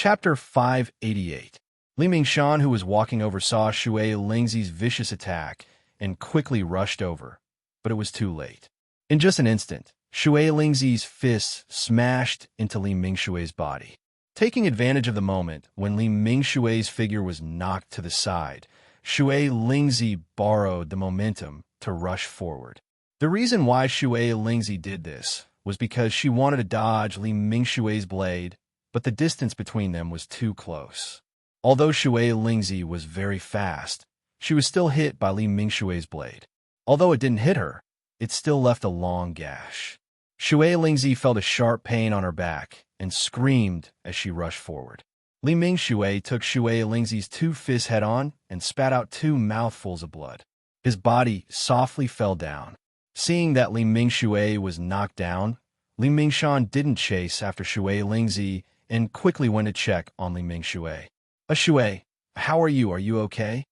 Chapter 588. Li Mingshan, who was walking over, saw Shui Lingzi's vicious attack and quickly rushed over, but it was too late. In just an instant, Shui Lingzi's fists smashed into Li Mingshui's body. Taking advantage of the moment when Li Mingshui's figure was knocked to the side, Shui Lingzi borrowed the momentum to rush forward. The reason why Shui Lingzi did this was because she wanted to dodge Li Mingshui's blade, but the distance between them was too close. Although Shui Lingzi was very fast, she was still hit by Li Mingshui's blade. Although it didn't hit her, it still left a long gash. Shui Lingzi felt a sharp pain on her back and screamed as she rushed forward. Li Mingshui took Shui Lingzi's two fists head-on and spat out 2 mouthfuls of blood. His body softly fell down. Seeing that Li Mingshui was knocked down, Li Mingshan didn't chase after Shui Lingzi and quickly went to check on Li Mingshui. Shui, how are you? Are you okay?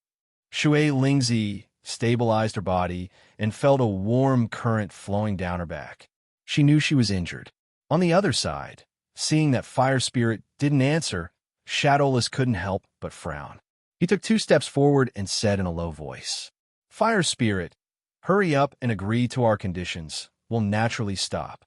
Shui Lingzi stabilized her body and felt a warm current flowing down her back. She knew she was injured. On the other side, seeing that Fire Spirit didn't answer, Shadowless couldn't help but frown. He took 2 steps forward and said in a low voice, "Fire Spirit, hurry up and agree to our conditions. We'll naturally stop."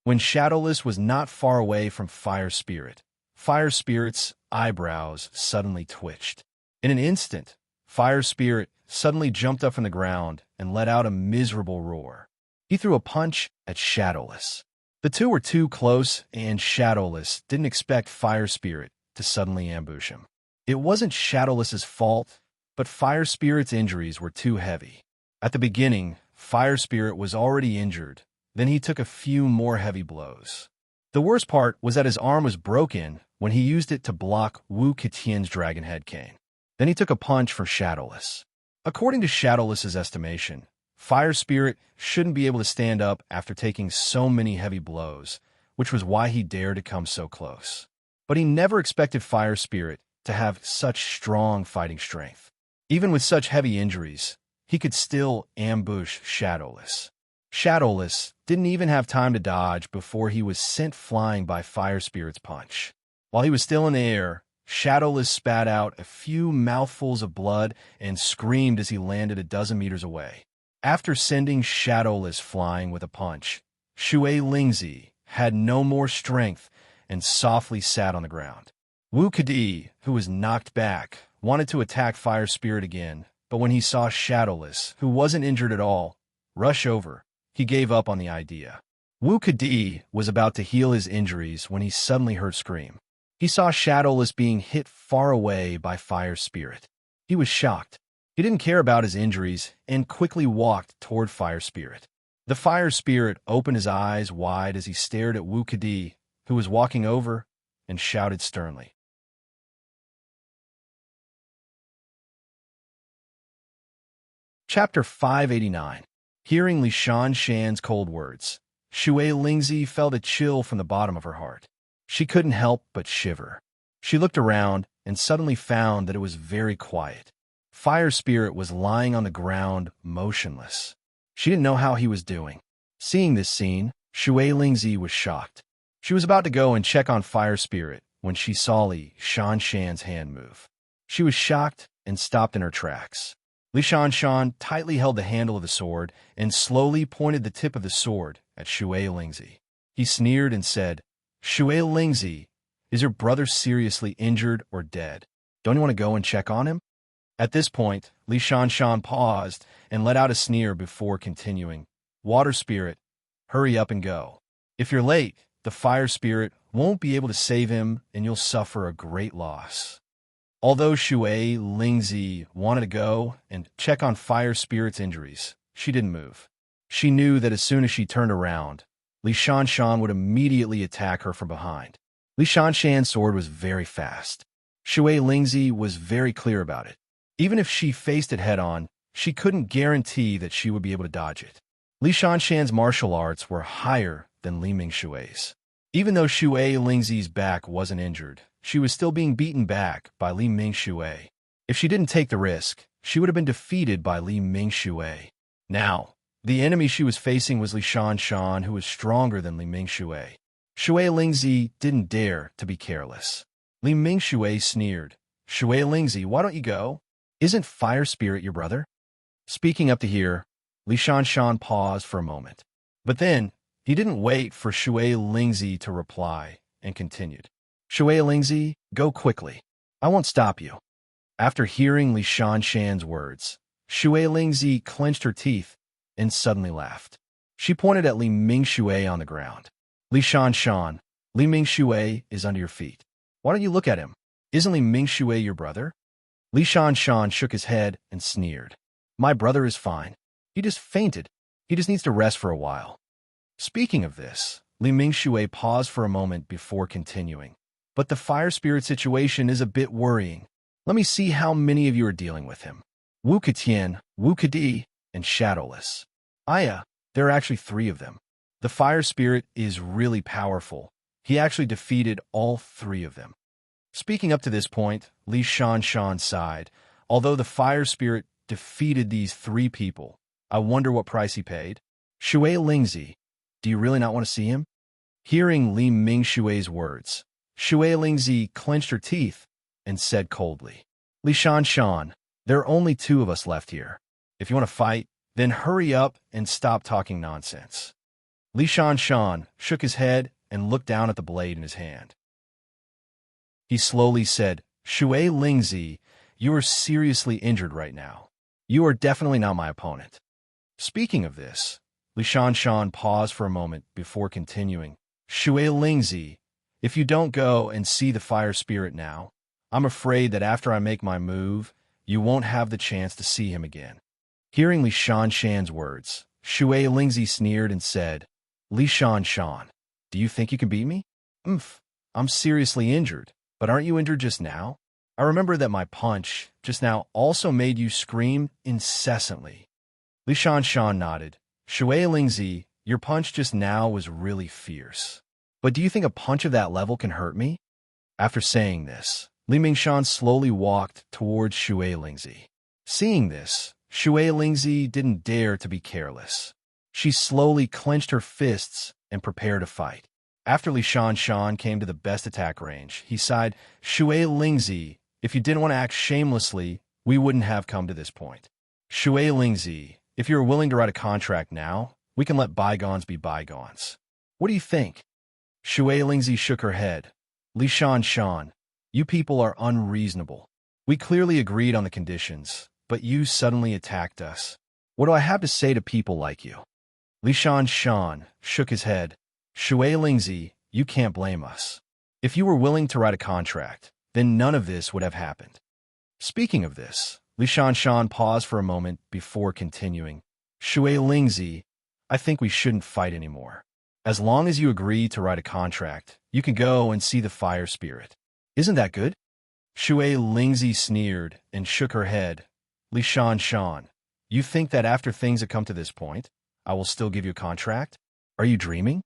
When Shadowless was not far away from Fire Spirit's eyebrows suddenly twitched. In an instant, Fire Spirit suddenly jumped up from the ground and let out a miserable roar. He threw a punch at Shadowless. The two were too close, and Shadowless didn't expect Fire Spirit to suddenly ambush him. It wasn't Shadowless's fault, but Fire Spirit's injuries were too heavy. At the beginning, Fire Spirit was already injured. Then he took a few more heavy blows. The worst part was that his arm was broken when he used it to block Wu Ketian's Dragon Head Cane. Then he took a punch for Shadowless. According to Shadowless's estimation, Fire Spirit shouldn't be able to stand up after taking so many heavy blows, which was why he dared to come so close. But he never expected Fire Spirit to have such strong fighting strength. Even with such heavy injuries, he could still ambush Shadowless. Shadowless didn't even have time to dodge before he was sent flying by Fire Spirit's punch. While he was still in the air, Shadowless spat out a few mouthfuls of blood and screamed as he landed a dozen meters away. After sending Shadowless flying with a punch, Shui Lingzi had no more strength and softly sat on the ground. Wu Kedi, who was knocked back, wanted to attack Fire Spirit again, but when he saw Shadowless, who wasn't injured at all, rush over, he gave up on the idea. Wu Kedi was about to heal his injuries when he suddenly heard a scream. He saw Shadowless being hit far away by Fire Spirit. He was shocked. He didn't care about his injuries and quickly walked toward Fire Spirit. The Fire Spirit opened his eyes wide as he stared at Wu Kedi, who was walking over, and shouted sternly. Chapter 589. Hearing Li Shan's cold words, Shui Lingzi felt a chill from the bottom of her heart. She couldn't help but shiver. She looked around and suddenly found that it was very quiet. Fire Spirit was lying on the ground, motionless. She didn't know how he was doing. Seeing this scene, Shui Lingzi was shocked. She was about to go and check on Fire Spirit when she saw Li Shan's hand move. She was shocked and stopped in her tracks. Li Shan tightly held the handle of the sword and slowly pointed the tip of the sword at Shui Lingzi. He sneered and said, "Shui Lingzi, is your brother seriously injured or dead? Don't you want to go and check on him?" At this point, Li Shan paused and let out a sneer before continuing, "Water Spirit, hurry up and go. If you're late, the Fire Spirit won't be able to save him and you'll suffer a great loss." Although Shui Lingzi wanted to go and check on Fire Spirit's injuries, she didn't move. She knew that as soon as she turned around, Li Shan would immediately attack her from behind. Li Shan's sword was very fast. Shui Lingzi was very clear about it. Even if she faced it head-on, she couldn't guarantee that she would be able to dodge it. Li Shan's martial arts were higher than Li Mingshui's. Even though Shui Lingzi's back wasn't injured, she was still being beaten back by Li Mingshui. If she didn't take the risk, she would have been defeated by Li Mingshui. Now, the enemy she was facing was Li Shan, who was stronger than Li Mingshui. Shui Lingzi didn't dare to be careless. Li Mingshui sneered. Shui Lingzi, why don't you go? Isn't Fire Spirit your brother? Speaking up to here, Li Shanshan paused for a moment. But then, he didn't wait for Shui Lingzi to reply, and continued. Shui Lingzi, go quickly. I won't stop you. After hearing Li Shanshan's words, Shui Lingzi clenched her teeth and suddenly laughed. She pointed at Li Mingshui on the ground. Li Shanshan, Li Mingshui is under your feet. Why don't you look at him? Isn't Li Mingshui your brother? Li Shanshan shook his head and sneered. My brother is fine. He just fainted. He just needs to rest for a while. Speaking of this, Li Mingshui paused for a moment before continuing. But the fire spirit situation is a bit worrying. Let me see how many of you are dealing with him. Wu Ketian, Wu Kadi, and Shadowless. Aya, there are actually 3 of them. The fire spirit is really powerful. He actually defeated all 3 of them. Speaking up to this point, Li Shanshan sighed. Although the fire spirit defeated these 3 people, I wonder what price he paid. Shui Lingzi, do you really not want to see him? Hearing Li Mingshui's words, Shui Lingzi clenched her teeth and said coldly, Li Shanshan, there are only 2 of us left here. If you want to fight, then hurry up and stop talking nonsense. Li Shanshan shook his head and looked down at the blade in his hand. He slowly said, Shui Lingzi, you are seriously injured right now. You are definitely not my opponent. Speaking of this, Li Shanshan paused for a moment before continuing. Shui Lingzi, if you don't go and see the fire spirit now, I'm afraid that after I make my move, you won't have the chance to see him again. Hearing Li Shanshan's words, Shui Lingzi sneered and said, Li Shanshan, do you think you can beat me? I'm seriously injured, but aren't you injured just now? I remember that my punch just now also made you scream incessantly. Li Shanshan nodded. Shui Lingzi, your punch just now was really fierce. But do you think a punch of that level can hurt me? After saying this, Li Mingshan slowly walked towards Shui Lingzi. Seeing this, Shui Lingzi didn't dare to be careless. She slowly clenched her fists and prepared to fight. After Li Shanshan came to the best attack range, he sighed, Shui Lingzi, if you didn't want to act shamelessly, we wouldn't have come to this point. Shui Lingzi, if you're willing to write a contract now, we can let bygones be bygones. What do you think? Shui Lingzi shook her head. Li Shanshan, you people are unreasonable. We clearly agreed on the conditions, but you suddenly attacked us. What do I have to say to people like you? Li Shanshan shook his head. Shui Lingzi, you can't blame us. If you were willing to write a contract, then none of this would have happened. Speaking of this, Li Shanshan paused for a moment before continuing. Shui Lingzi, I think we shouldn't fight anymore. As long as you agree to write a contract, you can go and see the fire spirit. Isn't that good? Shui Lingzi sneered and shook her head. Li Shanshan, you think that after things have come to this point, I will still give you a contract? Are you dreaming?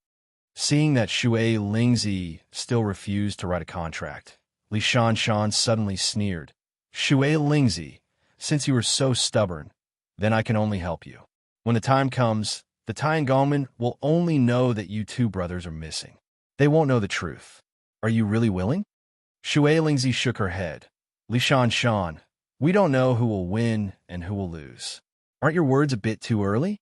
Seeing that Shui Lingzi still refused to write a contract, Li Shanshan suddenly sneered. Shui Lingzi, since you are so stubborn, then I can only help you. When the time comes, the Tiangongmen will only know that you 2 brothers are missing. They won't know the truth. Are you really willing? Shui Lingzi shook her head. Li Shanshan, we don't know who will win and who will lose. Aren't your words a bit too early?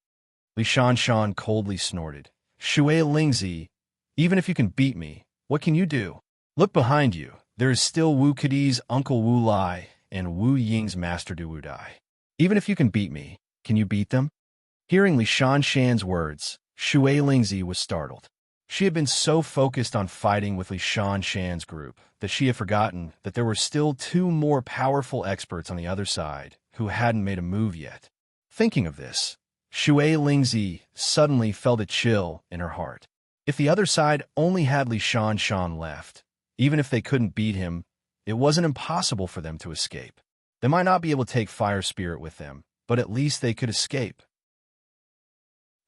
Li Shanshan coldly snorted. Shui Lingzi, even if you can beat me, what can you do? Look behind you. There is still Wu Kadi's Uncle Wu Lai and Wu Ying's Master Du Wu Dai. Even if you can beat me, can you beat them? Hearing Li Shanshan's words, Shui Lingzi was startled. She had been so focused on fighting with Li Shanshan's group that she had forgotten that there were still 2 more powerful experts on the other side who hadn't made a move yet. Thinking of this, Shui Lingzi suddenly felt a chill in her heart. If the other side only had Li Shanshan left, even if they couldn't beat him, it wasn't impossible for them to escape. They might not be able to take Fire Spirit with them, but at least they could escape.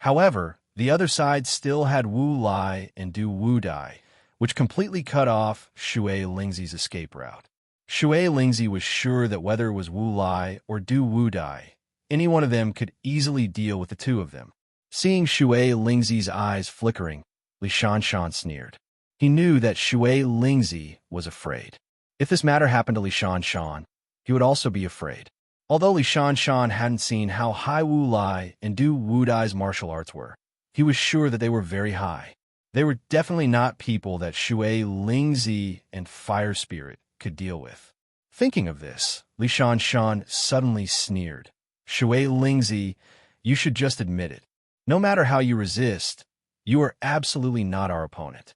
However, the other side still had Wu Lai and Du Wu Dai, which completely cut off Shui Lingzi's escape route. Shui Lingzi was sure that whether it was Wu Lai or Du Wu Dai, any one of them could easily deal with the 2 of them. Seeing Shui Lingzi's eyes flickering, Li Shanshan sneered. He knew that Shui Lingzi was afraid. If this matter happened to Li Shan, he would also be afraid. Although Li Shan hadn't seen how high Wu Lai and Du Wudai's martial arts were, he was sure that they were very high. They were definitely not people that Shui Lingzi and Fire Spirit could deal with. Thinking of this, Li Shan suddenly sneered. Shui Lingzi, you should just admit it. No matter how you resist, you are absolutely not our opponent.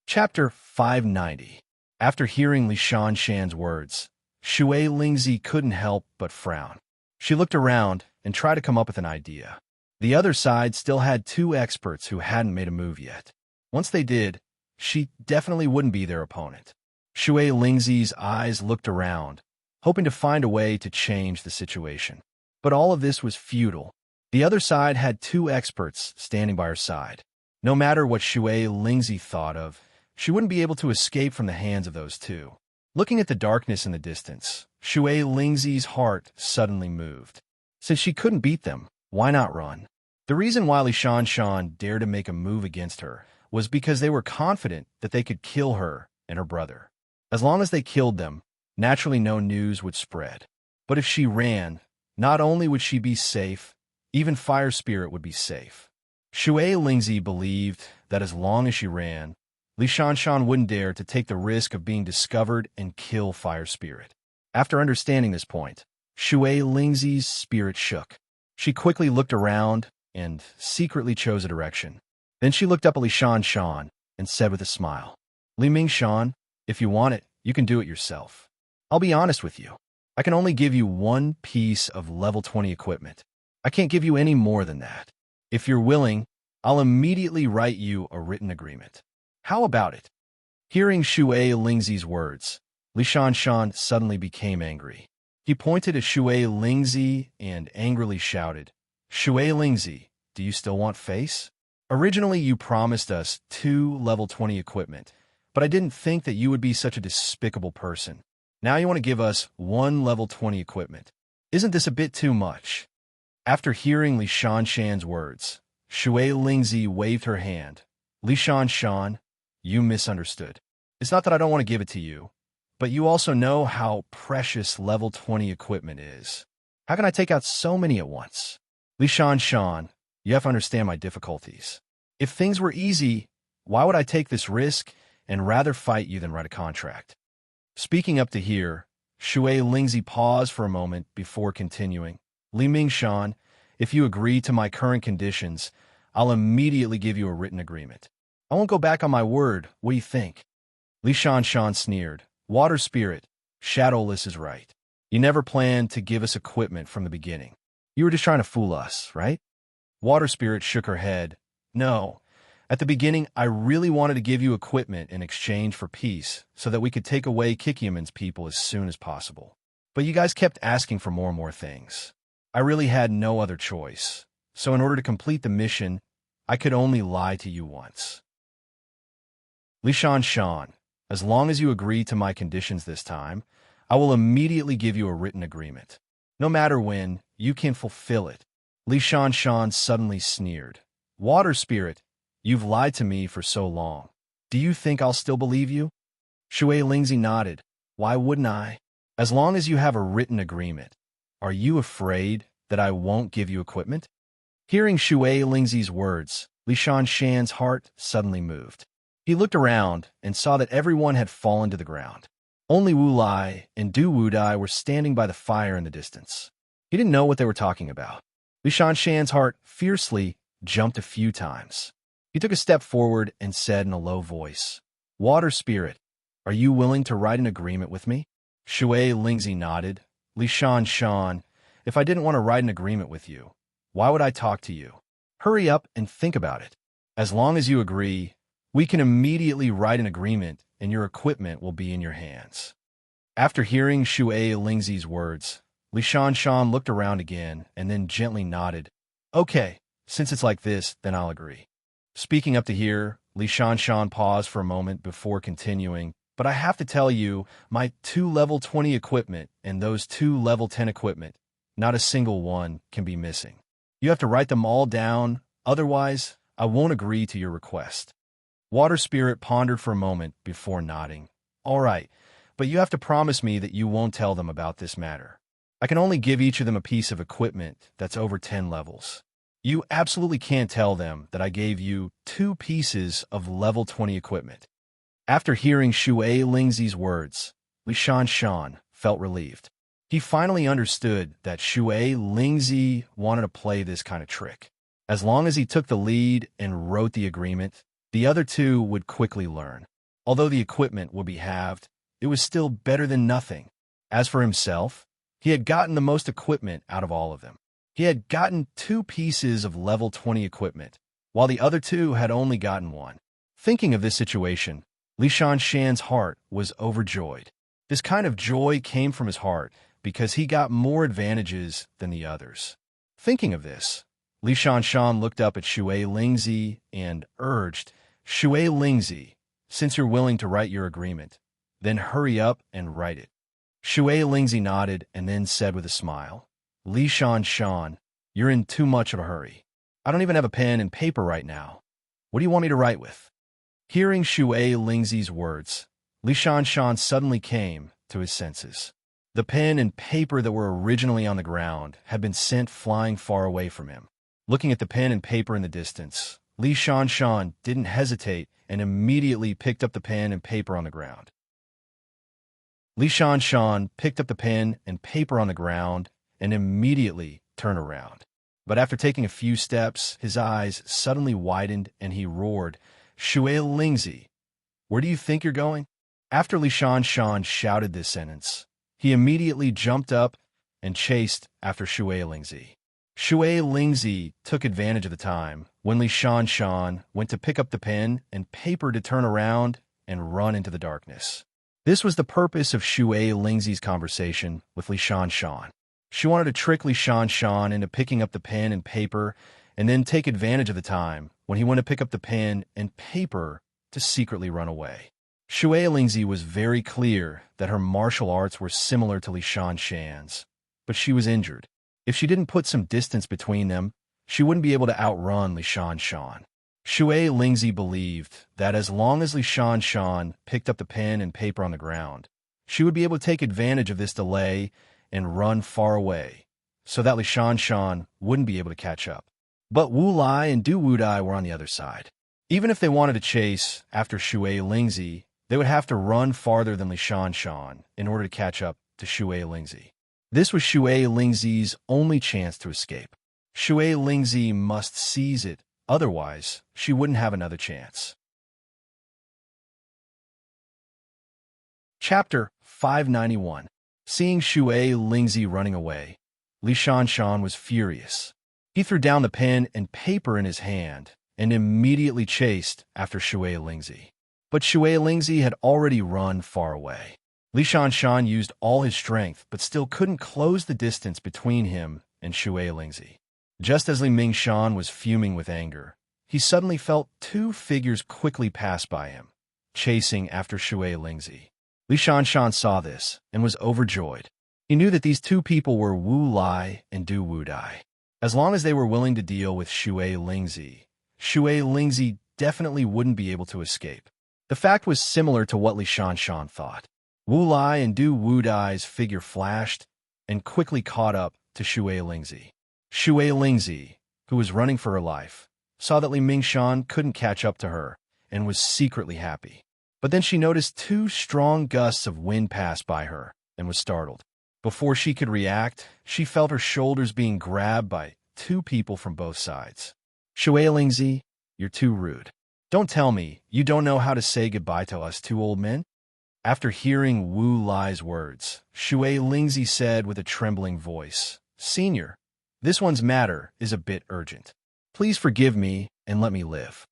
Chapter 590. After hearing Li Shan's words, Shui Lingzi couldn't help but frown. She looked around and tried to come up with an idea. The other side still had two experts who hadn't made a move yet. Once they did, she definitely wouldn't be their opponent. Shui Lingzi's eyes looked around, hoping to find a way to change the situation. But all of this was futile. The other side had two experts standing by her side. No matter what Shui Lingzi thought of, she wouldn't be able to escape from the hands of those two. Looking at the darkness in the distance, Shui Lingzi's heart suddenly moved. Since she couldn't beat them, why not run? The reason why Li Shan dared to make a move against her was because they were confident that they could kill her and her brother. As long as they killed them, naturally no news would spread. But if she ran, not only would she be safe, even Fire Spirit would be safe. Shui Lingzi believed that as long as she ran, Li Shan wouldn't dare to take the risk of being discovered and kill Fire Spirit. After understanding this point, Shui Lingzi's spirit shook. She quickly looked around and secretly chose a direction. Then she looked up at Li Shan and said with a smile, Li Mingshan, if you want it, you can do it yourself. I'll be honest with you. I can only give you one piece of level 20 equipment. I can't give you any more than that. If you're willing, I'll immediately write you a written agreement. How about it? Hearing Shui Lingzi's words, Li Shan suddenly became angry. He pointed at Shui Lingzi and angrily shouted, Shui Lingzi, do you still want face? Originally, you promised us 2 level 20 equipment, but I didn't think that you would be such a despicable person. Now you want to give us 1 level 20 equipment. Isn't this a bit too much? After hearing Li Shan's words, Shui Lingzi waved her hand. Li Shan, you misunderstood. It's not that I don't want to give it to you, but you also know how precious level 20 equipment is. How can I take out so many at once? Li Shan, you have to understand my difficulties. If things were easy, why would I take this risk and rather fight you than write a contract? Speaking up to here, Shui Lingzi paused for a moment before continuing. Li Mingshan, if you agree to my current conditions, I'll immediately give you a written agreement. I won't go back on my word. What do you think? Li Shan sneered. Water Spirit, Shadowless is right. You never planned to give us equipment from the beginning. You were just trying to fool us, right? Water Spirit shook her head. No. At the beginning, I really wanted to give you equipment in exchange for peace so that we could take away Kikiaman's people as soon as possible. But you guys kept asking for more and more things. I really had no other choice. So in order to complete the mission, I could only lie to you once. Li Shan, as long as you agree to my conditions this time, I will immediately give you a written agreement. No matter when, you can fulfill it. Li Shan suddenly sneered. Water Spirit, you've lied to me for so long. Do you think I'll still believe you? Shui Lingzi nodded. Why wouldn't I? As long as you have a written agreement. Are you afraid that I won't give you equipment? Hearing Shui Lingzi's words, Li Shan's heart suddenly moved. He looked around and saw that everyone had fallen to the ground. Only Wu Lai and Du Wudai were standing by the fire in the distance. He didn't know what they were talking about. Li Shan's heart fiercely jumped a few times. He took a step forward and said in a low voice, Water Spirit, are you willing to write an agreement with me? Shui Lingzi nodded. Li Shan, if I didn't want to write an agreement with you, why would I talk to you? Hurry up and think about it. As long as you agree, we can immediately write an agreement and your equipment will be in your hands. After hearing Shui Lingzi's words, Li Shan looked around again and then gently nodded. Okay, since it's like this, then I'll agree. Speaking up to here, Li Shan paused for a moment before continuing, but I have to tell you, my 2 level 20 equipment and those 2 level 10 equipment, not a single one can be missing. You have to write them all down, otherwise I won't agree to your request. Water Spirit pondered for a moment before nodding. All right, but you have to promise me that you won't tell them about this matter. I can only give each of them a piece of equipment that's over 10 levels. You absolutely can't tell them that I gave you 2 pieces of level 20 equipment. After hearing Shui Lingzi's words, Li Shan felt relieved. He finally understood that Shui Lingzi wanted to play this kind of trick. As long as he took the lead and wrote the agreement, the other 2 would quickly learn. Although the equipment would be halved, it was still better than nothing. As for himself, he had gotten the most equipment out of all of them. He had gotten 2 pieces of level 20 equipment, while the other 2 had only gotten 1. Thinking of this situation, Li Shan's heart was overjoyed. This kind of joy came from his heart because he got more advantages than the others. Thinking of this, Li Shan looked up at Shui Lingzi and urged, Shui Lingzi, since you're willing to write your agreement, then hurry up and write it. Shui Lingzi nodded and then said with a smile, Li Shan, you're in too much of a hurry. I don't even have a pen and paper right now. What do you want me to write with? Hearing Shui Lingzi's words, Li Shan suddenly came to his senses. The pen and paper that were originally on the ground had been sent flying far away from him. Looking at the pen and paper in the distance, Li Shan didn't hesitate and immediately picked up the pen and paper on the ground. Li Shan picked up the pen and paper on the ground and immediately turned around. But after taking a few steps, his eyes suddenly widened and he roared, Shui Lingzi, where do you think you're going? After Li Shan shouted this sentence, he immediately jumped up and chased after Shui Lingzi. Shui Lingzi took advantage of the time when Li Shan went to pick up the pen and paper to turn around and run into the darkness. This was the purpose of Shui Lingzi's conversation with Li Shan. She wanted to trick Li Shan into picking up the pen and paper and then take advantage of the time when he went to pick up the pen and paper to secretly run away. Shui Lingzi was very clear that her martial arts were similar to Li Shan's, but she was injured. If she didn't put some distance between them, she wouldn't be able to outrun Li Shan. Shui Lingzi believed that as long as Li Shan picked up the pen and paper on the ground, she would be able to take advantage of this delay and run far away, so that Li Shan wouldn't be able to catch up. But Wu Lai and Du Wudai were on the other side. Even if they wanted to chase after Shui Lingzi, they would have to run farther than Li Shan in order to catch up to Shui Lingzi. This was Shui Lingzi's only chance to escape. Shui Lingzi must seize it, otherwise she wouldn't have another chance. Chapter 591. Seeing Shui Lingzi running away, Li Shan was furious. He threw down the pen and paper in his hand and immediately chased after Shui Lingzi. But Shui Lingzi had already run far away. Li Shan used all his strength but still couldn't close the distance between him and Shui Lingzi. Just as Li Mingshan was fuming with anger, he suddenly felt 2 figures quickly pass by him, chasing after Shui Lingzi. Li Shan saw this and was overjoyed. He knew that these 2 people were Wu Lai and Du Wudai. As long as they were willing to deal with Shui Lingzi definitely wouldn't be able to escape. The fact was similar to what Li Shan thought. Wu Lai and Du Wudai's figure flashed and quickly caught up to Shui Lingzi. Shui Lingzi, who was running for her life, saw that Li Mingshan couldn't catch up to her and was secretly happy. But then she noticed 2 strong gusts of wind pass by her and was startled. Before she could react, she felt her shoulders being grabbed by 2 people from both sides. Shui Lingzi, you're too rude. Don't tell me you don't know how to say goodbye to us 2 old men? After hearing Wu Lai's words, Shui Lingzi said with a trembling voice, Senior, this one's matter is a bit urgent. Please forgive me and let me live.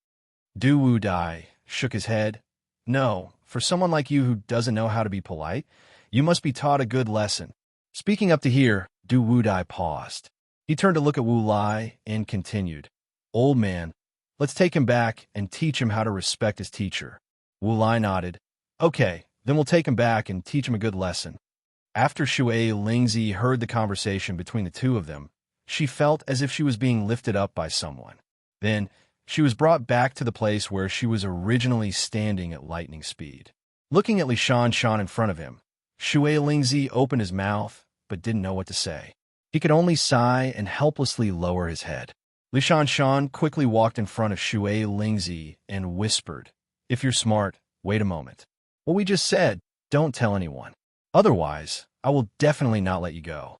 Du Wudai shook his head. No, for someone like you who doesn't know how to be polite, you must be taught a good lesson. Speaking up to here, Du Wudai paused. He turned to look at Wu Lai and continued, Old man, let's take him back and teach him how to respect his teacher. Wu Lai nodded. Okay, then we'll take him back and teach him a good lesson. After Shui Lingzi heard the conversation between the 2 of them, she felt as if she was being lifted up by someone. Then, She was brought back to the place where she was originally standing at lightning speed. Looking at Li Shan in front of him, Shui Lingzi opened his mouth, but didn't know what to say. He could only sigh and helplessly lower his head. Li Shan quickly walked in front of Shui Lingzi and whispered, "If you're smart, wait a moment. What we just said, don't tell anyone. Otherwise, I will definitely not let you go."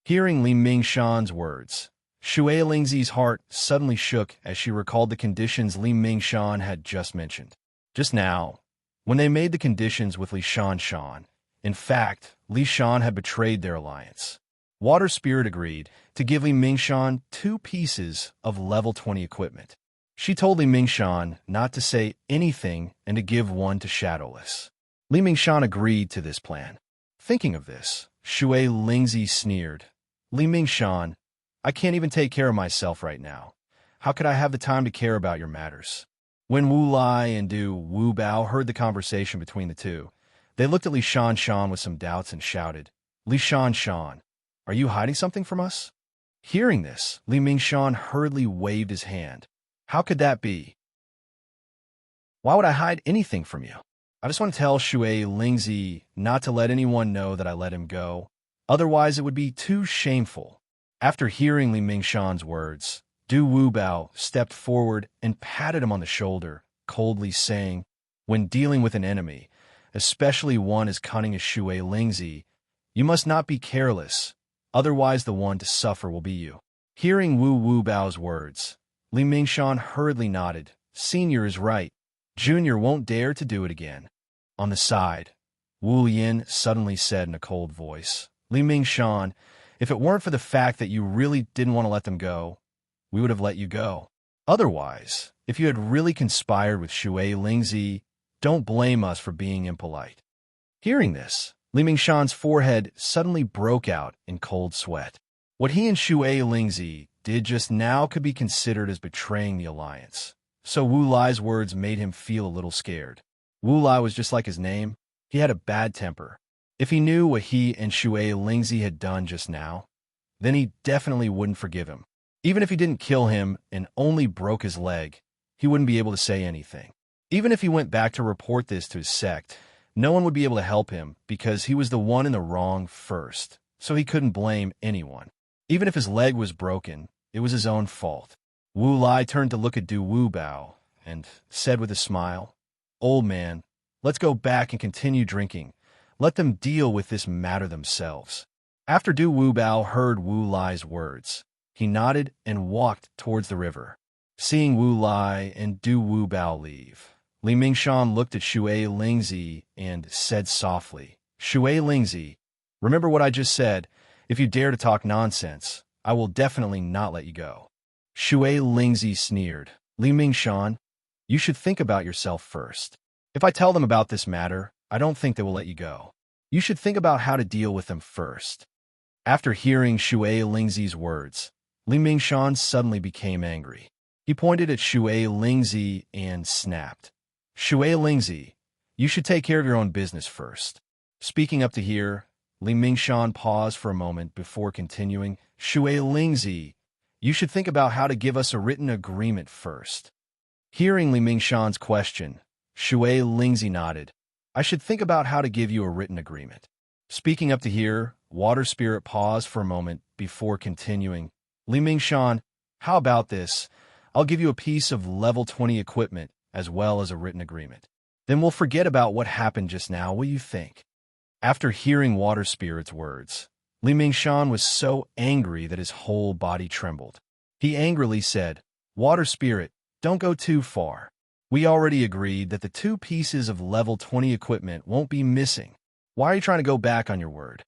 Hearing Li Mingshan's words, Shui Lingzi's heart suddenly shook as she recalled the conditions Li Mingshan had just mentioned. Just now, when they made the conditions with Li Shan, in fact, Li Shan had betrayed their alliance. Water Spirit agreed to give Li Mingshan 2 pieces of level 20 equipment. She told Li Mingshan not to say anything and to give one to Shadowless. Li Mingshan agreed to this plan. Thinking of this, Shui Lingzi sneered, "Li Mingshan, I can't even take care of myself right now. How could I have the time to care about your matters?" When Wu Lai and Du Wu Bao heard the conversation between the two, they looked at Li Shan with some doubts and shouted, "Li Shan, are you hiding something from us?" Hearing this, Li Mingshan hurriedly waved his hand. "How could that be? Why would I hide anything from you? I just want to tell Shui Lingzi not to let anyone know that I let him go. Otherwise, it would be too shameful." After hearing Li Mingshan's words, Du Wu Bao stepped forward and patted him on the shoulder, coldly saying, "When dealing with an enemy, especially one as cunning as Shui Lingzi, you must not be careless, otherwise the one to suffer will be you." Hearing Wu Bao's words, Li Mingshan hurriedly nodded. "Senior is right. Junior won't dare to do it again." On the side, Wu Yin suddenly said in a cold voice, "Li Mingshan, if it weren't for the fact that you really didn't want to let them go, we would have let you go. Otherwise, if you had really conspired with Shui Lingzi, don't blame us for being impolite." Hearing this, Li Mingshan's forehead suddenly broke out in cold sweat. What he and Shui Lingzi did just now could be considered as betraying the alliance, so Wu Lai's words made him feel a little scared. Wu Lai was just like his name. He had a bad temper. If he knew what he and Shui Lingzi had done just now, then he definitely wouldn't forgive him. Even if he didn't kill him and only broke his leg, he wouldn't be able to say anything. Even if he went back to report this to his sect, no one would be able to help him because he was the one in the wrong first, so he couldn't blame anyone. Even if his leg was broken, it was his own fault. Wu Lai turned to look at Du Wu Bao and said with a smile, "Old man, let's go back and continue drinking. Let them deal with this matter themselves." After Du Wu Bao heard Wu Lai's words, he nodded and walked towards the river. Seeing Wu Lai and Du Wu Bao leave, Li Mingshan looked at Shui Lingzi and said softly, "Shui Lingzi, remember what I just said. If you dare to talk nonsense, I will definitely not let you go." Shui Lingzi sneered, "Li Mingshan, you should think about yourself first. If I tell them about this matter, I don't think they will let you go. You should think about how to deal with them first." After hearing Shui Lingzi's words, Li Mingshan suddenly became angry. He pointed at Shui Lingzi and snapped, "Shui Lingzi, you should take care of your own business first." Speaking up to here, Li Mingshan paused for a moment before continuing, "Shui Lingzi, you should think about how to give us a written agreement first." Hearing Li Mingshan's question, Shui Lingzi nodded, "I should think about how to give you a written agreement." Speaking up to here, Water Spirit paused for a moment before continuing, "Li Mingshan, how about this? I'll give you a piece of level 20 equipment as well as a written agreement. Then we'll forget about what happened just now. What do you think?" After hearing Water Spirit's words, Li Mingshan was so angry that his whole body trembled. He angrily said, "Water Spirit, don't go too far. We already agreed that the 2 pieces of level 20 equipment won't be missing. Why are you trying to go back on your word?"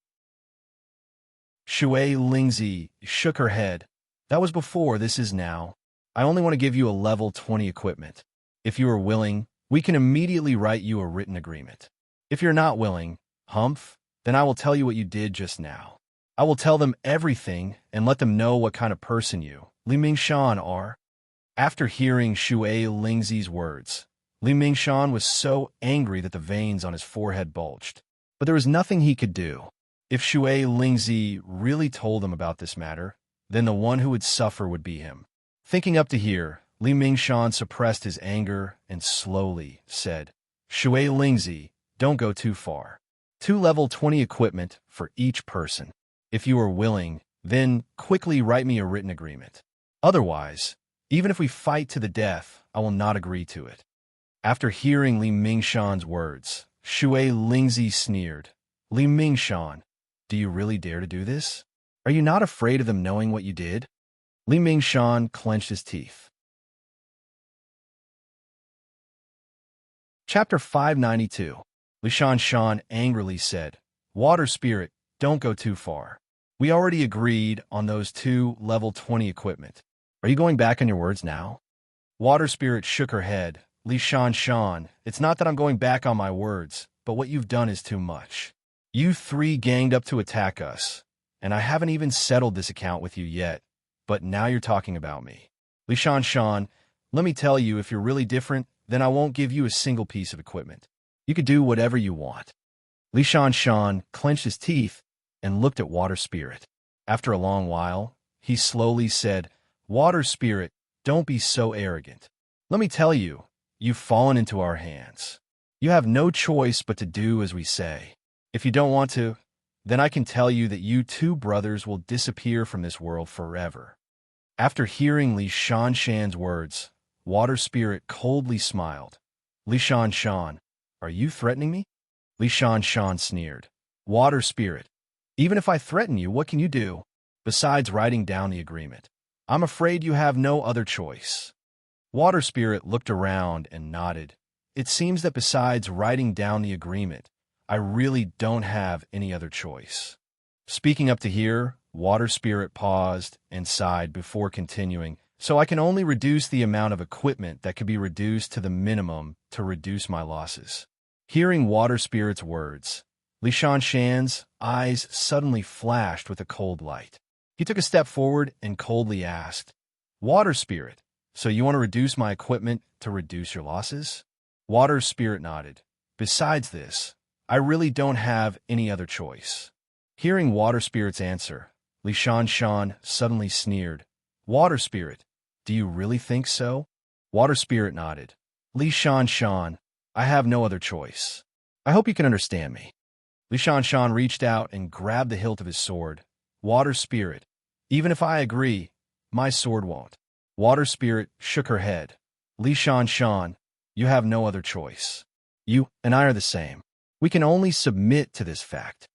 Shui Lingzi shook her head. "That was before, this is now. I only want to give you a level 20 equipment. If you are willing, we can immediately write you a written agreement. If you're not willing, humph, then I will tell you what you did just now. I will tell them everything and let them know what kind of person you, Li Mingshan, are." After hearing Shui Lingzi's words, Li Mingshan was so angry that the veins on his forehead bulged. But there was nothing he could do. If Shui Lingzi really told them about this matter, then the one who would suffer would be him. Thinking up to here, Li Mingshan suppressed his anger and slowly said, Shui Lingzi, don't go too far. 2 level 20 equipment for each person. If you are willing, then quickly write me a written agreement. Otherwise, even if we fight to the death, I will not agree to it. After hearing Li Mingshan's words, Shui Lingzi sneered. Li Mingshan, do you really dare to do this? Are you not afraid of them knowing what you did? Li Mingshan clenched his teeth. Chapter 592. Li Shanshan angrily said, Water Spirit, don't go too far. We already agreed on those 2 level 20 equipment. Are you going back on your words now? Water Spirit shook her head. Li Shanshan, it's not that I'm going back on my words, but what you've done is too much. You 3 ganged up to attack us, and I haven't even settled this account with you yet, but now you're talking about me. Li Shanshan, let me tell you, if you're really different, then I won't give you a single piece of equipment. You could do whatever you want. Li Shanshan clenched his teeth and looked at Water Spirit. After a long while, he slowly said, Water Spirit, don't be so arrogant. Let me tell you, you've fallen into our hands. You have no choice but to do as we say. If you don't want to, then I can tell you that you 2 brothers will disappear from this world forever. After hearing Li Shanshan's words, Water Spirit coldly smiled. Li Shanshan, are you threatening me? Li Shanshan sneered. Water Spirit, even if I threaten you, what can you do? Besides writing down the agreement, I'm afraid you have no other choice. Water Spirit looked around and nodded. It seems that besides writing down the agreement, I really don't have any other choice. Speaking up to here, Water Spirit paused and sighed before continuing, so I can only reduce the amount of equipment that could be reduced to the minimum to reduce my losses. Hearing Water Spirit's words, Li Shanshan's eyes suddenly flashed with a cold light. He took a step forward and coldly asked, Water Spirit, so you want to reduce my equipment to reduce your losses? Water Spirit nodded. Besides this, I really don't have any other choice. Hearing Water Spirit's answer, Li Shanshan suddenly sneered. Water Spirit, do you really think so? Water Spirit nodded. Li Shanshan, I have no other choice. I hope you can understand me. Li Shanshan reached out and grabbed the hilt of his sword. Water Spirit, even if I agree, my sword won't. Water Spirit shook her head. Li Shanshan, you have no other choice. You and I are the same. We can only submit to this fact.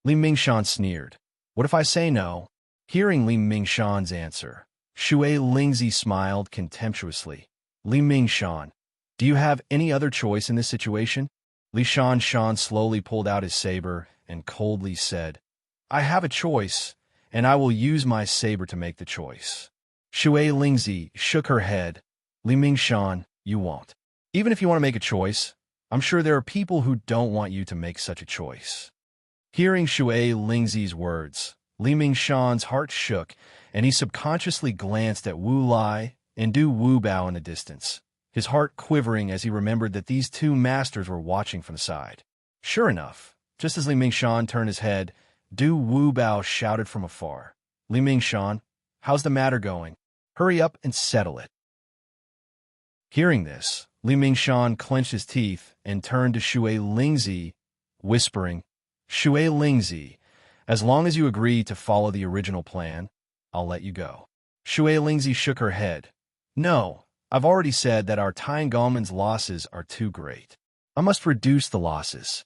Li Mingshan sneered. What if I say no? Hearing Li Mingshan's answer, Shui Lingzi smiled contemptuously. Li Mingshan, do you have any other choice in this situation? Li Shanshan slowly pulled out his saber and coldly said, I have a choice, and I will use my saber to make the choice. Shui Lingzi shook her head. Li Mingshan, you won't. Even if you want to make a choice, I'm sure there are people who don't want you to make such a choice. Hearing Shui Lingzi's words, Li Mingshan's heart shook, and he subconsciously glanced at Wu Lai and Du Wu Bao in the distance, his heart quivering as he remembered that these 2 masters were watching from the side. Sure enough, just as Li Mingshan turned his head, Du Wu Bao shouted from afar, Li Mingshan, how's the matter going? Hurry up and settle it. Hearing this, Li Mingshan clenched his teeth and turned to Shui Lingzi, whispering, Shui Lingzi, as long as you agree to follow the original plan, I'll let you go. Shui Lingzi shook her head. No, I've already said that our Tiangongmen's losses are too great. I must reduce the losses.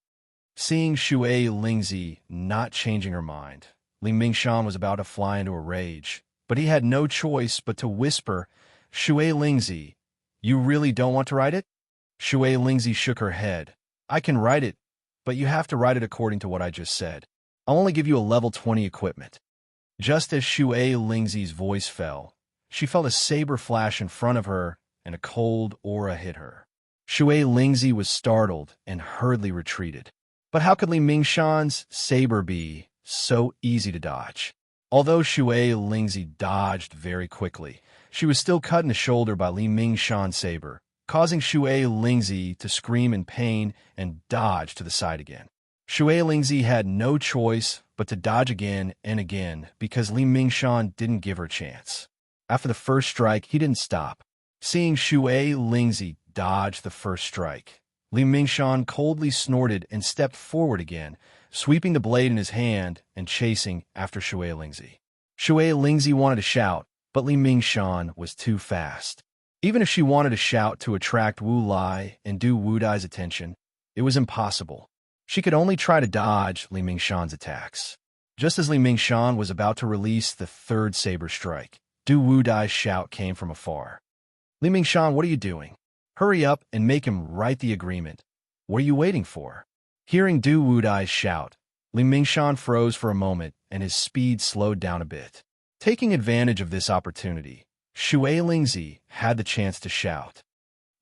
Seeing Shui Lingzi not changing her mind, Li Mingshan was about to fly into a rage, but he had no choice but to whisper, Shui Lingzi, you really don't want to write it? Shui Lingzi shook her head. I can write it, but you have to write it according to what I just said. I'll only give you a level 20 equipment. Just as Shui Lingzi's voice fell, she felt a saber flash in front of her and a cold aura hit her. Shui Lingzi was startled and hurriedly retreated. But how could Li Mingshan's saber be so easy to dodge? Although Shui Lingzi dodged very quickly, she was still cut in the shoulder by Li Mingshan's saber, causing Shui Lingzi to scream in pain and dodge to the side again. Shui Lingzi had no choice but to dodge again and again because Li Mingshan didn't give her a chance. After the first strike, he didn't stop. Seeing Shui Lingzi dodge the first strike, Li Mingshan coldly snorted and stepped forward again, sweeping the blade in his hand and chasing after Shui Lingzi. Shui Lingzi wanted to shout, but Li Mingshan was too fast. Even if she wanted to shout to attract Wu Lai and do Wu Dai's attention, it was impossible. She could only try to dodge Li Mingshan's attacks. Just as Li Mingshan was about to release the third saber strike, Du Wu Dai's shout came from afar. Li Mingshan, what are you doing? Hurry up and make him write the agreement. What are you waiting for? Hearing Du Wu Dai's shout, Li Mingshan froze for a moment and his speed slowed down a bit. Taking advantage of this opportunity, Shui Lingzi had the chance to shout.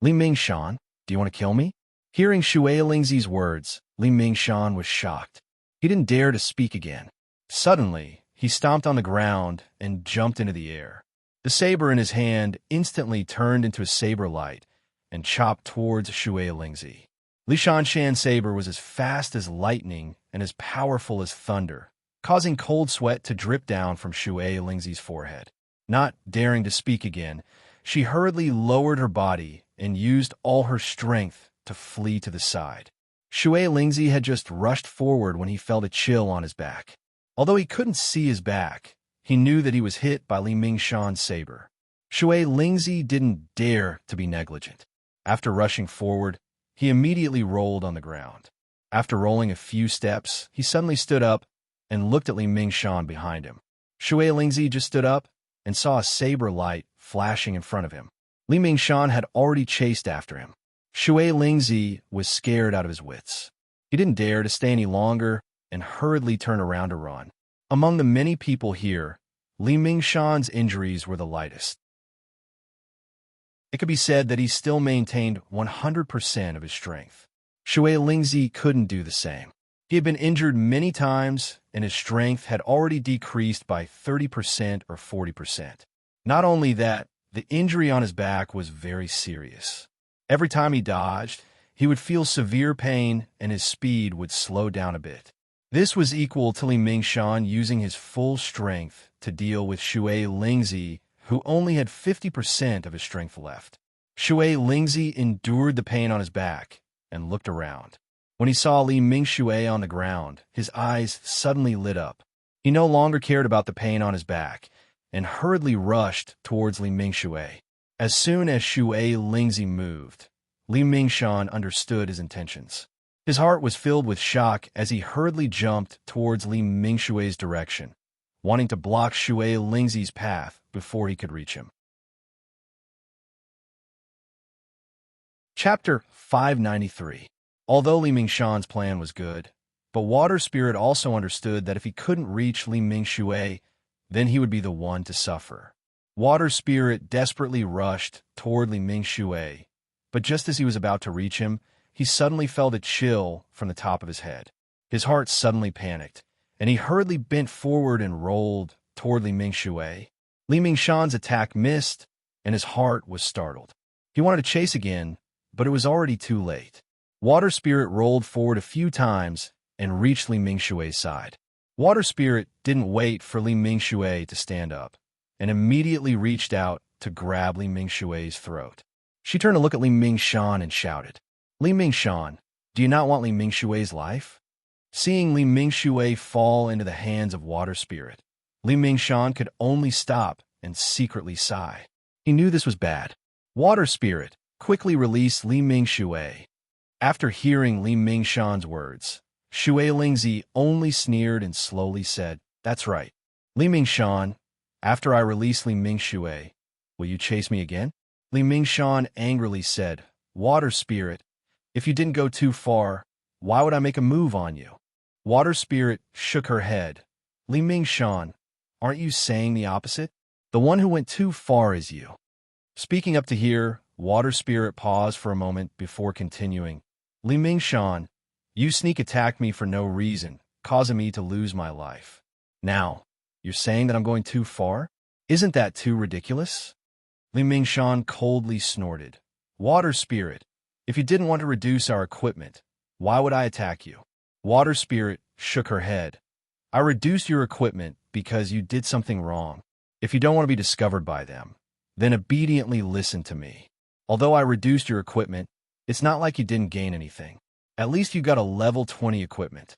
Li Mingshan, do you want to kill me? Hearing Shui Lingzi's words, Li Mingshan was shocked. He didn't dare to speak again. Suddenly, he stomped on the ground and jumped into the air. The saber in his hand instantly turned into a saber light and chopped towards Shui Lingzi. Li Shanshan's saber was as fast as lightning and as powerful as thunder, causing cold sweat to drip down from Shui Lingzi's forehead. Not daring to speak again, she hurriedly lowered her body and used all her strength to flee to the side. Shui Lingzi had just rushed forward when he felt a chill on his back. Although he couldn't see his back, he knew that he was hit by Li Mingshan's saber. Shui Lingzi didn't dare to be negligent. After rushing forward, he immediately rolled on the ground. After rolling a few steps, he suddenly stood up and looked at Li Mingshan behind him. Shui Lingzi just stood up and saw a saber light flashing in front of him. Li Mingshan had already chased after him. Shui Lingzi was scared out of his wits. He didn't dare to stay any longer and hurriedly turned around to run. Among the many people here, Li Mingshan's injuries were the lightest. It could be said that he still maintained 100% of his strength. Shui Lingzi couldn't do the same. He had been injured many times, and his strength had already decreased by 30% or 40%. Not only that, the injury on his back was very serious. Every time he dodged, he would feel severe pain and his speed would slow down a bit. This was equal to Li Mingshan using his full strength to deal with Shui Lingzi, who only had 50% of his strength left. Shui Lingzi endured the pain on his back and looked around. When he saw Li Mingshui on the ground, his eyes suddenly lit up. He no longer cared about the pain on his back and hurriedly rushed towards Li Mingshui. As soon as Shui Lingzi moved, Li Mingshan understood his intentions. His heart was filled with shock as he hurriedly jumped towards Li Mingshui's direction, wanting to block Shui Lingzi's path before he could reach him. Chapter 593. Although Li Mingshan's plan was good, but Water Spirit also understood that if he couldn't reach Li Mingshui, then he would be the one to suffer. Water Spirit desperately rushed toward Li Mingshui, but just as he was about to reach him, he suddenly felt a chill from the top of his head. His heart suddenly panicked, and he hurriedly bent forward and rolled toward Li Mingshui. Li Mingshan's attack missed, and his heart was startled. He wanted to chase again, but it was already too late. Water Spirit rolled forward a few times and reached Li Mingshui's side. Water Spirit didn't wait for Li Mingshui to stand up, and immediately reached out to grab Li Mingshui's throat. She turned to look at Li Mingshan and shouted, "Li Mingshan, do you not want Li Mingshui's life?" Seeing Li Mingshui fall into the hands of Water Spirit, Li Mingshan could only stop and secretly sigh. He knew this was bad. Water Spirit quickly released Li Mingshui. After hearing Li Mingshan's words, Shui Lingzi only sneered and slowly said, "That's right. Li Mingshan, after I release Li Mingshui, will you chase me again?" Li Mingshan angrily said, "Water Spirit, if you didn't go too far, why would I make a move on you?" Water Spirit shook her head. "Li Mingshan, aren't you saying the opposite? The one who went too far is you." Speaking up to here, Water Spirit paused for a moment before continuing. "Li Mingshan, you sneak attacked me for no reason, causing me to lose my life. Now, you're saying that I'm going too far? Isn't that too ridiculous?" Li Mingshan coldly snorted. "Water Spirit, if you didn't want to reduce our equipment, why would I attack you?" Water Spirit shook her head. "I reduced your equipment because you did something wrong. If you don't want to be discovered by them, then obediently listen to me. Although I reduced your equipment, it's not like you didn't gain anything. At least you got a level 20 equipment."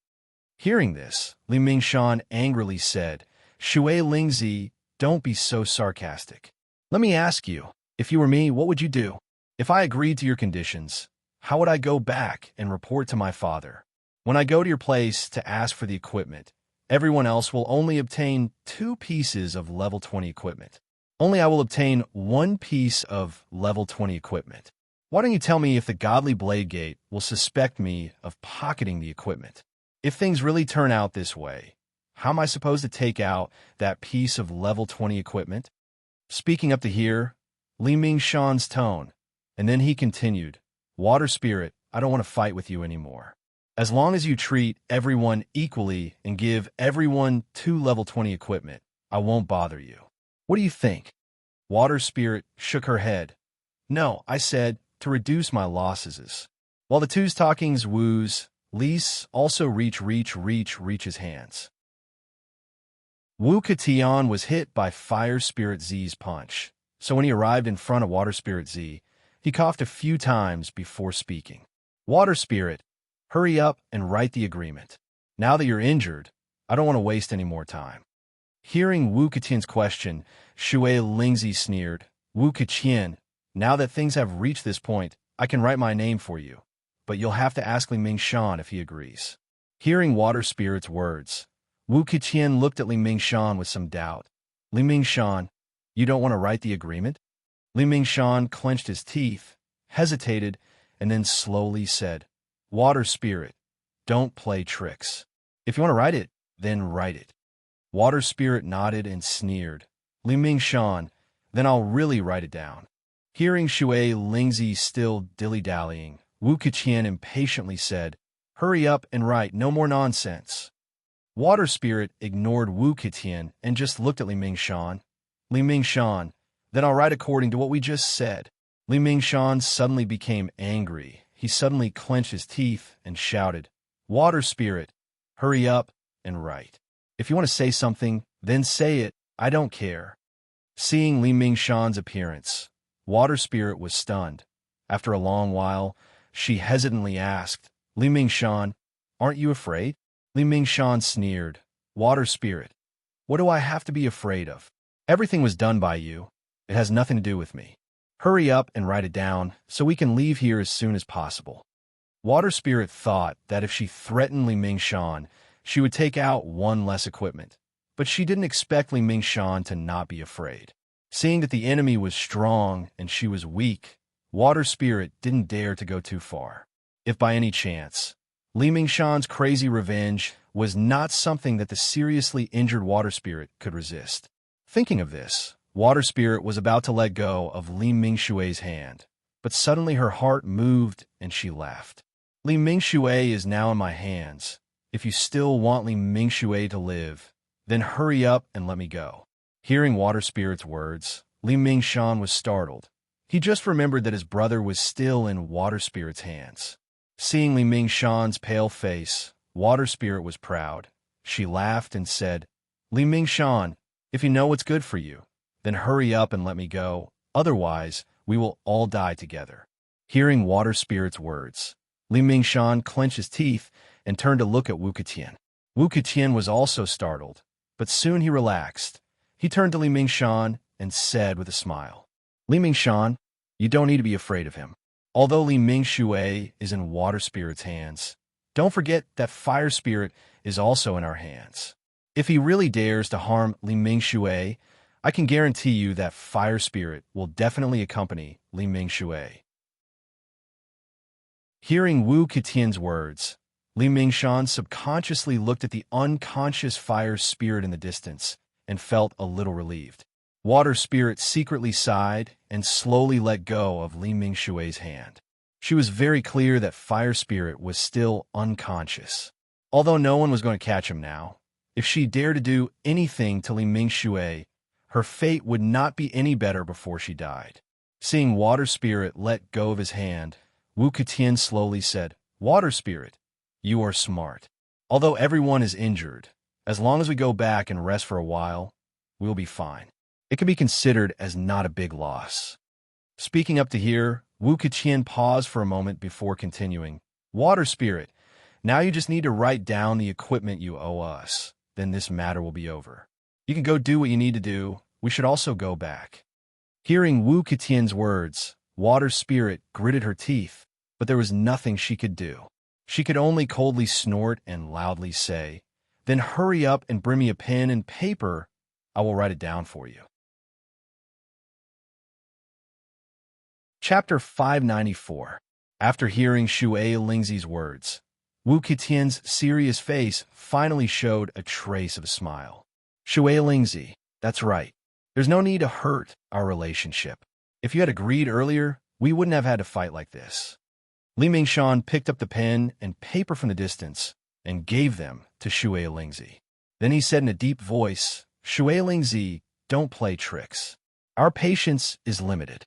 Hearing this, Li Mingshan angrily said, "Shui Lingzi, don't be so sarcastic. Let me ask you, if you were me, what would you do? If I agreed to your conditions, how would I go back and report to my father? When I go to your place to ask for the equipment, everyone else will only obtain 2 pieces of level 20 equipment. Only I will obtain 1 piece of level 20 equipment. Why don't you tell me if the Godly Blade Gate will suspect me of pocketing the equipment? If things really turn out this way, how am I supposed to take out that piece of level 20 equipment?" Speaking up to here, Li Mingshan's tone, and then he continued, "Water Spirit, I don't want to fight with you anymore. As long as you treat everyone equally and give everyone 2 level 20 equipment, I won't bother you. What do you think?" Water Spirit shook her head. "No, I said to reduce my losses." While the two's talkings woos, Lise also reach his hands. Wu Katian was hit by Fire Spirit Z's punch, so when he arrived in front of Water Spirit Z, he coughed a few times before speaking. "Water Spirit, hurry up and write the agreement. Now that you're injured, I don't want to waste any more time." Hearing Wu Katian's question, Shui Lingzi sneered, "Wu Katian, now that things have reached this point, I can write my name for you, but you'll have to ask Li Mingshan if he agrees." Hearing Water Spirit's words, Wu Katian looked at Li Mingshan with some doubt. "Li Mingshan, you don't want to write the agreement?" Li Mingshan clenched his teeth, hesitated, and then slowly said, "Water Spirit, don't play tricks. If you want to write it, then write it." Water Spirit nodded and sneered, "Li Mingshan, then I'll really write it down." Hearing Shui Lingzi still dilly-dallying, Wu Katian impatiently said, "Hurry up and write, no more nonsense." Water Spirit ignored Wu Katian and just looked at Li Mingshan. "Li Mingshan, then I'll write according to what we just said." Li Mingshan suddenly became angry. He suddenly clenched his teeth and shouted, "Water Spirit, hurry up and write. If you want to say something, then say it. I don't care." Seeing Li Mingshan's appearance, Water Spirit was stunned. After a long while, she hesitantly asked, "Li Mingshan, aren't you afraid?" Li Mingshan sneered, "Water Spirit, what do I have to be afraid of? Everything was done by you. It has nothing to do with me. Hurry up and write it down so we can leave here as soon as possible." Water Spirit thought that if she threatened Li Mingshan, she would take out 1 less equipment, but she didn't expect Li Mingshan to not be afraid. Seeing that the enemy was strong and she was weak, Water Spirit didn't dare to go too far. If by any chance, Li Mingshan's crazy revenge was not something that the seriously injured Water Spirit could resist. Thinking of this, Water Spirit was about to let go of Li Mingshui's hand, but suddenly her heart moved and she laughed. "Li Mingshui is now in my hands. If you still want Li Mingshui to live, then hurry up and let me go." Hearing Water Spirit's words, Li Mingshan was startled. He just remembered that his brother was still in Water Spirit's hands. Seeing Li Mingshan's pale face, Water Spirit was proud. She laughed and said, "Li Mingshan, if you know what's good for you, then hurry up and let me go. Otherwise, we will all die together." Hearing Water Spirit's words, Li Mingshan clenched his teeth and turned to look at Wu Katian. Wu Katian was also startled, but soon he relaxed. He turned to Li Mingshan and said with a smile, "Li Mingshan, you don't need to be afraid of him. Although Li Mingshui is in Water Spirit's hands, don't forget that Fire Spirit is also in our hands. If he really dares to harm Li Mingshui, I can guarantee you that Fire Spirit will definitely accompany Li Mingshui." Hearing Wu Katian's words, Li Mingshan subconsciously looked at the unconscious Fire Spirit in the distance and felt a little relieved. Water Spirit secretly sighed and slowly let go of Li Mingshui's hand. She was very clear that Fire Spirit was still unconscious. Although no one was going to catch him now, if she dared to do anything to Li Mingshui, her fate would not be any better before she died. Seeing Water Spirit let go of his hand, Wu Katian slowly said, "Water Spirit, you are smart. Although everyone is injured, as long as we go back and rest for a while, we'll be fine. it can be considered as not a big loss. Speaking up to here, Wu Keqian paused for a moment before continuing. Water Spirit, now you just need to write down the equipment you owe us. Then this matter will be over. You can go do what you need to do. We should also go back. Hearing Wu Keqian's words, Water Spirit gritted her teeth, but there was nothing she could do. She could only coldly snort and loudly say, Then hurry up and bring me a pen and paper. I will write it down for you. Chapter 594. After hearing Shui Lingzi's words, Wu Keqian's serious face finally showed a trace of a smile. Shui Lingzi, that's right. There's no need to hurt our relationship. If you had agreed earlier, we wouldn't have had to fight like this. Li Mingshan picked up the pen and paper from the distance and gave them to Shui Lingzi. Then he said in a deep voice, Shui Lingzi, don't play tricks. Our patience is limited.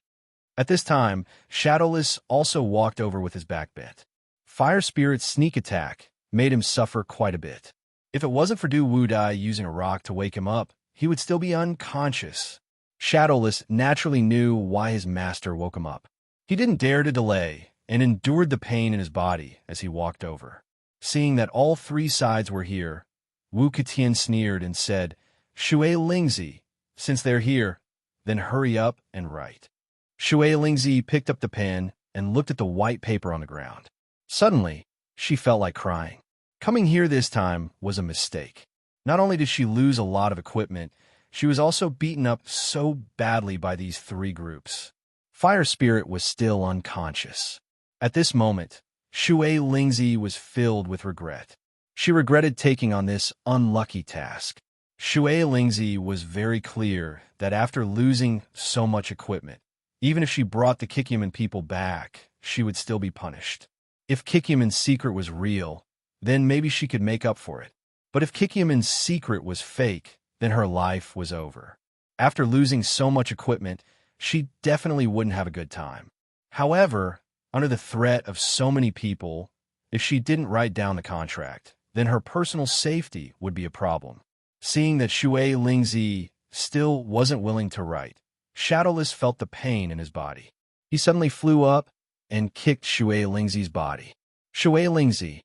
At this time, Shadowless also walked over with his back bent. Fire Spirit's sneak attack made him suffer quite a bit. If it wasn't for Du Wudai using a rock to wake him up, he would still be unconscious. Shadowless naturally knew why his master woke him up. He didn't dare to delay and endured the pain in his body as he walked over. Seeing that all three sides were here, Wu Keqian sneered and said, Shui Lingzi, since they're here, then hurry up and write. Shui Lingzi picked up the pen and looked at the white paper on the ground. Suddenly, she felt like crying. Coming here this time was a mistake. Not only did she lose a lot of equipment, she was also beaten up so badly by these three groups. Fire Spirit was still unconscious. At this moment, Shui Lingzi was filled with regret. She regretted taking on this unlucky task. Shui Lingzi was very clear that after losing so much equipment, even if she brought the Kikyaman people back, she would still be punished. If Kikyaman's secret was real, then maybe she could make up for it. But if Kikyaman's secret was fake, then her life was over. After losing so much equipment, she definitely wouldn't have a good time. However, under the threat of so many people, if she didn't write down the contract, then her personal safety would be a problem. Seeing that Shui Lingzi still wasn't willing to write, Shadowless felt the pain in his body. He suddenly flew up and kicked Shui Lingzi's body. Shui Lingzi,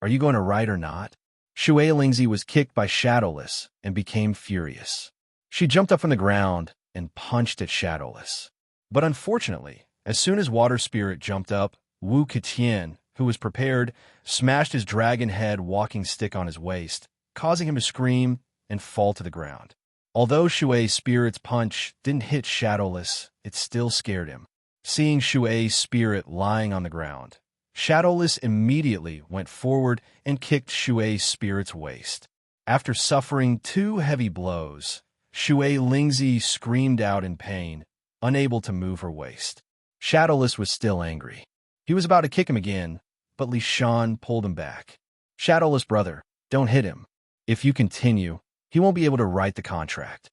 are you going to write or not? Shui Lingzi was kicked by Shadowless and became furious. She jumped up from the ground and punched at Shadowless. But unfortunately, as soon as Water Spirit jumped up, Wu Keqian, who was prepared, smashed his dragon head walking stick on his waist, causing him to scream and fall to the ground. Although Shui Spirit's punch didn't hit Shadowless, it still scared him. Seeing Shui Spirit lying on the ground, Shadowless immediately went forward and kicked Shui Spirit's waist. After suffering 2 heavy blows, Shui Lingzi screamed out in pain, unable to move her waist. Shadowless was still angry. He was about to kick him again, but Li Shan pulled him back. Shadowless brother, don't hit him. If you continue, he won't be able to write the contract.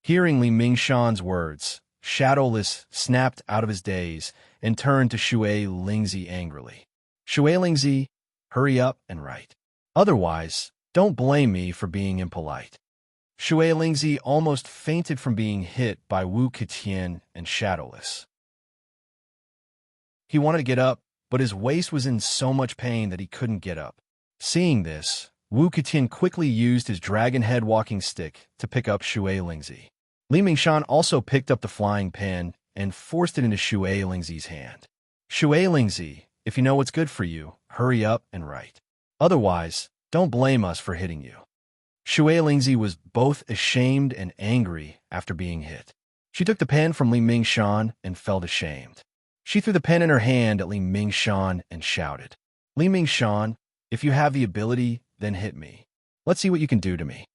Hearing Li Mingshan's words, Shadowless snapped out of his daze and turned to Shui Lingzi angrily. Shui Lingzi, hurry up and write. Otherwise, don't blame me for being impolite. Shui Lingzi almost fainted from being hit by Wu Keqian and Shadowless. He wanted to get up, but his waist was in so much pain that he couldn't get up. Seeing this, Wu Keqian quickly used his dragon head walking stick to pick up Shui Lingzi. Li Mingshan also picked up the flying pen and forced it into Shui Lingzi's hand. Shui Lingzi, if you know what's good for you, hurry up and write. Otherwise, don't blame us for hitting you. Shui Lingzi was both ashamed and angry after being hit. She took the pen from Li Mingshan and felt ashamed. She threw the pen in her hand at Li Mingshan and shouted, Li Mingshan, if you have the ability, then hit me. Let's see what you can do to me.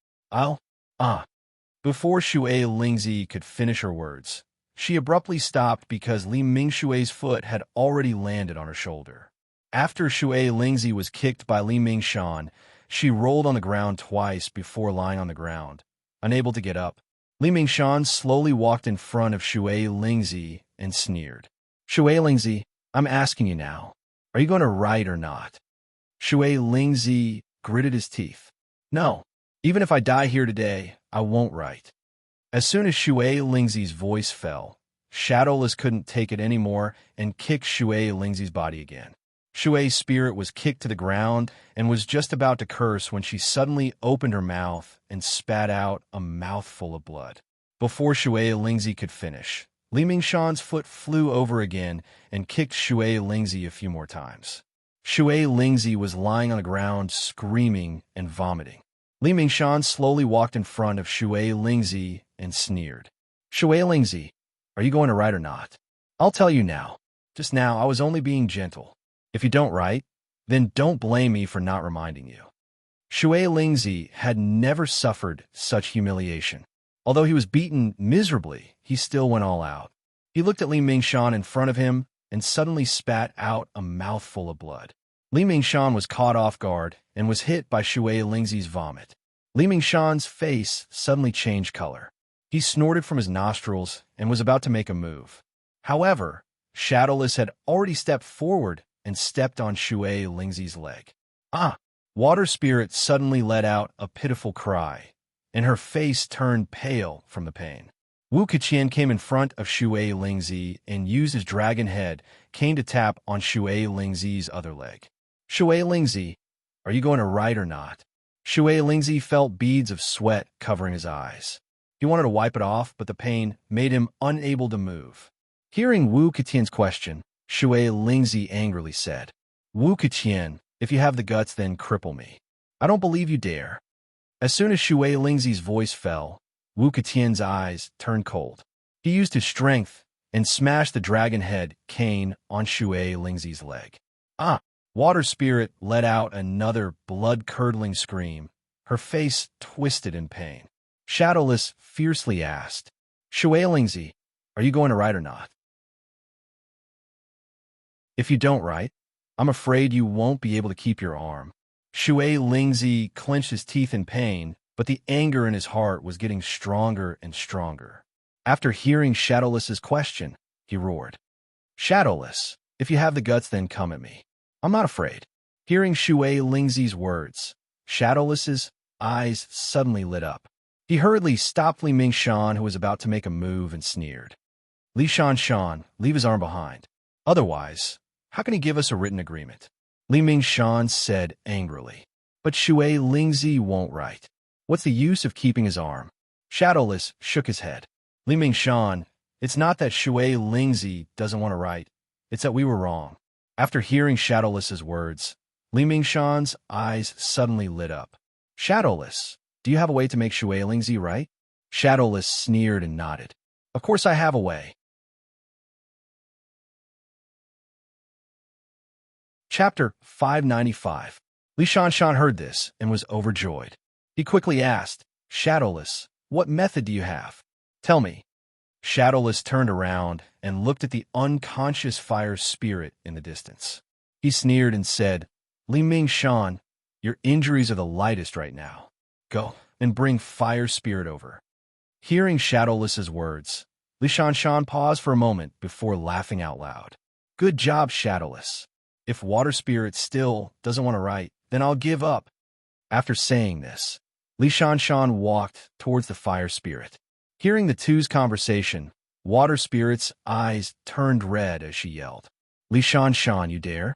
Before Shui Lingzi could finish her words, she abruptly stopped because Li Mingshui's foot had already landed on her shoulder. After Shui Lingzi was kicked by Li Mingshan, she rolled on the ground twice before lying on the ground. Unable to get up, Li Mingshan slowly walked in front of Shui Lingzi and sneered. Shui Lingzi, I'm asking you now, are you going to write or not? Shui Lingzi gritted his teeth. No, even if I die here today, I won't write. As soon as Shui Lingzi's voice fell, Shadowless couldn't take it anymore and kicked Shui Lingzi's body again. Shui's spirit was kicked to the ground and was just about to curse when she suddenly opened her mouth and spat out a mouthful of blood. Before Shui Lingzi could finish, Li Mingshan's foot flew over again and kicked Shui Lingzi a few more times. Shui Lingzi was lying on the ground screaming and vomiting. Li Mingshan slowly walked in front of Shui Lingzi and sneered. Shui Lingzi, are you going to write or not? I'll tell you now. Just now I was only being gentle. If you don't write, then don't blame me for not reminding you. Shui Lingzi had never suffered such humiliation. Although he was beaten miserably, he still went all out. He looked at Li Mingshan in front of him and suddenly spat out a mouthful of blood. Li Mingshan was caught off guard and was hit by Shui Lingzi's vomit. Li Mingshan's face suddenly changed color. He snorted from his nostrils and was about to make a move. However, Shadowless had already stepped forward and stepped on Shui Lingzi's leg. Ah! Water Spirit suddenly let out a pitiful cry, and her face turned pale from the pain. Wu Keqian came in front of Shui Lingzi and used his dragon head cane to tap on Shui Lingzi's other leg. Shui Lingzi, are you going to write or not? Shui Lingzi felt beads of sweat covering his eyes. He wanted to wipe it off, but the pain made him unable to move. Hearing Wu Keqian's question, Shui Lingzi angrily said, Wu Keqian, if you have the guts, then cripple me. I don't believe you dare. As soon as Shui Lingzi's voice fell, Wu Keqian's eyes turned cold. He used his strength and smashed the dragon head cane on Shui Lingzi's leg. Ah! Water Spirit let out another blood-curdling scream, her face twisted in pain. Shadowless fiercely asked, Shui Lingzi, are you going to write or not? If you don't write, I'm afraid you won't be able to keep your arm. Shui Lingzi clenched his teeth in pain, but the anger in his heart was getting stronger and stronger. After hearing Shadowless's question, he roared, Shadowless, if you have the guts, then come at me. I'm not afraid. Hearing Shui Lingzi's words, Shadowless's eyes suddenly lit up. He hurriedly stopped Li Mingshan, who was about to make a move, and sneered. Li Shanshan, leave his arm behind. Otherwise, how can he give us a written agreement? Li Mingshan said angrily. But Shui Lingzi won't write. What's the use of keeping his arm? Shadowless shook his head. Li Mingshan, it's not that Shui Lingzi doesn't want to write. It's that we were wrong. After hearing Shadowless's words, Li Mingshan's eyes suddenly lit up. Shadowless, do you have a way to make Shui Lingzi write? Shadowless sneered and nodded. Of course I have a way. Chapter 595. Li Shanshan heard this and was overjoyed. He quickly asked, Shadowless, what method do you have? Tell me. Shadowless turned around and looked at the unconscious fire spirit in the distance. He sneered and said, Li Mingshan, your injuries are the lightest right now. Go and bring fire spirit over. Hearing Shadowless's words, Li Shanshan paused for a moment before laughing out loud. Good job, Shadowless. If water spirit still doesn't want to write, then I'll give up. After saying this, Li Shanshan walked towards the fire spirit. Hearing the two's conversation, water spirit's eyes turned red as she yelled, Li Shanshan, you dare?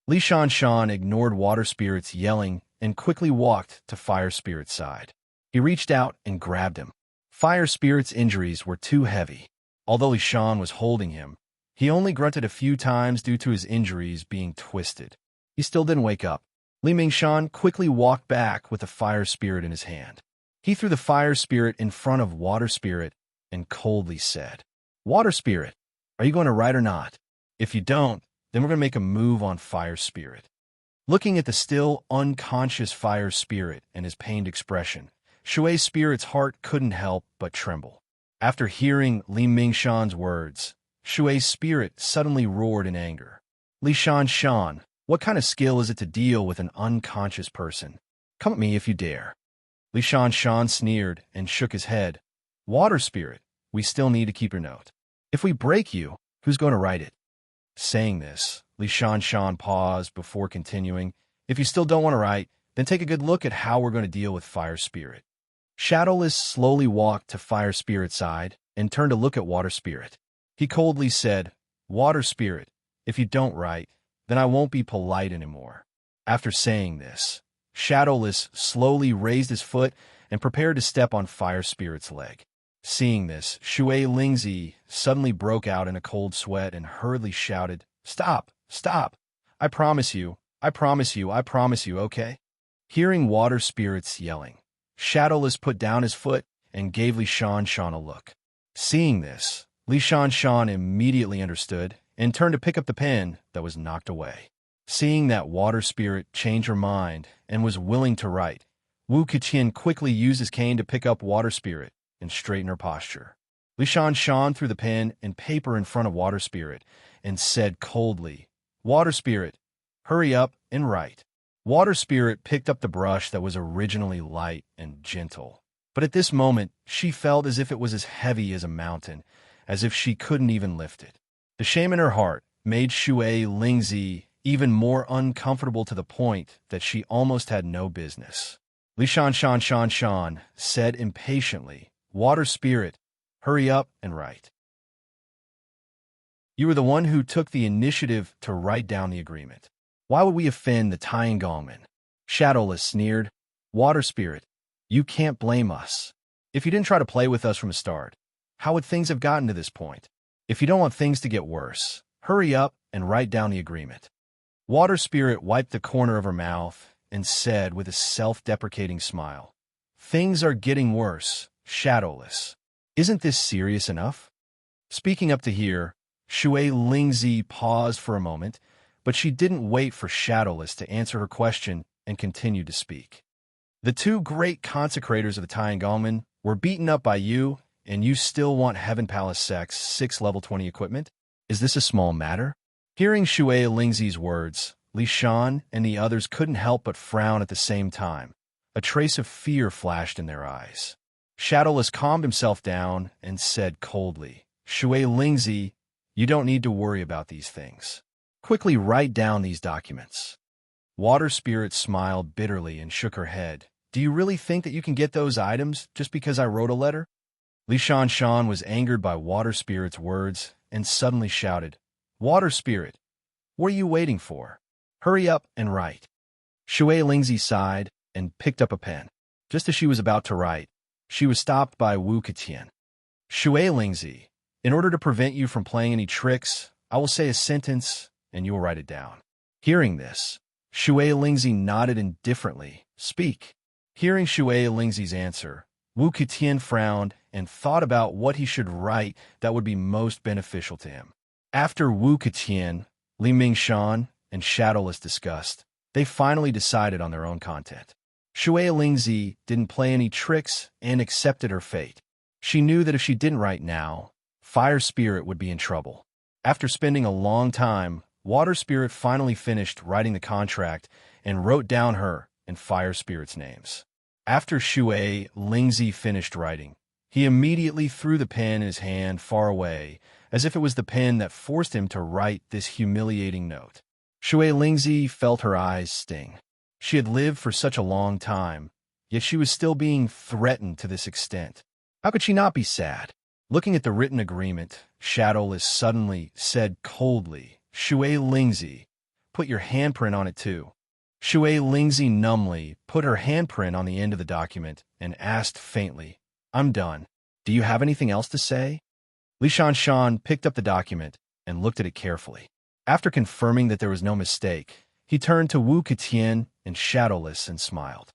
Li Shanshan ignored water spirit's yelling and quickly walked to fire spirit's side. He reached out and grabbed him. Fire spirit's injuries were too heavy. Although Li Shan was holding him, he only grunted a few times due to his injuries being twisted. He still didn't wake up. Li Mingshan quickly walked back with the fire spirit in his hand. He threw the fire spirit in front of water spirit and coldly said, Water spirit, are you going to write or not? If you don't, then we're going to make a move on fire spirit. Looking at the still unconscious fire spirit and his pained expression, Shui spirit's heart couldn't help but tremble. After hearing Li Mingshan's words, Shui spirit suddenly roared in anger. Li Shanshan, what kind of skill is it to deal with an unconscious person? Come at me if you dare. Li Shanshan sneered and shook his head. Water spirit, we still need to keep your note. If we break you, who's going to write it? Saying this, Li Shanshan paused before continuing. If you still don't want to write, then take a good look at how we're going to deal with fire spirit. Shadowless slowly walked to Fire Spirit's side and turned to look at Water Spirit. He coldly said, "Water Spirit, if you don't write, then I won't be polite anymore." After saying this, Shadowless slowly raised his foot and prepared to step on Fire Spirit's leg. Seeing this, Shui Lingzi suddenly broke out in a cold sweat and hurriedly shouted, "Stop! Stop! I promise you, I promise you, I promise you, okay?" Hearing Water Spirits yelling, Shadowless put down his foot and gave Li Shan Shan a look. Seeing this, Li Shan Shan immediately understood and turned to pick up the pen that was knocked away. Seeing that Water Spirit changed her mind and was willing to write, Wu Keqian quickly used his cane to pick up Water Spirit and straighten her posture. Li Shan Shan threw the pen and paper in front of Water Spirit and said coldly, "Water Spirit, hurry up and write." Water Spirit picked up the brush that was originally light and gentle, but at this moment she felt as if it was as heavy as a mountain, as if she couldn't even lift it. The shame in her heart made Shui Lingzi even more uncomfortable to the point that she almost had no business. Li Shan Shan Shan Shan said impatiently, "Water Spirit, hurry up and write. You were the one who took the initiative to write down the agreement. Why would we offend the Tiangongmen?" Shadowless sneered, "Water Spirit, you can't blame us. If you didn't try to play with us from the start, how would things have gotten to this point? If you don't want things to get worse, hurry up and write down the agreement." Water Spirit wiped the corner of her mouth and said with a self-deprecating smile, "Things are getting worse, Shadowless. Isn't this serious enough?" Speaking up to here, Shui Lingzi paused for a moment, but she didn't wait for Shadowless to answer her question and continued to speak. "The two great consecrators of the Tiangongmen were beaten up by you, and you still want Heaven Palace Sect's 6 level 20 equipment? Is this a small matter?" Hearing Shui Lingzi's words, Li Shan and the others couldn't help but frown at the same time. A trace of fear flashed in their eyes. Shadowless calmed himself down and said coldly, "Shui Lingzi, you don't need to worry about these things. Quickly write down these documents." Water Spirit smiled bitterly and shook her head. "Do you really think that you can get those items just because I wrote a letter?" Li Shan Shan was angered by Water Spirit's words and suddenly shouted, "Water Spirit, what are you waiting for? Hurry up and write." Shui Lingzi sighed and picked up a pen. Just as she was about to write, she was stopped by Wu Keqian. "Shui Lingzi, in order to prevent you from playing any tricks, I will say a sentence and you will write it down." Hearing this, Shui Lingzi nodded indifferently. "Speak." Hearing Shui Lingzi's answer, Wu Keqian frowned and thought about what he should write that would be most beneficial to him. After Wu Keqian, Li Mingshan, and Shadowless discussed, they finally decided on their own content. Shui Lingzi didn't play any tricks and accepted her fate. She knew that if she didn't write now, Fire Spirit would be in trouble. After spending a long time, Water Spirit finally finished writing the contract and wrote down her and Fire Spirit's names. After Shui Lingzi finished writing, he immediately threw the pen in his hand far away, as if it was the pen that forced him to write this humiliating note. Shui Lingzi felt her eyes sting. She had lived for such a long time, yet she was still being threatened to this extent. How could she not be sad? Looking at the written agreement, Shadowless suddenly said coldly, "Shui Lingzi, put your handprint on it too." Shui Lingzi numbly put her handprint on the end of the document and asked faintly, "I'm done. Do you have anything else to say?" Li Shan Shan picked up the document and looked at it carefully. After confirming that there was no mistake, he turned to Wu Keqian and Shadowless and smiled.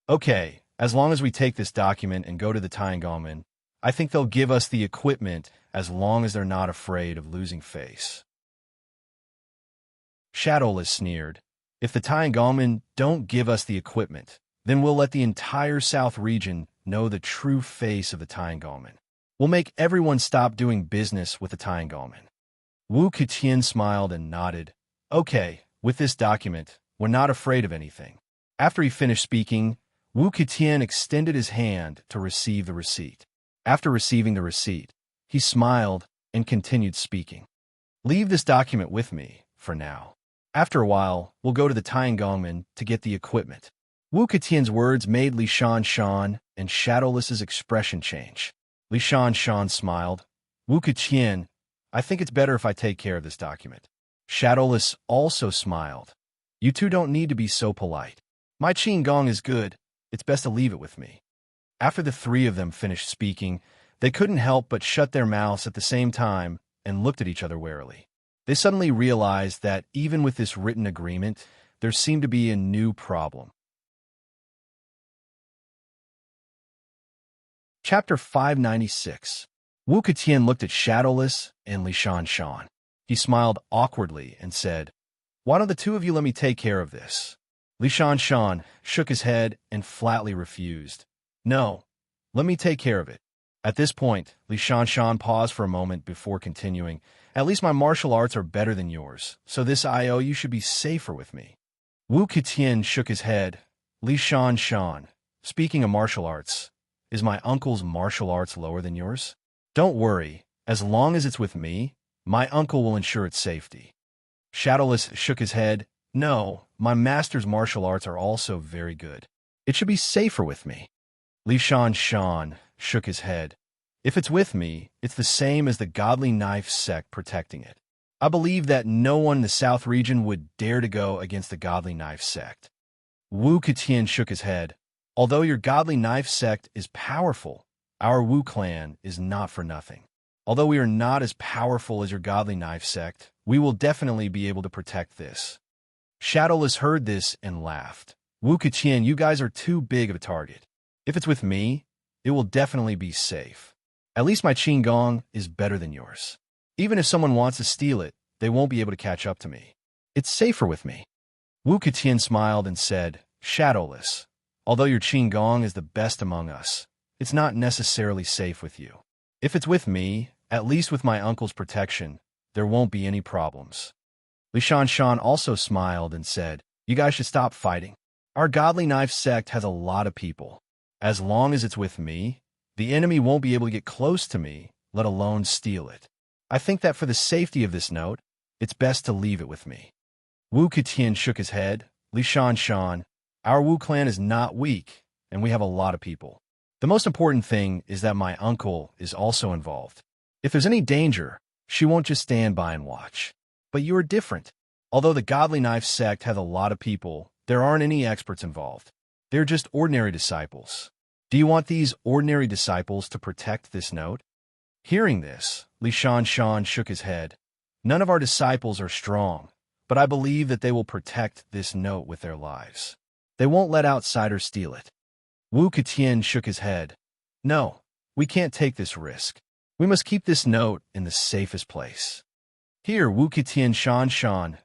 "Okay, as long as we take this document and go to the Tiangongmen, I think they'll give us the equipment as long as they're not afraid of losing face." Shadowless sneered, "If the Tiangongmen don't give us the equipment, then we'll let the entire South region know the true face of the Tiangongmen. We'll make everyone stop doing business with the Tiangongmen." Wu Keqian smiled and nodded. "Okay, with this document, we're not afraid of anything." After he finished speaking, Wu Keqian extended his hand to receive the receipt. After receiving the receipt, he smiled and continued speaking. "Leave this document with me, for now. After a while, we'll go to the Tiangongmen to get the equipment." Wu Ketian's words made Li Shan and Shadowless's expression change. Li Shan smiled. Wu Ketian, I think it's better if I take care of this document. Shadowless also smiled. You two don't need to be so polite. My Qin Gong is good. It's best to leave it with me. After the three of them finished speaking, they couldn't help but shut their mouths at the same time and looked at each other warily. They suddenly realized that even with this written agreement, there seemed to be a new problem. Chapter 596. Wu Ketian looked at Shadowless and Li Shan. He smiled awkwardly and said, "Why don't the two of you let me take care of this?" Li Shan shook his head and flatly refused. "No, let me take care of it." At this point, Li Shan paused for a moment before continuing, "At least my martial arts are better than yours, so this you should be safer with me." Wu Ketian shook his head. Li Shan, speaking of martial arts, is my uncle's martial arts lower than yours? Don't worry, as long as it's with me, my uncle will ensure its safety. Shadowless shook his head. No, my master's martial arts are also very good. It should be safer with me. Li Shan shook his head. If it's with me, it's the same as the Godly Knife sect protecting it. I believe that no one in the South region would dare to go against the Godly Knife sect. Wu Ketian shook his head. Although your Godly Knife sect is powerful, our Wu clan is not for nothing. Although we are not as powerful as your Godly Knife sect, we will definitely be able to protect this. Shadowless heard this and laughed. Wu Ketian, you guys are too big of a target. If it's with me, it will definitely be safe. At least my Qin Gong is better than yours. Even if someone wants to steal it, they won't be able to catch up to me. It's safer with me. Wu Ketian smiled and said, Shadowless, although your Qin Gong is the best among us, it's not necessarily safe with you. If it's with me, at least with my uncle's protection, there won't be any problems. Li Shan also smiled and said, you guys should stop fighting. Our Godly Knife sect has a lot of people. As long as it's with me, the enemy won't be able to get close to me, let alone steal it. I think that for the safety of this note, it's best to leave it with me. Wu Ketian shook his head. Li Shan, our Wu clan is not weak, and we have a lot of people. The most important thing is that my uncle is also involved. If there's any danger, she won't just stand by and watch. But you are different. Although the Godly Knife sect has a lot of people, there aren't any experts involved. They're just ordinary disciples. Do you want these ordinary disciples to protect this note? Hearing this, Li Shan shook his head. None of our disciples are strong, but I believe that they will protect this note with their lives. They won't let outsiders steal it. Wu Ketian shook his head. No, we can't take this risk. We must keep this note in the safest place. Here, Wu Ketian Shan.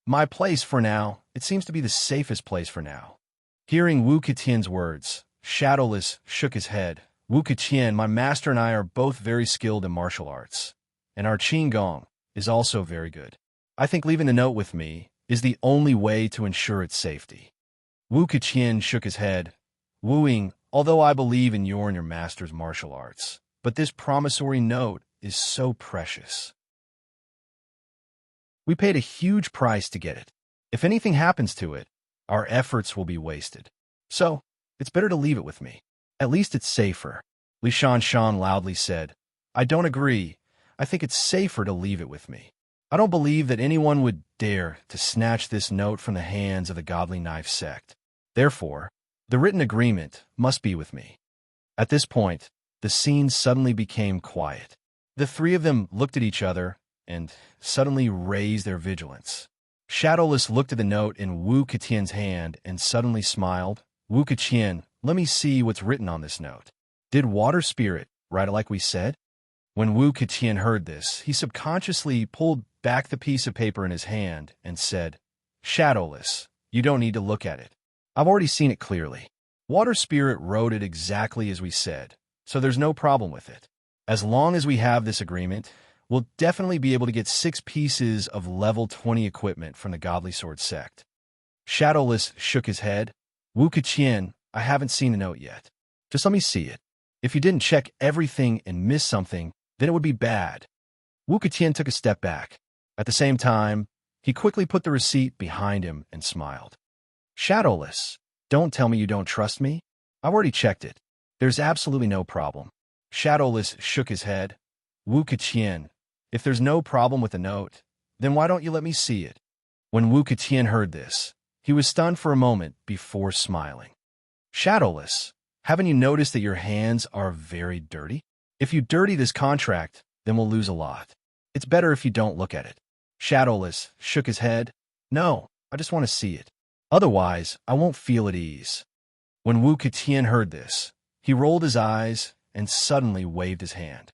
My place for now, it seems to be the safest place for now. Hearing Wu Ketian's words, Shadowless shook his head. Wu Ketian, my master and I are both very skilled in martial arts, and our Qin Gong is also very good. I think leaving the note with me is the only way to ensure its safety. Wu Ketian shook his head. Wuing, although I believe in your and your master's martial arts, but this promissory note is so precious. We paid a huge price to get it. If anything happens to it, our efforts will be wasted. So, it's better to leave it with me. At least it's safer. Li Shan loudly said, I don't agree. I think it's safer to leave it with me. I don't believe that anyone would dare to snatch this note from the hands of the Godly Knife sect. Therefore, the written agreement must be with me. At this point, the scene suddenly became quiet. The three of them looked at each other and suddenly raised their vigilance. Shadowless looked at the note in Wu Ketian's hand and suddenly smiled. Wu Ketian, let me see what's written on this note. Did Water Spirit write it like we said? When Wu Ketian heard this, he subconsciously pulled back the piece of paper in his hand and said, Shadowless, you don't need to look at it. I've already seen it clearly. Water Spirit wrote it exactly as we said, so there's no problem with it. As long as we have this agreement, we'll definitely be able to get 6 pieces of level 20 equipment from the Godly Sword sect. Shadowless shook his head. Wu Ketian, I haven't seen the note yet. Just let me see it. If you didn't check everything and miss something, then it would be bad. Wu Ketian took a step back. At the same time, He quickly put the receipt behind him and smiled. Shadowless, don't tell me you don't trust me. I've already checked it. There's absolutely no problem. Shadowless shook his head. Wu Keqian, if there's no problem with the note, then why don't you let me see it? When Wu Keqian heard this, he was stunned for a moment before smiling. Shadowless, haven't you noticed that your hands are very dirty? If you dirty this contract, then we'll lose a lot. It's better if you don't look at it. Shadowless shook his head. No, I just want to see it. Otherwise, I won't feel at ease. When Wu Keqian heard this, he rolled his eyes and suddenly waved his hand.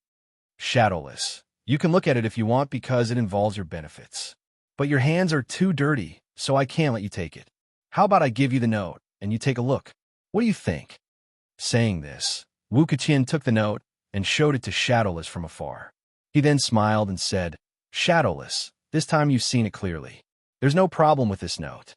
Shadowless, you can look at it if you want because it involves your benefits. But your hands are too dirty, so I can't let you take it. How about I give you the note, and you take a look? What do you think? Saying this, Wu Keqian took the note and showed it to Shadowless from afar. He then smiled and said, Shadowless, this time you've seen it clearly. There's no problem with this note.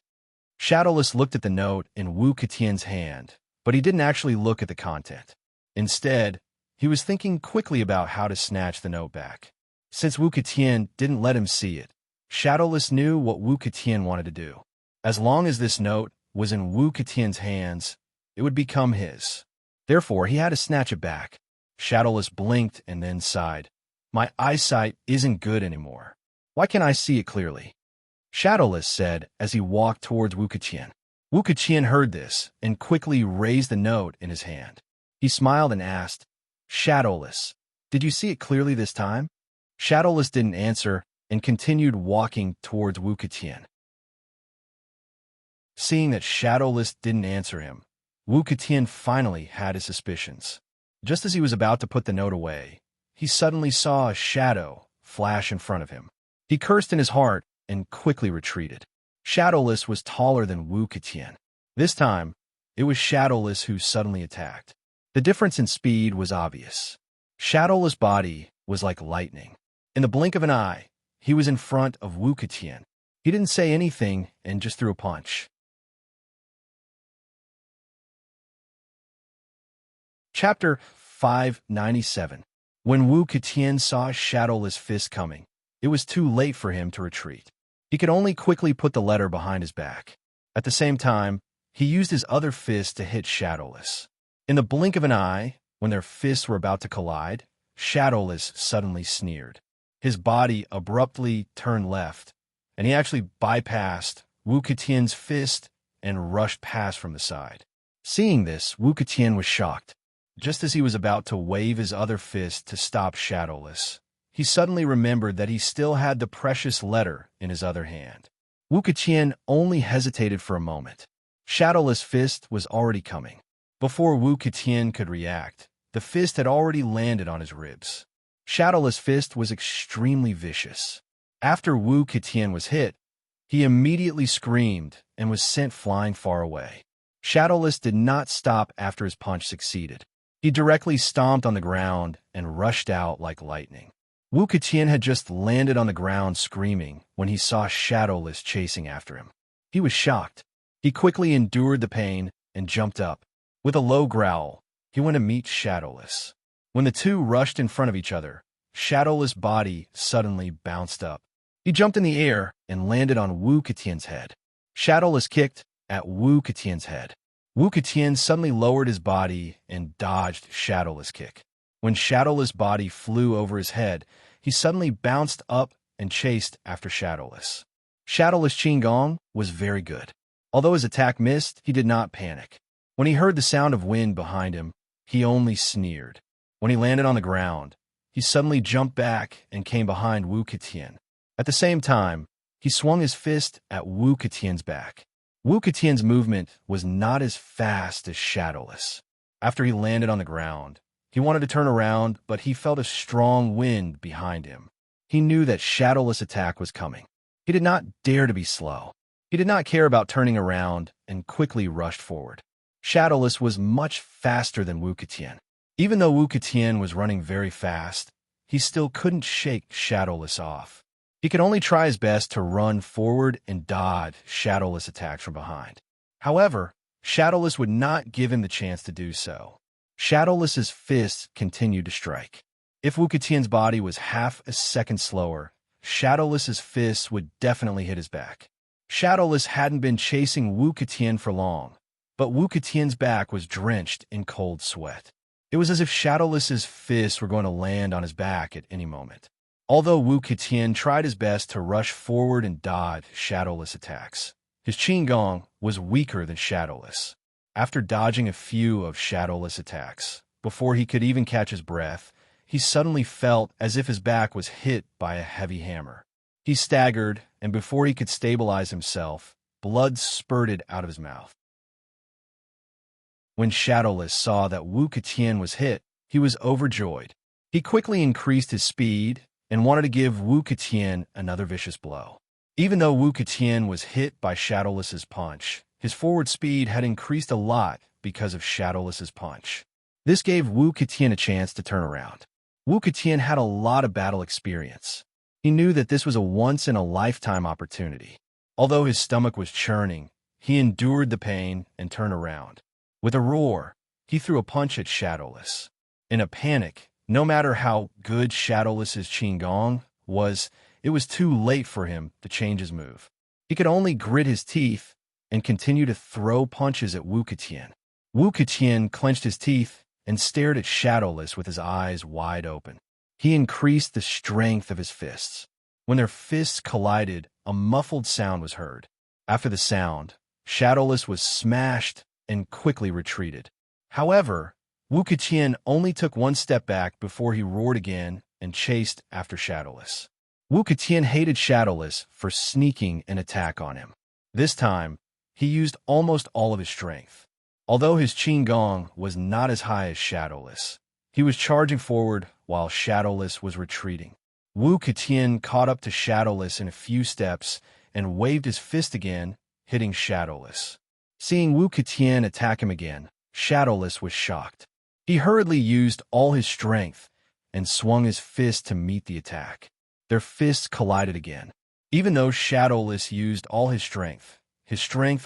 Shadowless looked at the note in Wu Keqian's hand, but he didn't actually look at the content. Instead, he was thinking quickly about how to snatch the note back. Since Wu Keqian didn't let him see it, Shadowless knew what Wu Keqian wanted to do. As long as this note was in Wu Keqian's hands, it would become his. Therefore, he had to snatch it back. Shadowless blinked and then sighed. My eyesight isn't good anymore. Why can't I see it clearly? Shadowless said as he walked towards Wu Keqian. Wu Keqian heard this and quickly raised the note in his hand. He smiled and asked, Shadowless, did you see it clearly this time? Shadowless didn't answer and continued walking towards Wu Keqian. Seeing that Shadowless didn't answer him, Wu Keqian finally had his suspicions. Just as he was about to put the note away, he suddenly saw a shadow flash in front of him. He cursed in his heart and quickly retreated. Shadowless was taller than Wu Keqian. This time, it was Shadowless who suddenly attacked. The difference in speed was obvious. Shadowless' body was like lightning. In the blink of an eye, he was in front of Wu Keqian. He didn't say anything and just threw a punch. Chapter 597. When Wu Keqian saw Shadowless' fist coming, it was too late for him to retreat. He could only quickly put the letter behind his back. At the same time, he used his other fist to hit Shadowless. In the blink of an eye, when their fists were about to collide, Shadowless suddenly sneered. His body abruptly turned left, and he actually bypassed Wu Keqian's fist and rushed past from the side. Seeing this, Wu Keqian was shocked. Just as he was about to wave his other fist to stop Shadowless, he suddenly remembered that he still had the precious letter in his other hand. Wu Keqian only hesitated for a moment. Shadowless' fist was already coming. Before Wu Keqian could react, the fist had already landed on his ribs. Shadowless' fist was extremely vicious. After Wu Keqian was hit, he immediately screamed and was sent flying far away. Shadowless did not stop after his punch succeeded. He directly stomped on the ground and rushed out like lightning. Wu Keqian had just landed on the ground screaming when he saw Shadowless chasing after him. He was shocked. He quickly endured the pain and jumped up. With a low growl, he went to meet Shadowless. When the two rushed in front of each other, Shadowless' body suddenly bounced up. He jumped in the air and landed on Wu Keqian's head. Shadowless kicked at Wu Keqian's head. Wu Keqian suddenly lowered his body and dodged Shadowless' kick. When Shadowless' body flew over his head, he suddenly bounced up and chased after Shadowless. Shadowless' Qinggong was very good. Although his attack missed, he did not panic. When he heard the sound of wind behind him, he only sneered. When he landed on the ground, he suddenly jumped back and came behind Wu Keqian. At the same time, he swung his fist at Wu Keqian's back. Wu Keqian's movement was not as fast as Shadowless. After he landed on the ground, he wanted to turn around, but he felt a strong wind behind him. He knew that Shadowless' attack was coming. He did not dare to be slow. He did not care about turning around and quickly rushed forward. Shadowless was much faster than Wu Keqian. Even though Wu Keqian was running very fast, he still couldn't shake Shadowless off. He could only try his best to run forward and dodge Shadowless' attacks from behind. However, Shadowless would not give him the chance to do so. Shadowless's fists continued to strike. If Wu Keqian's body was half a second slower, Shadowless's fists would definitely hit his back. Shadowless hadn't been chasing Wu Ketian for long, but Wu Ketian's back was drenched in cold sweat. It was as if Shadowless's fists were going to land on his back at any moment. Although Wu Ketian tried his best to rush forward and dodge Shadowless attacks, his Qigong was weaker than Shadowless. After dodging a few of Shadowless attacks, before he could even catch his breath, he suddenly felt as if his back was hit by a heavy hammer. He staggered, and before he could stabilize himself, blood spurted out of his mouth. When Shadowless saw that Wu Ketian was hit, he was overjoyed. He quickly increased his speed and wanted to give Wu Ketian another vicious blow. Even though Wu Ketian was hit by Shadowless's punch, his forward speed had increased a lot because of Shadowless's punch. This gave Wu Ketian a chance to turn around. Wu Ketian had a lot of battle experience. He knew that this was a once-in-a-lifetime opportunity. Although his stomach was churning, he endured the pain and turned around. With a roar, he threw a punch at Shadowless. In a panic, no matter how good Shadowless's Qigong was, it was too late for him to change his move. He could only grit his teeth and continue to throw punches at Wu Ketian. Wu Ketian clenched his teeth and stared at Shadowless with his eyes wide open. He increased the strength of his fists. When their fists collided, a muffled sound was heard. After the sound, Shadowless was smashed and quickly retreated. However, Wu Ketian only took one step back before he roared again and chased after Shadowless. Wu Ketian hated Shadowless for sneaking an attack on him. This time, he used almost all of his strength. Although his Qigong was not as high as Shadowless, he was charging forward while Shadowless was retreating. Wu Ketian caught up to Shadowless in a few steps and waved his fist again, hitting Shadowless. Seeing Wu Ketian attack him again, Shadowless was shocked. He hurriedly used all his strength and swung his fist to meet the attack. Their fists collided again. Even though Shadowless used all his strength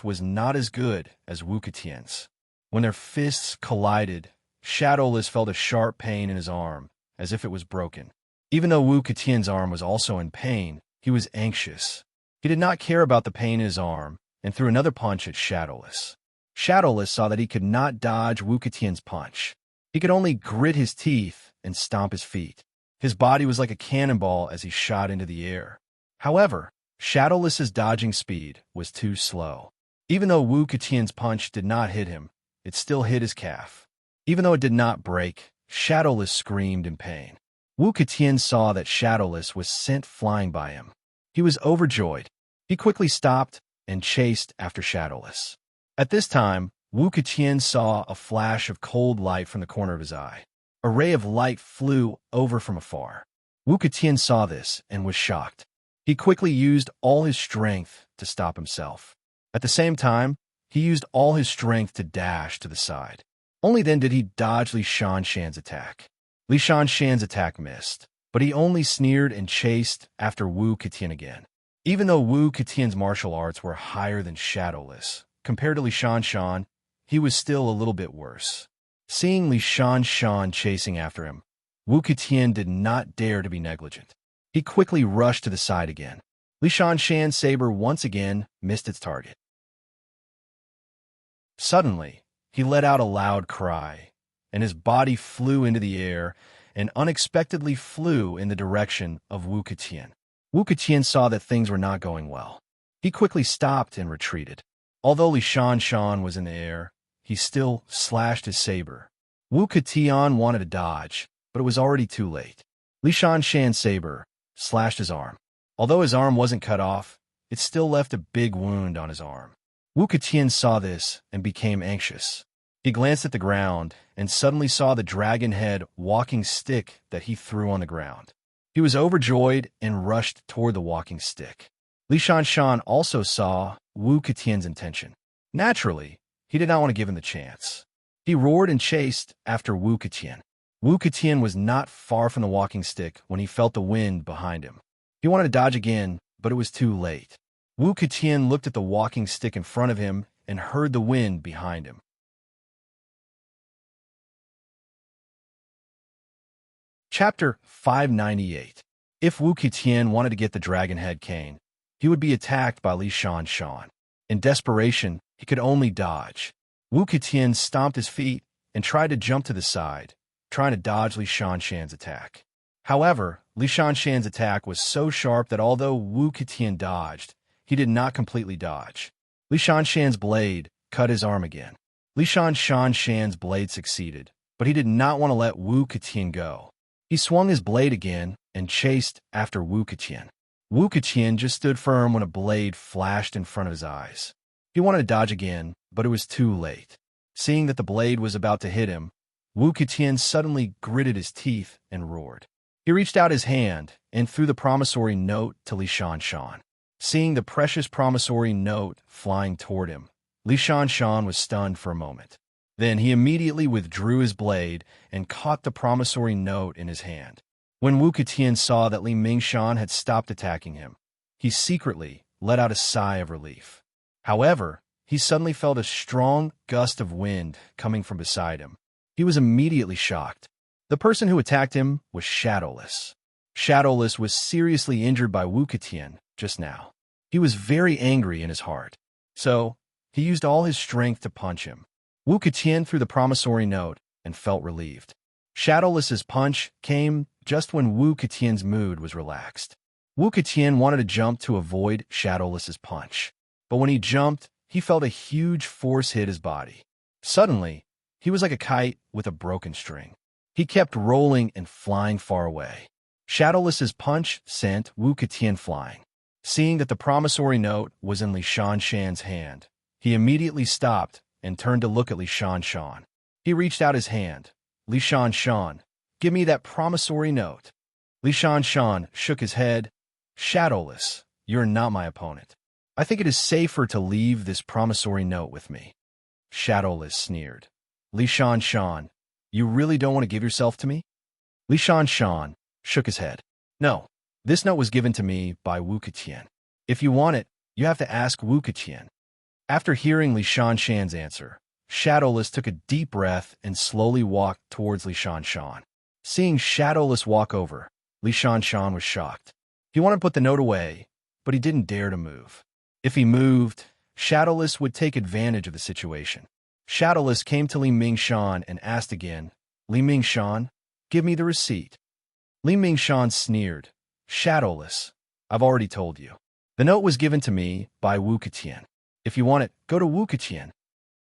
was not as good as Wu Ketian's. When their fists collided, Shadowless felt a sharp pain in his arm, as if it was broken. Even though Wu Ketian's arm was also in pain, he was anxious. He did not care about the pain in his arm and threw another punch at Shadowless. Shadowless saw that he could not dodge Wu Ketian's punch. He could only grit his teeth and stomp his feet. His body was like a cannonball as he shot into the air. However, Shadowless's dodging speed was too slow. Even though Wu Ketian's punch did not hit him, it still hit his calf. Even though it did not break, Shadowless screamed in pain. Wu Ketian saw that Shadowless was sent flying by him. He was overjoyed. He quickly stopped and chased after Shadowless. At this time, Wu Ketian saw a flash of cold light from the corner of his eye. A ray of light flew over from afar. Wu Ketian saw this and was shocked. He quickly used all his strength to stop himself. At the same time, he used all his strength to dash to the side. Only then did he dodge Li Shanshan's attack. Li Shanshan's attack missed, but he only sneered and chased after Wu Ketian again. Even though Wu Ketian's martial arts were higher than Shadowless, compared to Li Shanshan, he was still a little bit worse. Seeing Li Shanshan chasing after him, Wu Ketian did not dare to be negligent. He quickly rushed to the side again. Li Shanshan's saber once again missed its target. Suddenly, he let out a loud cry, and his body flew into the air and unexpectedly flew in the direction of Wu Ketian. Wu Ketian saw that things were not going well. He quickly stopped and retreated. Although Li Shanshan was in the air, he still slashed his saber. Wu Ketian wanted to dodge, but it was already too late. Li Shanshan's saber slashed his arm. Although his arm wasn't cut off, it still left a big wound on his arm. Wu Ketian saw this and became anxious. He glanced at the ground and suddenly saw the dragon head walking stick that he threw on the ground. He was overjoyed and rushed toward the walking stick. Li Shanshan also saw Wu Ketian's intention. Naturally, he did not want to give him the chance. He roared and chased after Wu Ketian. Wu Ketian was not far from the walking stick when he felt the wind behind him. He wanted to dodge again, but it was too late. Wu Ketian looked at the walking stick in front of him and heard the wind behind him. Chapter 598. If Wu Qitian wanted to get the dragon head cane, he would be attacked by Li Shan. In desperation, he could only dodge. Wu Qitian stomped his feet and tried to jump to the side, trying to dodge Li Shan's attack. However, Li Shan's attack was so sharp that although Wu Qitian dodged, he did not completely dodge. Li Shan's blade cut his arm again. Li Shan's blade succeeded, but he did not want to let Wu Qitian go. He swung his blade again and chased after Wu Qitian. Wu Qitian just stood firm when a blade flashed in front of his eyes. He wanted to dodge again, but it was too late. Seeing that the blade was about to hit him, Wu Qitian suddenly gritted his teeth and roared. He reached out his hand and threw the promissory note to Li Shan. Seeing the precious promissory note flying toward him, Li Shan was stunned for a moment. Then he immediately withdrew his blade and caught the promissory note in his hand. When Wu Qitian saw that Li Mingshan had stopped attacking him, he secretly let out a sigh of relief. However, he suddenly felt a strong gust of wind coming from beside him. He was immediately shocked. The person who attacked him was Shadowless. Shadowless was seriously injured by Wu Qitian just now. He was very angry in his heart, so he used all his strength to punch him. Wu Qitian threw the promissory note and felt relieved. Shadowless's punch came just when Wu Qitian's mood was relaxed. Wu Qitian wanted to jump to avoid Shadowless's punch, but when he jumped, he felt a huge force hit his body. Suddenly, he was like a kite with a broken string. He kept rolling and flying far away. Shadowless's punch sent Wu Qitian flying. Seeing that the promissory note was in Li Shan's hand, he immediately stopped and turned to look at Li Shan. He reached out his hand. Li Shan, give me that promissory note. Li Shan shook his head. Shadowless, you're not my opponent. I think it is safer to leave this promissory note with me. Shadowless sneered. Li Shan, you really don't want to give yourself to me? Li Shan shook his head. No, this note was given to me by Wu Qitian. If you want it, you have to ask Wu Qitian. After hearing Li Shan's answer, Shadowless took a deep breath and slowly walked towards Li Shan. Seeing Shadowless walk over, Li Shan was shocked. He wanted to put the note away, but he didn't dare to move. If he moved, Shadowless would take advantage of the situation. Shadowless came to Li Mingshan and asked again, Li Mingshan, give me the receipt. Li Mingshan sneered. Shadowless, I've already told you. The note was given to me by Wu Qitian. If you want it, go to Wu Qitian.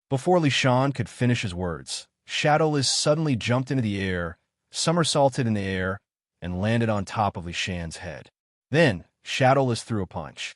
Before Li Shan could finish his words, Shadowless suddenly jumped into the air, somersaulted in the air, and landed on top of Li Shan's head. Then, Shadowless threw a punch.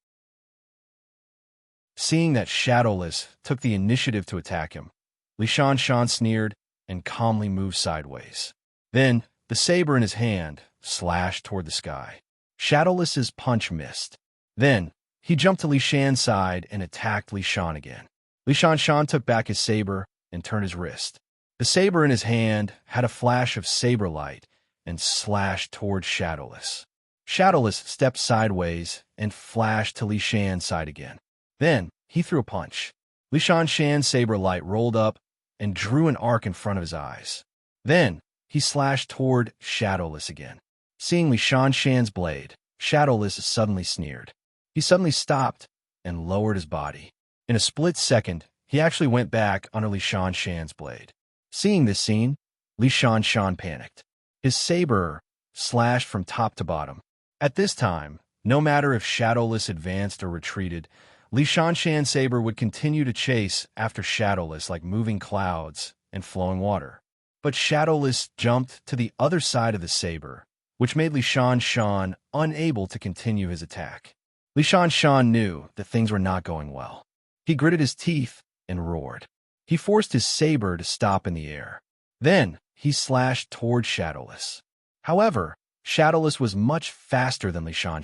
Seeing that Shadowless took the initiative to attack him, Li Shan sneered and calmly moved sideways. Then, the saber in his hand slashed toward the sky. Shadowless's punch missed. Then, he jumped to Li Shan's side and attacked Li Shan again. Li Shan took back his saber and turned his wrist. The saber in his hand had a flash of saber light and slashed toward Shadowless. Shadowless stepped sideways and flashed to Li Shan's side again. Then, he threw a punch. Li Shan's saber light rolled up and drew an arc in front of his eyes. Then, he slashed toward Shadowless again. Seeing Li Shan's blade, Shadowless suddenly sneered. He suddenly stopped and lowered his body. In a split second, he actually went back under Li Shan's blade. Seeing this scene, Li Shan panicked. His saber slashed from top to bottom. At this time, no matter if Shadowless advanced or retreated, Li Shan's saber would continue to chase after Shadowless like moving clouds and flowing water. But Shadowless jumped to the other side of the saber, which made Li Shan unable to continue his attack. Li Shan knew that things were not going well. He gritted his teeth and roared. He forced his saber to stop in the air. Then, he slashed toward Shadowless. However, Shadowless was much faster than Li Shan.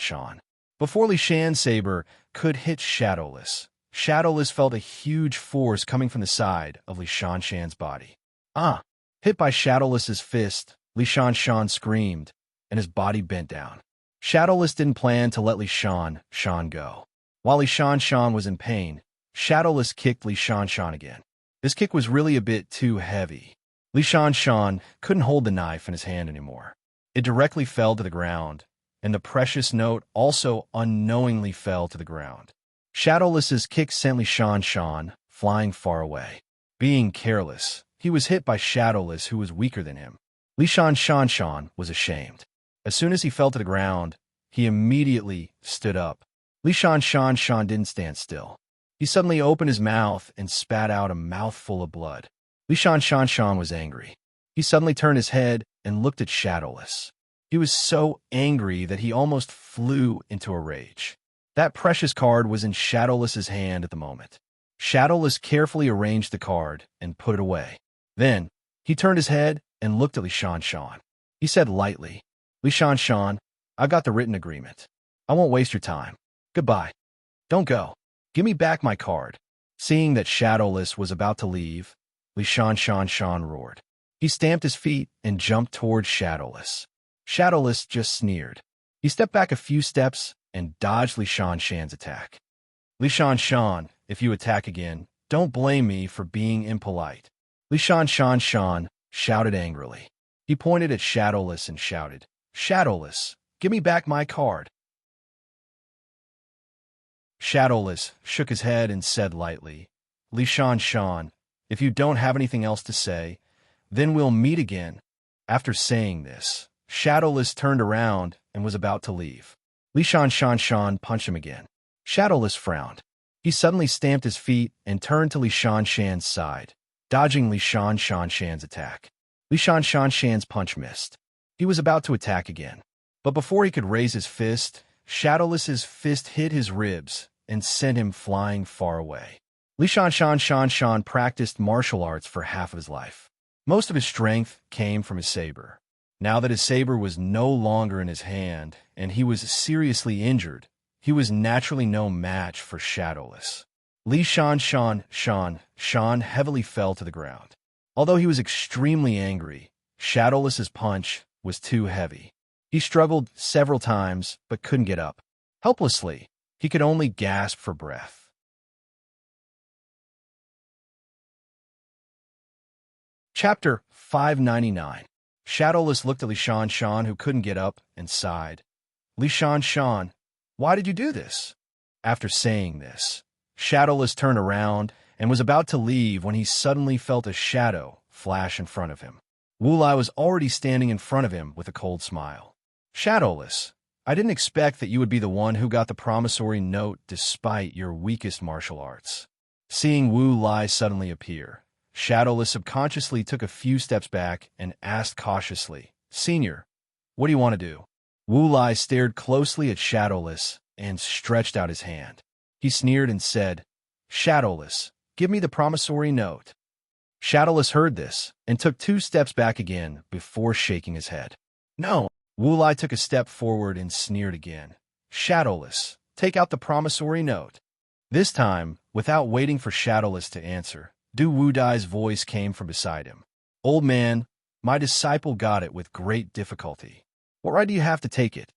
Before Li Shan's saber could hit Shadowless, Shadowless felt a huge force coming from the side of Li Shan's body. Hit by Shadowless's fist, Li Shan screamed, and his body bent down. Shadowless didn't plan to let Li Shan go. While Li Shan was in pain, Shadowless kicked Li Shan again. This kick was really a bit too heavy. Li Shan couldn't hold the knife in his hand anymore. It directly fell to the ground, and the precious note also unknowingly fell to the ground. Shadowless's kick sent Li Shan flying far away. Being careless, he was hit by Shadowless, who was weaker than him. Li Shan was ashamed. As soon as he fell to the ground, he immediately stood up. Li Shan didn't stand still. He suddenly opened his mouth and spat out a mouthful of blood. Li Shan was angry. He suddenly turned his head and looked at Shadowless. He was so angry that he almost flew into a rage. That precious card was in Shadowless's hand at the moment. Shadowless carefully arranged the card and put it away. Then, he turned his head and looked at Li Shan. He said lightly, Li Shan, I've got the written agreement. I won't waste your time. Goodbye. Don't go. Give me back my card. Seeing that Shadowless was about to leave, Li Shan roared. He stamped his feet and jumped towards Shadowless. Shadowless just sneered. He stepped back a few steps and dodged Li Shan's attack. Li Shan, if you attack again, don't blame me for being impolite. Li Shan shouted angrily. He pointed at Shadowless and shouted, Shadowless, give me back my card. Shadowless shook his head and said lightly, Li Shan, if you don't have anything else to say, then we'll meet again. After saying this, Shadowless turned around and was about to leave. Li Shan punched him again. Shadowless frowned. He suddenly stamped his feet and turned to Li Shan's side, dodging Li Shan's attack. Li Shan's punch missed. He was about to attack again. But before he could raise his fist, Shadowless's fist hit his ribs and sent him flying far away. Li Shan practiced martial arts for half of his life. Most of his strength came from his saber. Now that his saber was no longer in his hand and he was seriously injured, he was naturally no match for Shadowless. Li Shan heavily fell to the ground. Although he was extremely angry, Shadowless's punch was too heavy. He struggled several times but couldn't get up. Helplessly, he could only gasp for breath. Chapter 599. Shadowless looked at Li Shan, who couldn't get up, and sighed. Li Shan, why did you do this? After saying this, Shadowless turned around and was about to leave when he suddenly felt a shadow flash in front of him. Wu Lai was already standing in front of him with a cold smile. Shadowless, I didn't expect that you would be the one who got the promissory note despite your weakest martial arts. Seeing Wu Lai suddenly appear, Shadowless subconsciously took a few steps back and asked cautiously, Senior, what do you want to do? Wu Lai stared closely at Shadowless and stretched out his hand. He sneered and said, Shadowless, give me the promissory note. Shadowless heard this and took 2 steps back again before shaking his head. No. Wu Lai took a step forward and sneered again. Shadowless, take out the promissory note. This time, without waiting for Shadowless to answer, Du Wudai's voice came from beside him. Old man, my disciple got it with great difficulty. What right do you have to take it?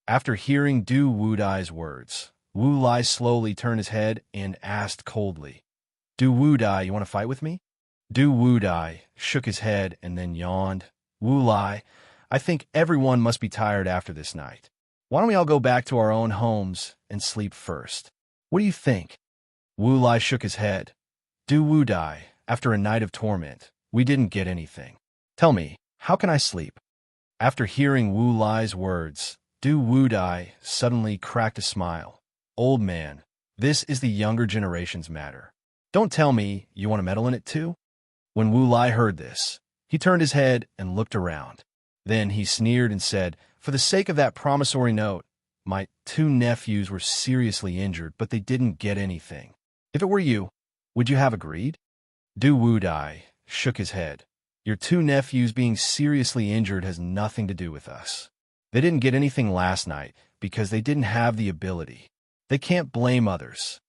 After hearing Du Wudai's words, Wu Lai slowly turned his head and asked coldly, Du Wudai, you want to fight with me? Du Wudai shook his head and then yawned. Wu Lai, I think everyone must be tired after this night. Why don't we all go back to our own homes and sleep first? What do you think? Wu Lai shook his head. Du Wudai, after a night of torment, we didn't get anything. Tell me, how can I sleep? After hearing Wu Lai's words, Du Wudai suddenly cracked a smile. Old man, this is the younger generation's matter. Don't tell me you want to meddle in it too? When Wu Lai heard this, he turned his head and looked around. Then he sneered and said, For the sake of that promissory note, my 2 nephews were seriously injured, but they didn't get anything. If it were you, would you have agreed? Du Wudai shook his head. Your 2 nephews being seriously injured has nothing to do with us. They didn't get anything last night because they didn't have the ability. They can't blame others.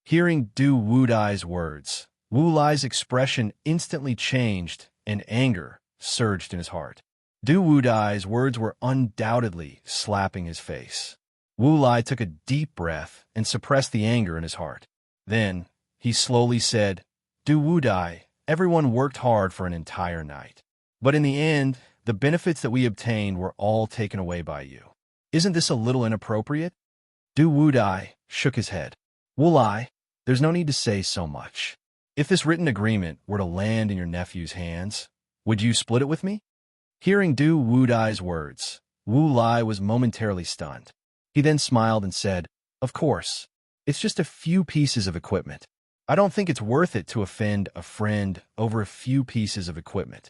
Hearing Du Wudai's words, Wu Lai's expression instantly changed and anger surged in his heart. Du Wudai's words were undoubtedly slapping his face. Wu Lai took a deep breath and suppressed the anger in his heart. Then, he slowly said, Du Wudai, everyone worked hard for an entire night. But in the end, the benefits that we obtained were all taken away by you. Isn't this a little inappropriate? Du Wudai shook his head. Wu Lai, there's no need to say so much. If this written agreement were to land in your nephew's hands, would you split it with me? Hearing Du Wudai's words, Wu Lai was momentarily stunned. He then smiled and said, Of course. It's just a few pieces of equipment. I don't think it's worth it to offend a friend over a few pieces of equipment.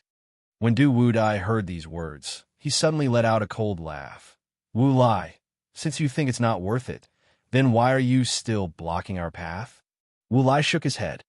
When Du Wudai heard these words, he suddenly let out a cold laugh. Wu Lai, since you think it's not worth it, then why are you still blocking our path? Wu Lai shook his head.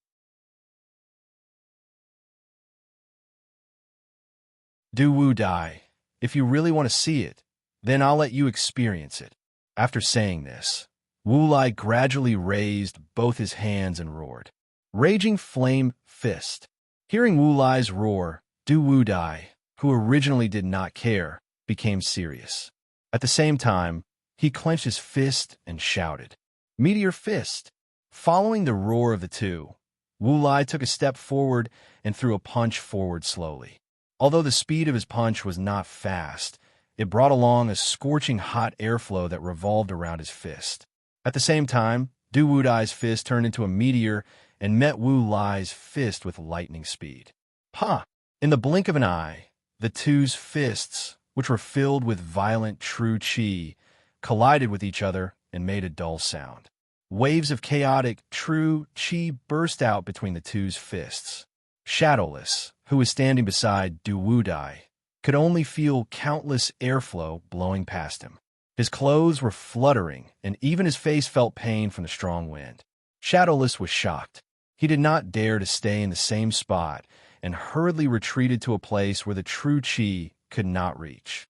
Du Wudai, if you really want to see it, then I'll let you experience it. After saying this, Wu Lai gradually raised both his hands and roared. Raging Flame Fist. Hearing Wu Lai's roar, Du Wudai, who originally did not care, became serious. At the same time, he clenched his fist and shouted, Meteor Fist! Following the roar of the two, Wu Lai took a step forward and threw a punch forward slowly. Although the speed of his punch was not fast, it brought along a scorching hot airflow that revolved around his fist. At the same time, Du Wudai's fist turned into a meteor and met Wu Lai's fist with lightning speed. Ha! In the blink of an eye, the two's fists, which were filled with violent true chi, collided with each other and made a dull sound. Waves of chaotic true chi burst out between the two's fists. Shadowless, who was standing beside Du Wudai, could only feel countless airflow blowing past him. His clothes were fluttering, and even his face felt pain from the strong wind. Shadowless was shocked. He did not dare to stay in the same spot and hurriedly retreated to a place where the true chi could not reach.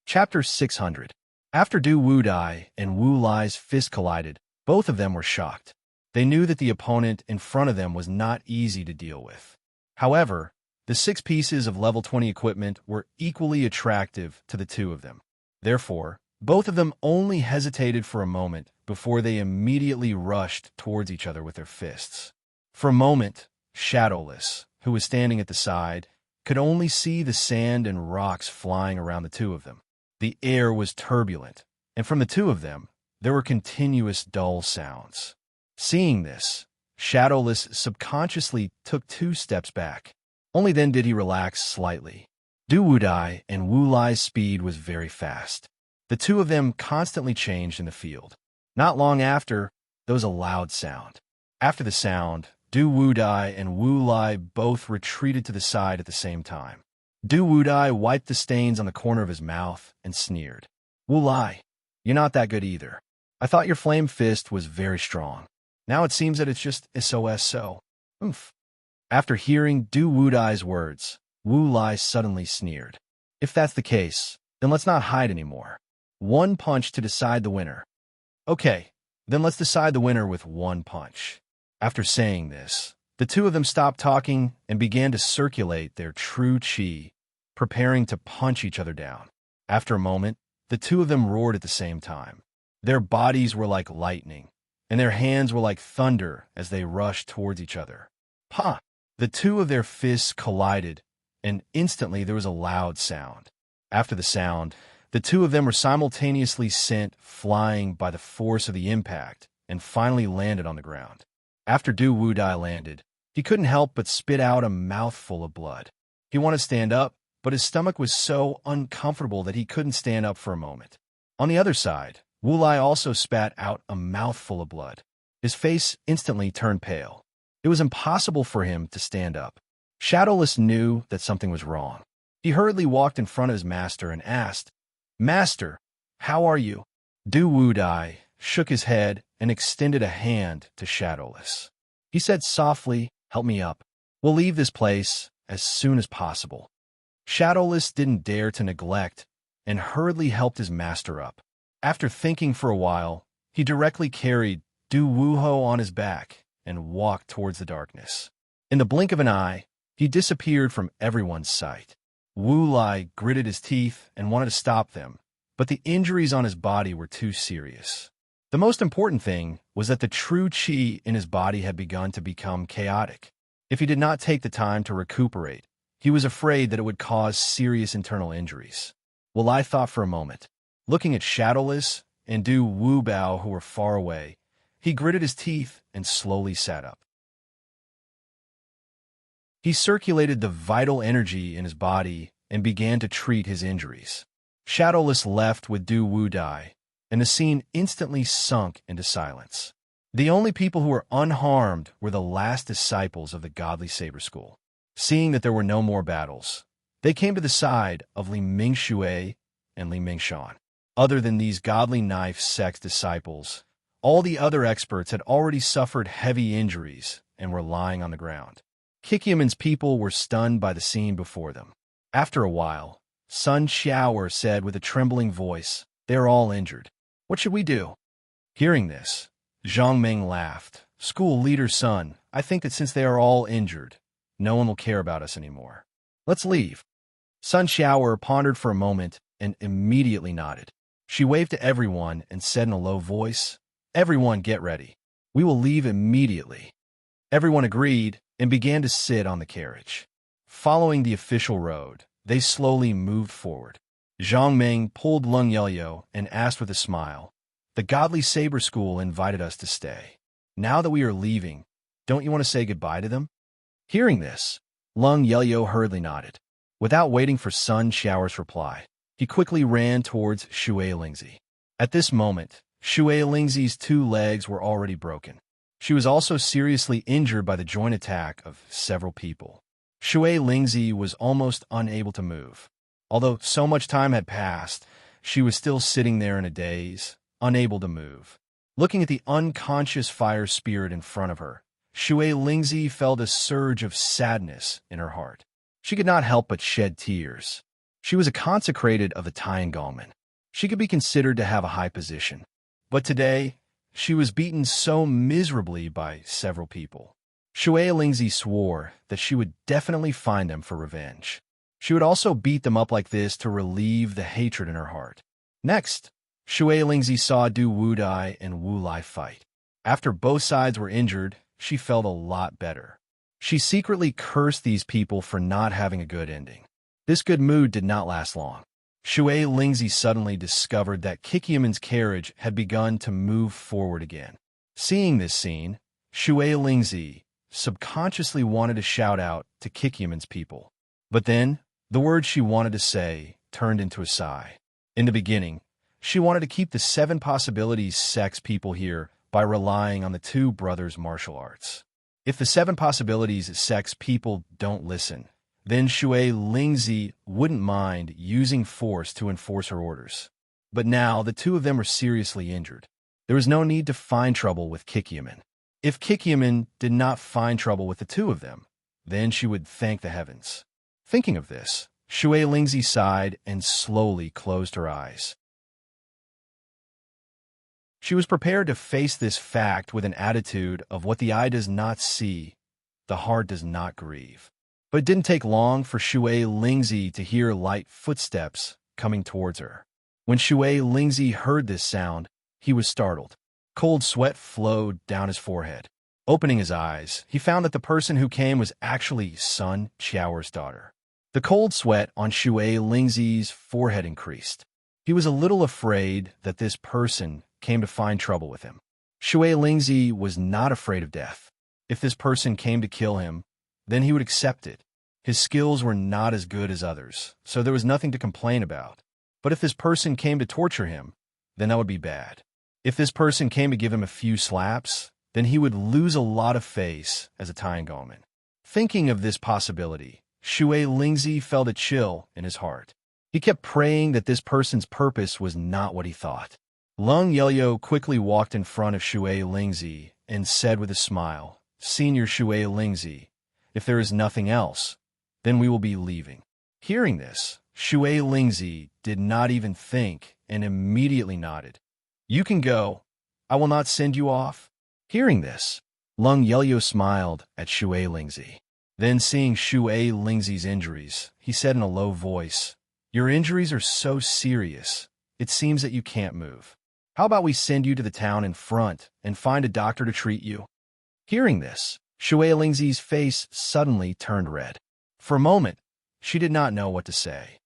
Chapter 600. After Du Wudai and Wu Lai's fist collided, both of them were shocked. They knew that the opponent in front of them was not easy to deal with. However, the 6 pieces of level 20 equipment were equally attractive to the two of them. Therefore, both of them only hesitated for a moment before they immediately rushed towards each other with their fists. For a moment, Shadowless, who was standing at the side, could only see the sand and rocks flying around the two of them. The air was turbulent, and from the two of them, there were continuous dull sounds. Seeing this, Shadowless subconsciously took 2 steps back. Only then did he relax slightly. Du Wudai and Wu Lai's speed was very fast. The two of them constantly changed in the field. Not long after, there was a loud sound. After the sound, Du Wudai and Wu Lai both retreated to the side at the same time. Du Wudai wiped the stains on the corner of his mouth and sneered. Wu Lai, you're not that good either. I thought your flame fist was very strong. Now it seems that it's just SOS so. Oomph. After hearing Du Wudai's words, Wu Lai suddenly sneered. If that's the case, then let's not hide anymore. 1 punch to decide the winner. Okay, then let's decide the winner with 1 punch. After saying this, the two of them stopped talking and began to circulate their true chi, preparing to punch each other down. After a moment, the two of them roared at the same time. Their bodies were like lightning, and their hands were like thunder as they rushed towards each other. Pa! The two of their fists collided, and instantly there was a loud sound. After the sound, the two of them were simultaneously sent flying by the force of the impact and finally landed on the ground. After Du Wudai landed, he couldn't help but spit out a mouthful of blood. He wanted to stand up, but his stomach was so uncomfortable that he couldn't stand up for a moment. On the other side, Wu Lai also spat out a mouthful of blood. His face instantly turned pale. It was impossible for him to stand up. Shadowless knew that something was wrong. He hurriedly walked in front of his master and asked, Master, how are you? Du Wudai shook his head and extended a hand to Shadowless. He said softly, Help me up. We'll leave this place as soon as possible. Shadowless didn't dare to neglect and hurriedly helped his master up. After thinking for a while, he directly carried Du Wuho on his back and walked towards the darkness. In the blink of an eye, he disappeared from everyone's sight. Wu Lai gritted his teeth and wanted to stop them, but the injuries on his body were too serious. The most important thing was that the true chi in his body had begun to become chaotic. If he did not take the time to recuperate, He was afraid that it would cause serious internal injuries. Well, I thought for a moment. Looking at Shadowless and Du Wu Bao, who were far away, he gritted his teeth and slowly sat up. He circulated the vital energy in his body and began to treat his injuries. Shadowless left with Du Wu Dai, and the scene instantly sunk into silence. The only people who were unharmed were the last disciples of the godly saber school. Seeing that there were no more battles, they came to the side of Li Ming Shui and Li Ming Shan. Other than these godly knife sect's disciples, all the other experts had already suffered heavy injuries and were lying on the ground. Kikyaman's people were stunned by the scene before them. After a while, Sun Xiaoer said with a trembling voice, "They are all injured. What should we do?" Hearing this, Zhang Ming laughed. "School leader's son, I think that since they are all injured, no one will care about us anymore. Let's leave." Sun Xiaoer pondered for a moment and immediately nodded. She waved to everyone and said in a low voice, "Everyone get ready. We will leave immediately." Everyone agreed and began to sit on the carriage. Following the official road, they slowly moved forward. Zhang Ming pulled Lung Yelyo and asked with a smile, "The Godly Saber School invited us to stay. Now that we are leaving, don't you want to say goodbye to them?" Hearing this, Lung Yelyo hurriedly nodded. Without waiting for Sun Xiaoer's reply, he quickly ran towards Shui Lingzi. At this moment, Shui Lingzi's 2 legs were already broken. She was also seriously injured by the joint attack of several people. Shui Lingzi was almost unable to move. Although so much time had passed, she was still sitting there in a daze, unable to move. Looking at the unconscious fire spirit in front of her, Shui Lingzi felt a surge of sadness in her heart. She could not help but shed tears. She was a consecrated of the Tiangongmen. She could be considered to have a high position. But today, she was beaten so miserably by several people. Shui Lingzi swore that she would definitely find them for revenge. She would also beat them up like this to relieve the hatred in her heart. Next, Shui Lingzi saw Du Wudai and Wu Lai fight. After both sides were injured, she felt a lot better. She secretly cursed these people for not having a good ending. This good mood did not last long. Shui Lingzi suddenly discovered that Kikyaman's carriage had begun to move forward again. Seeing this scene, Shui Lingzi subconsciously wanted to shout out to Kikyaman's people. But then, the words she wanted to say turned into a sigh. In the beginning, she wanted to keep the 7 possibilities sex people here by relying on the 2 brothers' martial arts. If the 7 possibilities sex people don't listen, then Shui Lingzi wouldn't mind using force to enforce her orders. But now the 2 of them were seriously injured. There was no need to find trouble with Kikyaman. If Kikyaman did not find trouble with the 2 of them, then she would thank the heavens. Thinking of this, Shui Lingzi sighed and slowly closed her eyes. She was prepared to face this fact with an attitude of what the eye does not see, the heart does not grieve. But it didn't take long for Shui Lingzi to hear light footsteps coming towards her. When Shui Lingzi heard this sound, he was startled. Cold sweat flowed down his forehead. Opening his eyes, he found that the person who came was actually Sun Xiaoer's daughter. The cold sweat on Shui Lingzi's forehead increased. He was a little afraid that this person came to find trouble with him. Shui Lingzi was not afraid of death. If this person came to kill him, then he would accept it. His skills were not as good as others, so there was nothing to complain about. But if this person came to torture him, then that would be bad. If this person came to give him a few slaps, then he would lose a lot of face as a Tiangongman. Thinking of this possibility, Shui Lingzi felt a chill in his heart. He kept praying that this person's purpose was not what he thought. Lung Yelyo quickly walked in front of Shui Lingzi and said with a smile, "Senior Shui Lingzi, if there is nothing else, then we will be leaving." Hearing this, Shui Lingzi did not even think and immediately nodded. "You can go. I will not send you off." Hearing this, Lung Yelyo smiled at Shui Lingzi. Then seeing Shui Lingzi's injuries, he said in a low voice, "Your injuries are so serious, it seems that you can't move. How about we send you to the town in front and find a doctor to treat you?" Hearing this, Shui Lingzi's face suddenly turned red. For a moment, She did not know what to say.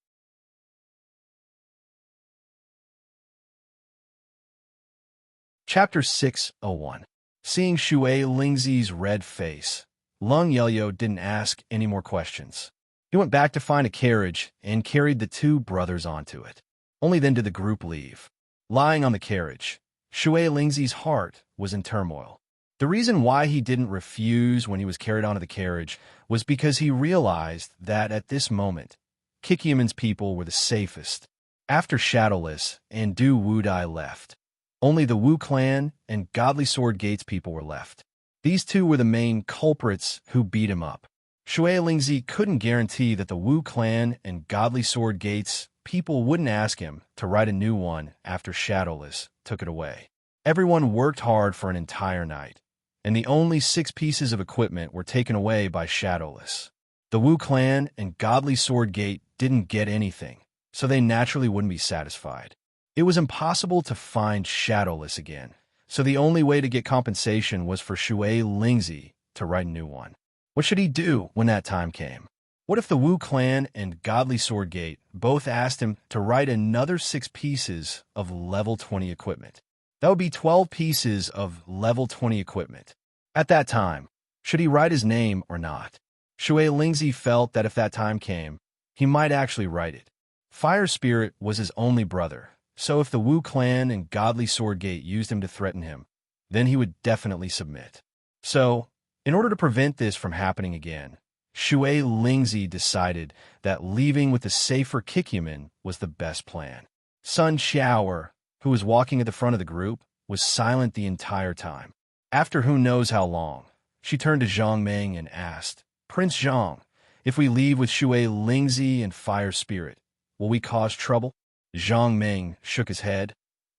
Chapter 601. Seeing Shui Lingzi's red face, Lung Yelyo didn't ask any more questions. He went back to find a carriage and carried the two brothers onto it. Only then did the group leave. Lying on the carriage, Shui Lingzi's heart was in turmoil. The reason why he didn't refuse when he was carried onto the carriage was because he realized that at this moment, Kikyaman's people were the safest. After Shadowless and Du Wudai left, only the Wu clan and Godly Sword Gates people were left. These two were the main culprits who beat him up. Shui Lingzi couldn't guarantee that the Wu clan and Godly Sword Gates people wouldn't ask him to write a new one after Shadowless took it away. Everyone worked hard for an entire night, and the only 6 pieces of equipment were taken away by Shadowless. The Wu clan and Godly Sword Gate didn't get anything, so they naturally wouldn't be satisfied. It was impossible to find Shadowless again, so the only way to get compensation was for Shui Lingzi to write a new one. What should he do when that time came? What if the Wu clan and Godly Sword Gate both asked him to write another 6 pieces of level 20 equipment? That would be 12 pieces of level 20 equipment. At that time, should he write his name or not? Shui Lingzi felt that if that time came, he might actually write it. Fire Spirit was his only brother, so if the Wu clan and Godly Sword Gate used him to threaten him, then he would definitely submit. So, in order to prevent this from happening again, Shui Lingzi decided that leaving with the safer Kikyaman was the best plan. Sun Xiaoer, who was walking at the front of the group, was silent the entire time. After who knows how long, she turned to Zhang Meng and asked, "Prince Zhang, if we leave with Shui Lingzi and Fire Spirit, will we cause trouble?" Zhang Meng shook his head.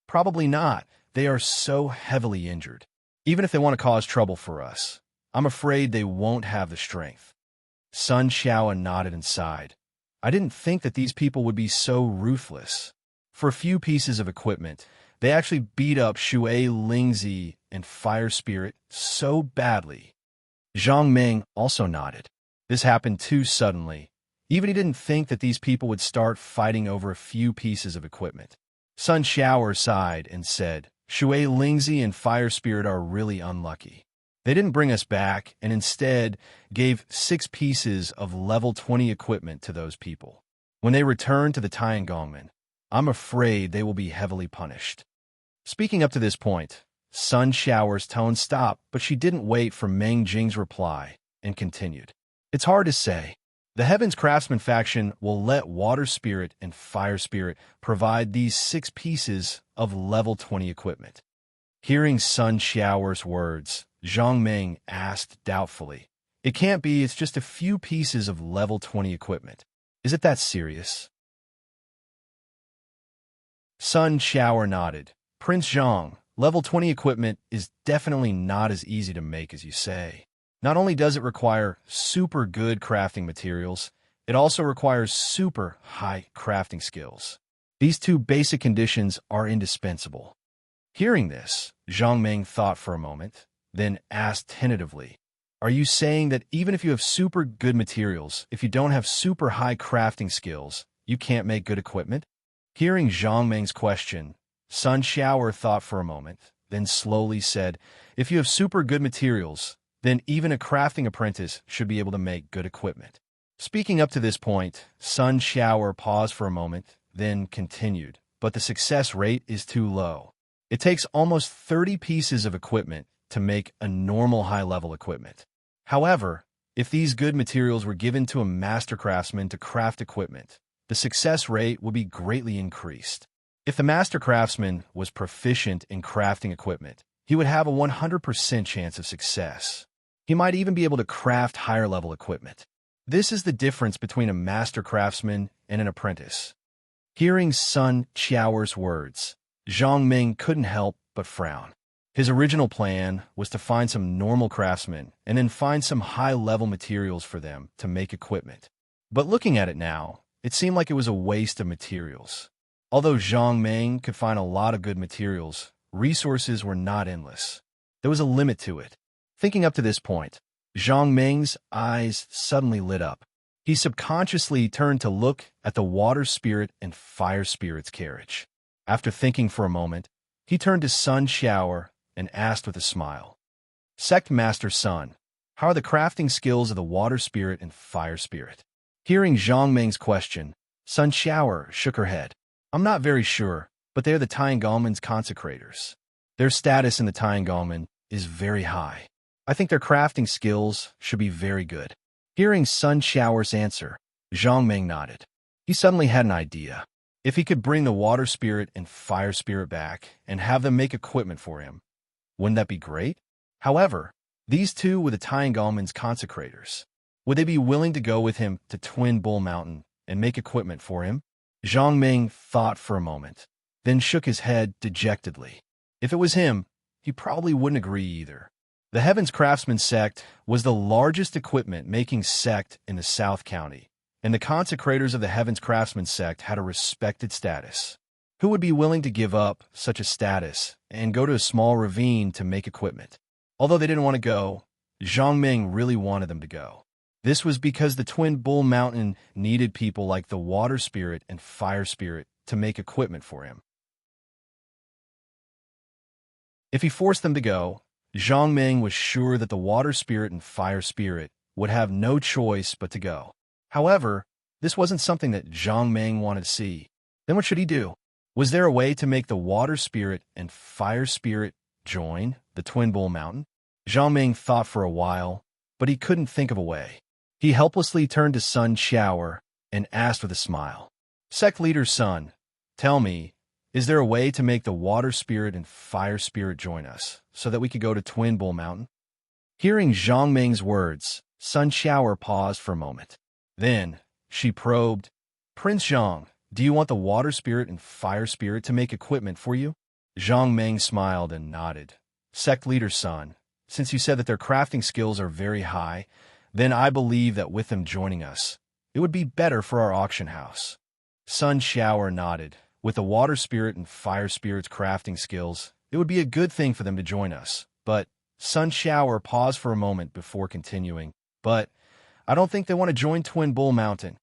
"Probably not. They are so heavily injured. Even if they want to cause trouble for us, I'm afraid they won't have the strength." Sun Xiao nodded and sighed. "I didn't think that these people would be so ruthless. For a few pieces of equipment, they actually beat up Shui Lingzi and Fire Spirit so badly." Zhang Meng also nodded. This happened too suddenly. Even he didn't think that these people would start fighting over a few pieces of equipment. Sun Xiaoer sighed and said, "Shui Lingzi and Fire Spirit are really unlucky. They didn't bring us back and instead gave 6 pieces of level 20 equipment to those people. When they return to the Tiangongmen, I'm afraid they will be heavily punished." Speaking up to this point, Sun Xiaoer's tone stopped, but she didn't wait for Meng Jing's reply and continued. "It's hard to say. The Heavens Craftsman faction will let Water Spirit and Fire Spirit provide these 6 pieces of level 20 equipment." Hearing Sun Xiaoer's words, Zhang Meng asked doubtfully, "It can't be, it's just a few pieces of level 20 equipment. Is it that serious?" Sun Xiaoer nodded. "Prince Zhang, level 20 equipment is definitely not as easy to make as you say. Not only does it require super good crafting materials, it also requires super high crafting skills. These 2 basic conditions are indispensable." Hearing this, Zhang Meng thought for a moment, then asked tentatively, "Are you saying that even if you have super good materials, if you don't have super high crafting skills, you can't make good equipment?" Hearing Zhang Meng's question, Sun Xiaoer thought for a moment, then slowly said, "If you have super good materials, then even a crafting apprentice should be able to make good equipment." Speaking up to this point, Sun Xiaoer paused for a moment, then continued, "But the success rate is too low. It takes almost 30 pieces of equipment to make a normal high-level equipment. However, if these good materials were given to a master craftsman to craft equipment, the success rate would be greatly increased. If the master craftsman was proficient in crafting equipment, he would have a 100% chance of success. He might even be able to craft higher-level equipment. This is the difference between a master craftsman and an apprentice." Hearing Sun Xiaoer's words, Zhang Meng couldn't help but frown. His original plan was to find some normal craftsmen and then find some high-level materials for them to make equipment. But looking at it now, it seemed like it was a waste of materials. Although Zhang Meng could find a lot of good materials, resources were not endless. There was a limit to it. Thinking up to this point, Zhang Meng's eyes suddenly lit up. He subconsciously turned to look at the water spirit and fire spirit's carriage. After thinking for a moment, he turned to Sun Shower and asked with a smile, "Sect Master Sun, how are the crafting skills of the water spirit and fire spirit?" Hearing Zhang Meng's question, Sun Shower shook her head. "I'm not very sure, but they are the Tiangomen's consecrators. Their status in the Tiangomen is very high. I think their crafting skills should be very good." Hearing Sun Shower's answer, Zhang Meng nodded. He suddenly had an idea. If he could bring the water spirit and fire spirit back and have them make equipment for him, wouldn't that be great? However, these two were the Tiangomen's consecrators. Would they be willing to go with him to Twin Bull Mountain and make equipment for him? Zhang Meng thought for a moment, then shook his head dejectedly. If it was him, he probably wouldn't agree either. The Heaven's Craftsman sect was the largest equipment-making sect in the South County, and the consecrators of the Heaven's Craftsman sect had a respected status. Who would be willing to give up such a status and go to a small ravine to make equipment? Although they didn't want to go, Zhang Meng really wanted them to go. This was because the Twin Bull Mountain needed people like the Water Spirit and Fire Spirit to make equipment for him. If he forced them to go, Zhang Meng was sure that the Water Spirit and Fire Spirit would have no choice but to go. However, this wasn't something that Zhang Meng wanted to see. Then what should he do? Was there a way to make the Water Spirit and Fire Spirit join the Twin Bull Mountain? Zhang Meng thought for a while, but he couldn't think of a way. He helplessly turned to Sun Shower and asked with a smile, "Sect Leader Sun, tell me, is there a way to make the Water Spirit and Fire Spirit join us, so that we could go to Twin Bull Mountain?" Hearing Zhang Meng's words, Sun Shower paused for a moment. Then, she probed, "Prince Zhang, do you want the Water Spirit and Fire Spirit to make equipment for you?" Zhang Meng smiled and nodded. "Sect Leader Sun, since you said that their crafting skills are very high, then I believe that with them joining us, it would be better for our auction house." Sun Shower nodded. With the Water Spirit and Fire Spirit's crafting skills, it would be a good thing for them to join us. But Sun Shower paused for a moment before continuing. "But I don't think they want to join Twin Bull Mountain."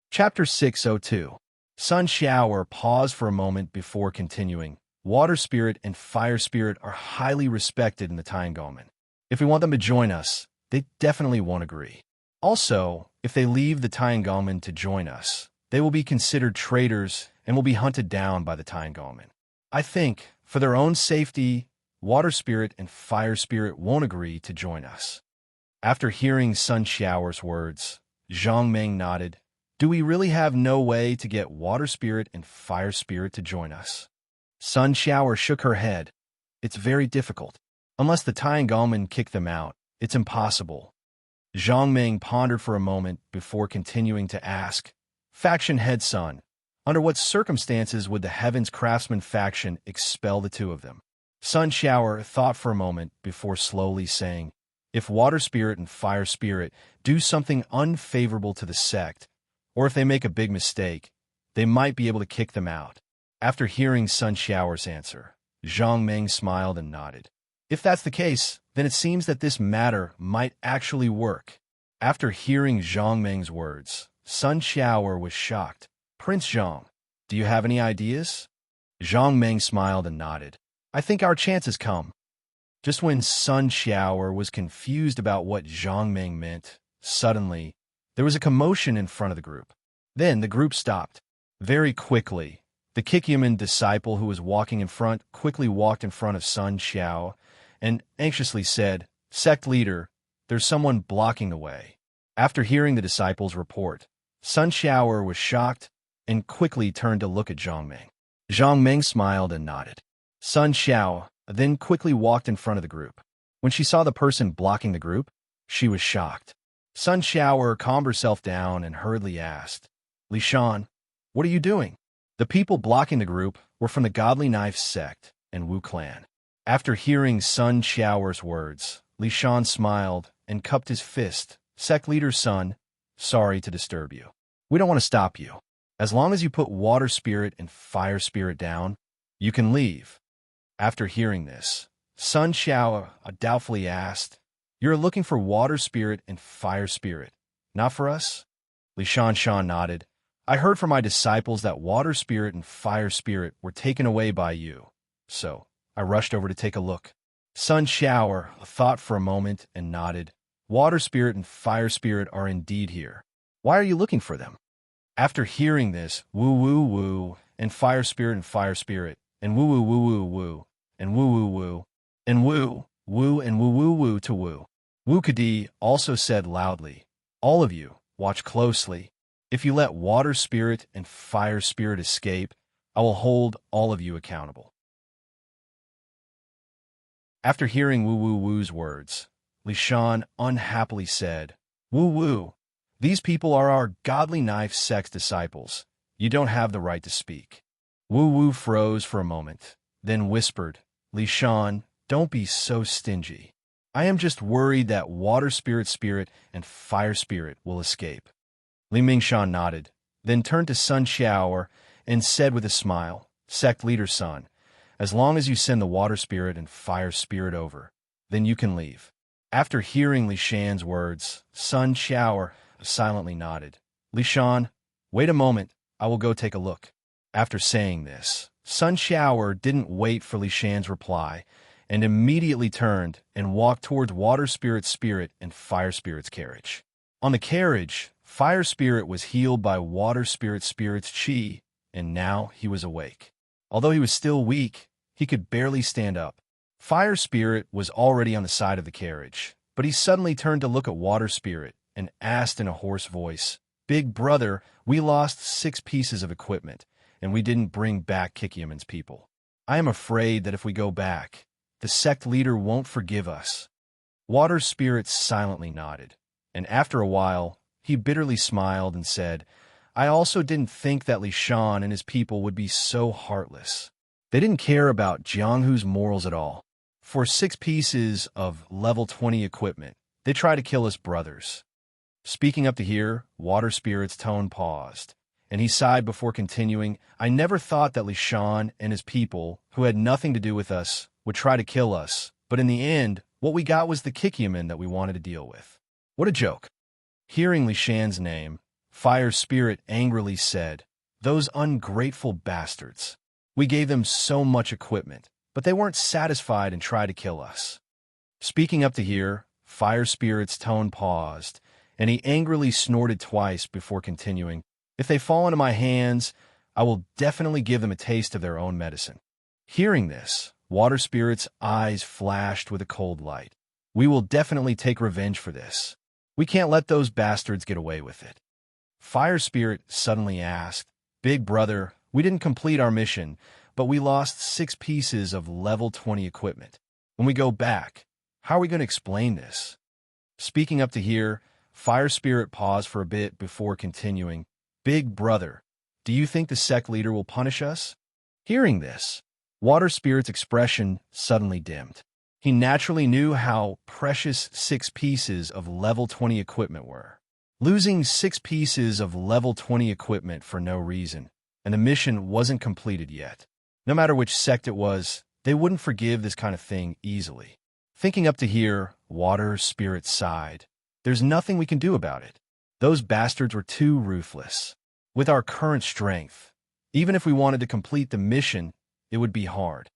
Chapter 602. Sun Shower paused for a moment before continuing. Water Spirit and Fire Spirit are highly respected in the Tiangomen. If we want them to join us, they definitely won't agree. Also, if they leave the Tiangomen to join us, they will be considered traitors and will be hunted down by the Tiangomen. I think, for their own safety, Water Spirit and Fire Spirit won't agree to join us. After hearing Sun Shower's words, Zhang Meng nodded. "Do we really have no way to get Water Spirit and Fire Spirit to join us?" Sun Shower shook her head. "It's very difficult. Unless the Tiangomen kick them out, it's impossible." Zhang Meng pondered for a moment before continuing to ask, "Faction Head Sun, under what circumstances would the Heaven's Craftsman faction expel the two of them?" Sun Shower thought for a moment before slowly saying, "If Water Spirit and Fire Spirit do something unfavorable to the sect, or if they make a big mistake, they might be able to kick them out." After hearing Sun Shower's answer, Zhang Meng smiled and nodded. "If that's the case, then it seems that this matter might actually work." After hearing Zhang Meng's words, Sun Shower was shocked. "Prince Zhang, do you have any ideas?" Zhang Meng smiled and nodded. "I think our chance has come." Just when Sun Shower was confused about what Zhang Meng meant, suddenly, there was a commotion in front of the group. Then the group stopped. Very quickly, the Kikyaman disciple who was walking in front quickly walked in front of Sun Shower and anxiously said, "Sect Leader, there's someone blocking the way." After hearing the disciple's report, Sun Shower was shocked and quickly turned to look at Zhang Meng. Zhang Meng smiled and nodded. Sun Shower then quickly walked in front of the group. When she saw the person blocking the group, she was shocked. Sun Shower calmed herself down and hurriedly asked, "Li Shan, what are you doing?" The people blocking the group were from the Godly Knife sect and Wu clan. After hearing Sun Shower's words, Li Shan smiled and cupped his fist. "Sect Leader Sun, sorry to disturb you. We don't want to stop you. As long as you put Water Spirit and Fire Spirit down, you can leave." After hearing this, Sun Xiao doubtfully asked. You're looking for water spirit and fire spirit, not for us? Li Shan nodded. I heard from my disciples that water spirit and fire spirit were taken away by you, so I rushed over to take a look. Sun Xiao thought for a moment and nodded. Water spirit and fire spirit are indeed here. Why are you looking for them? After hearing this, woo woo woo, and fire spirit, and woo woo woo woo woo, and woo woo woo, and woo woo and woo woo woo to woo. Wu Kadi also said loudly, all of you, watch closely. If you let water spirit and fire spirit escape, I will hold all of you accountable. After hearing Wu Wu Wu's words, Li Shan unhappily said, Wu Wu, these people are our godly knife sex disciples. You don't have the right to speak. Wu Wu froze for a moment, then whispered, Li Shan, don't be so stingy. I am just worried that water spirit and fire spirit will escape. Li Mingshan nodded, then turned to Sun Xiao and said with a smile, Sect leader son, as long as you send the water spirit and fire spirit over, then you can leave. After hearing Li Shan's words, Sun Xiao silently nodded. Li Shan, wait a moment, I will go take a look. After saying this, Sun Xiao didn't wait for Li Shan's reply, and immediately turned and walked towards water spirit and fire spirit's carriage. On the carriage, fire spirit was healed by water spirit's chi, and now he was awake. Although he was still weak, he could barely stand up. Fire spirit was already on the side of the carriage, but he suddenly turned to look at water spirit and asked in a hoarse voice, Big brother, we lost 6 pieces of equipment, and we didn't bring back Kikyaman's people. I am afraid that if we go back, the sect leader won't forgive us. Water spirit silently nodded, and after a while, he bitterly smiled and said, I also didn't think that Li Shan and his people would be so heartless. They didn't care about Jianghu's morals at all. For 6 pieces of level 20 equipment, they try to kill us brothers. Speaking up to here, water spirit's tone paused, and he sighed before continuing, I never thought that Li Shan and his people, who had nothing to do with us, would try to kill us, but in the end, what we got was the Kikyaman that we wanted to deal with. What a joke. Hearing Li Shan's name, Fire Spirit angrily said, Those ungrateful bastards. We gave them so much equipment, but they weren't satisfied and tried to kill us. Speaking up to here, Fire Spirit's tone paused, and he angrily snorted twice before continuing, If they fall into my hands, I will definitely give them a taste of their own medicine. Hearing this, Water Spirit's eyes flashed with a cold light. We will definitely take revenge for this. We can't let those bastards get away with it. Fire Spirit suddenly asked, Big brother, we didn't complete our mission, but we lost 6 pieces of level 20 equipment. When we go back, how are we going to explain this? Speaking up to here, Fire Spirit paused for a bit before continuing, Big brother, do you think the sect leader will punish us? Hearing this, Water Spirit's expression suddenly dimmed. He naturally knew how precious 6 pieces of level 20 equipment were. Losing 6 pieces of level 20 equipment for no reason, and the mission wasn't completed yet. No matter which sect it was, they wouldn't forgive this kind of thing easily. Thinking up to here, Water Spirit sighed. There's nothing we can do about it. Those bastards were too ruthless. With our current strength, even if we wanted to complete the mission, it would be hard.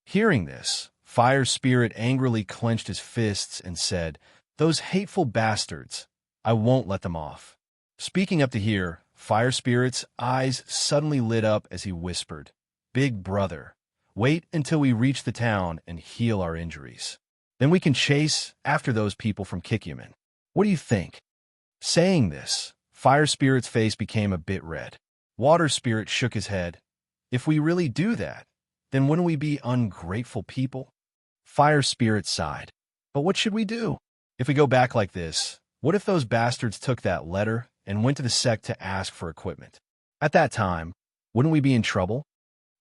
Hearing this, Fire Spirit angrily clenched his fists and said, Those hateful bastards, I won't let them off. Speaking up to here, Fire Spirit's eyes suddenly lit up as he whispered, Big brother, wait until we reach the town and heal our injuries. Then we can chase after those people from Kikyaman. What do you think? Saying this, Fire Spirit's face became a bit red. Water Spirit shook his head. If we really do that, then wouldn't we be ungrateful people? Fire Spirit sighed. But what should we do? If we go back like this, what if those bastards took that letter and went to the sect to ask for equipment? At that time, wouldn't we be in trouble?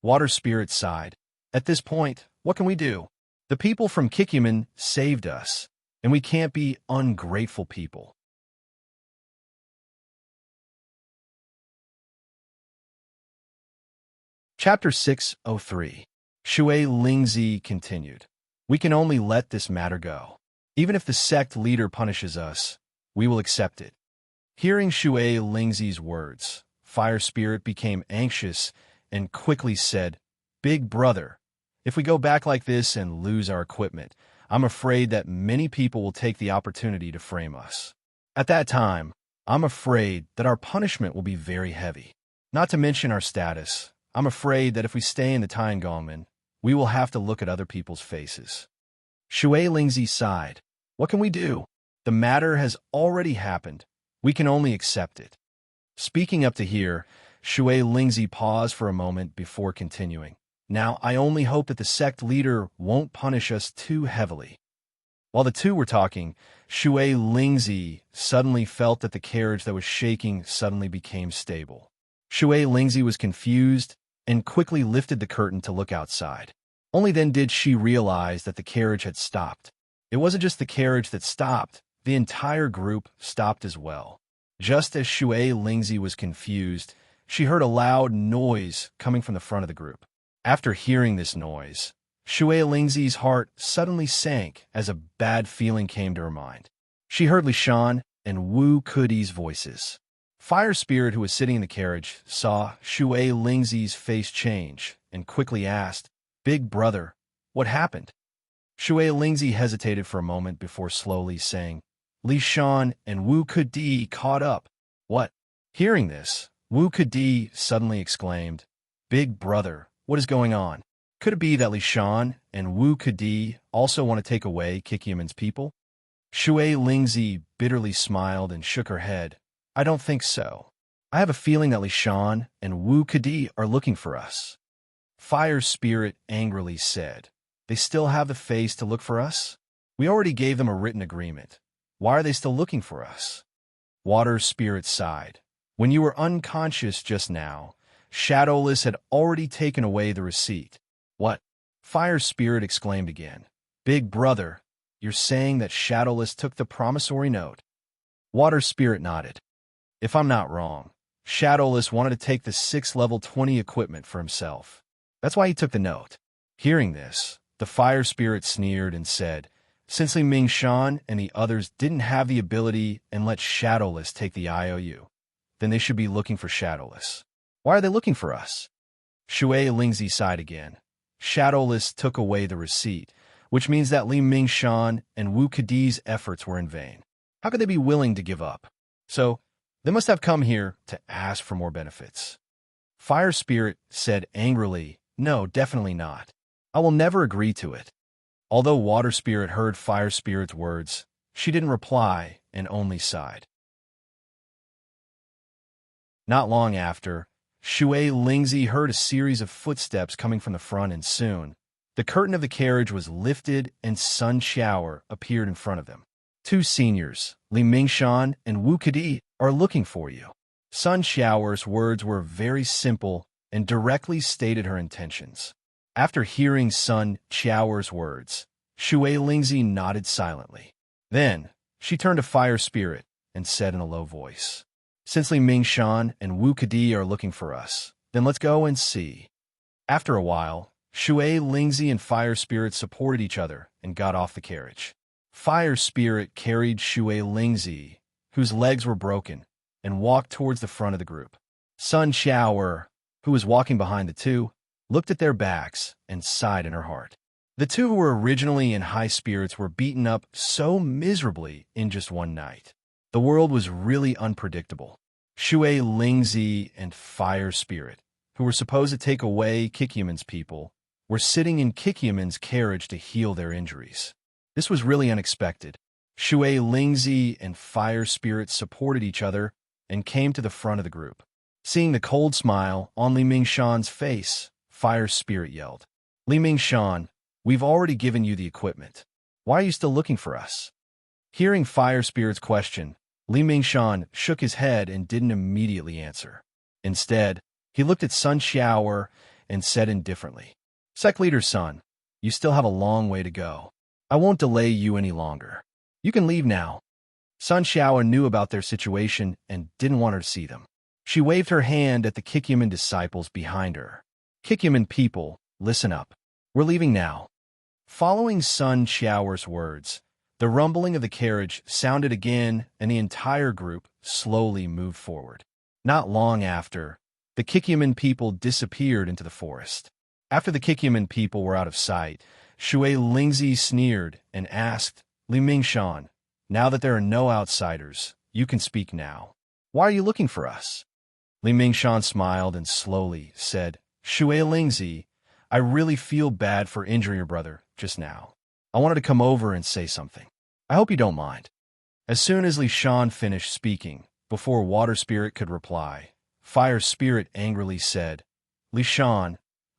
Water Spirit sighed. At this point, what can we do? The people from Kikyaman saved us, and we can't be ungrateful people. Chapter 603. Shui Lingzi continued. We can only let this matter go. Even if the sect leader punishes us, we will accept it. Hearing Shui Lingzi's words, Fire Spirit became anxious and quickly said, Big brother, if we go back like this and lose our equipment, I'm afraid that many people will take the opportunity to frame us. At that time, I'm afraid that our punishment will be very heavy. Not to mention our status, I'm afraid that if we stay in the Tiangongmen, we will have to look at other people's faces. Shui Lingzi sighed. What can we do? The matter has already happened. We can only accept it. Speaking up to here, Shui Lingzi paused for a moment before continuing. Now, I only hope that the sect leader won't punish us too heavily. While the two were talking, Shui Lingzi suddenly felt that the carriage that was shaking suddenly became stable. Shui Lingzi was confused and quickly lifted the curtain to look outside. Only then did she realize that the carriage had stopped. It wasn't just the carriage that stopped, the entire group stopped as well. Just as Shui Lingzi was confused, she heard a loud noise coming from the front of the group. After hearing this noise, Shui Lingzi's heart suddenly sank as a bad feeling came to her mind. She heard Li Shan and Wu Kudi's voices. Fire Spirit, who was sitting in the carriage, saw Shui Lingzi's face change and quickly asked, Big brother, what happened? Shui Lingzi hesitated for a moment before slowly saying, Li Shan and Wu Kudi caught up. What? Hearing this, Wu Kudi suddenly exclaimed, Big brother, what is going on? Could it be that Li Shan and Wu Kudi also want to take away Kikyaman's people? Shui Lingzi bitterly smiled and shook her head. I don't think so. I have a feeling that Li Shan and Wu Kudi are looking for us. Fire Spirit angrily said, They still have the face to look for us? We already gave them a written agreement. Why are they still looking for us? Water Spirit sighed. When you were unconscious just now, Shadowless had already taken away the receipt. What? Fire Spirit exclaimed again. Big brother, you're saying that Shadowless took the promissory note? Water Spirit nodded. If I'm not wrong, Shadowless wanted to take the 6th level 20 equipment for himself. That's why he took the note. Hearing this, the Fire Spirit sneered and said, Since Li Mingshan and the others didn't have the ability and let Shadowless take the IOU, then they should be looking for Shadowless. Why are they looking for us? Shui Lingzi sighed again. Shadowless took away the receipt, which means that Li Mingshan and Wu Kudi's efforts were in vain. How could they be willing to give up? So, they must have come here to ask for more benefits. Fire Spirit said angrily, No, definitely not. I will never agree to it. Although Water Spirit heard Fire Spirit's words, she didn't reply and only sighed. Not long after, Shui Lingzi heard a series of footsteps coming from the front, and soon, the curtain of the carriage was lifted and Sun Shower appeared in front of them. Two seniors, Li Mingshan and Wu Kudi, are looking for you. Sun Shower's words were very simple and directly stated her intentions. After hearing Sun Shower's words, Shui Lingzi nodded silently. Then, she turned to Fire Spirit and said in a low voice, Since Li Mingshan and Wu Kudi are looking for us, then let's go and see. After a while, Shui Lingzi and Fire Spirit supported each other and got off the carriage. Fire Spirit carried Shui Lingzi, whose legs were broken, and walked towards the front of the group. Sun Shower, who was walking behind the two, looked at their backs and sighed in her heart. The two who were originally in high spirits were beaten up so miserably in just one night. The world was really unpredictable. Shui Lingzi and Fire Spirit, who were supposed to take away Kikyaman's people, were sitting in Kikyaman's carriage to heal their injuries. This was really unexpected. Shui Lingzi and Fire Spirit supported each other and came to the front of the group. Seeing the cold smile on Li Mingshan's face, Fire Spirit yelled, Li Mingshan, we've already given you the equipment. Why are you still looking for us? Hearing Fire Spirit's question, Li Mingshan shook his head and didn't immediately answer. Instead, he looked at Sun Shower and said indifferently, Sect Leader Sun, you still have a long way to go. I won't delay you any longer. You can leave now. Sun Shower knew about their situation and didn't want her to see them. She waved her hand at the Kikyaman disciples behind her. Kikyaman people, listen up. We're leaving now. Following Sun Qiao's words, the rumbling of the carriage sounded again, and the entire group slowly moved forward. Not long after, the Kikyaman people disappeared into the forest. After the Kikyaman people were out of sight, Shui Lingzi sneered and asked, Li Mingshan, now that there are no outsiders, you can speak now. Why are you looking for us? Li Mingshan smiled and slowly said, Shui Lingzi, I really feel bad for injuring your brother just now. I wanted to come over and say something. I hope you don't mind. As soon as Li Shan finished speaking, before Water Spirit could reply, Fire Spirit angrily said, Li Shan,